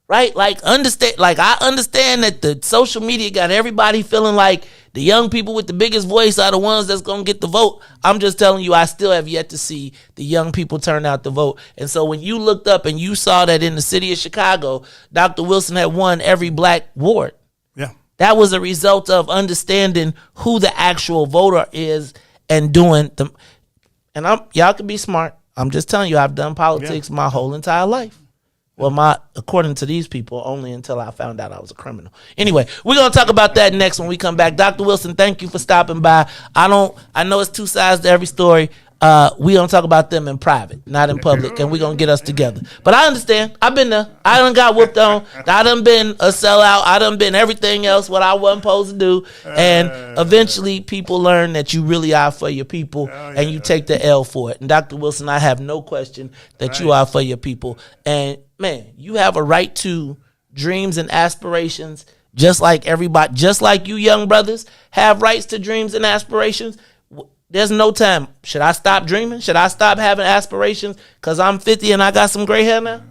Right? Like, I understand that the social media got everybody feeling like the young people with the biggest voice are the ones that's going to get the vote. I'm just telling you, I still have yet to see the young people turn out to vote. And so when you looked up and you saw that in the city of Chicago, Dr. Wilson had won every black ward. Yeah. That was a result of understanding who the actual voter is and doing them. And y'all can be smart. I'm just telling you, I've done politics my whole entire life. Well, according to these people, only until I found out I was a criminal. Anyway, we're going to talk about that next when we come back. Dr. Wilson, thank you for stopping by. I know it's two sides to every story. We going to talk about them in private, not in public, and we're going to get us together. But I understand. I've been there. I done got whooped on. I done been a sellout. I done been everything else what I wasn't supposed to do. And eventually people learn that you really are for your people, and you take the L for it. And Dr. Wilson, I have no question that you are for your people. And man, you have a right to dreams and aspirations, just like everybody, just like you young brothers have rights to dreams and aspirations. There's no time. Should I stop dreaming? Should I stop having aspirations because I'm 50 and I got some gray hair now?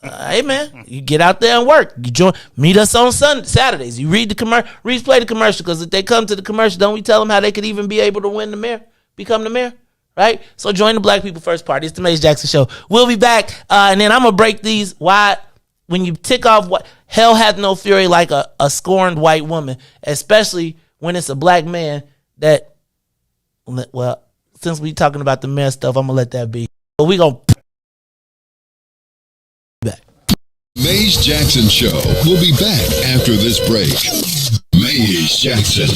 Hey, man, you get out there and work. You meet us on Saturdays. You read the commercial. Riis play the commercial, because if they come to the commercial, don't we tell them how they could even be able to win the mayor, become the mayor? Right? So join the Black People First Party. It's the Mays Jackson Show. We'll be back, and then I'm going to break these. Why? When you tick off what hell hath no fury like a scorned white woman, especially when it's a black man that, well, since we talking about the mayor stuff, I'm going to let that be. But we going to back. Mays Jackson Show will be back after this break. Mays Jackson.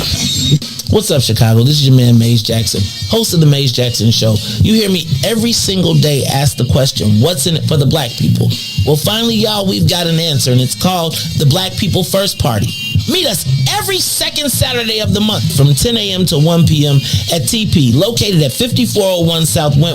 What's up, Chicago? This is your man, Maze Jackson, host of The Maze Jackson Show. You hear me every single day ask the question, what's in it for the black people? Well, finally, y'all, we've got an answer, and it's called the Black People First Party. Meet us every second Saturday of the month from 10 a.m. to 1 p.m. at TP, located at 5401 South Wentworth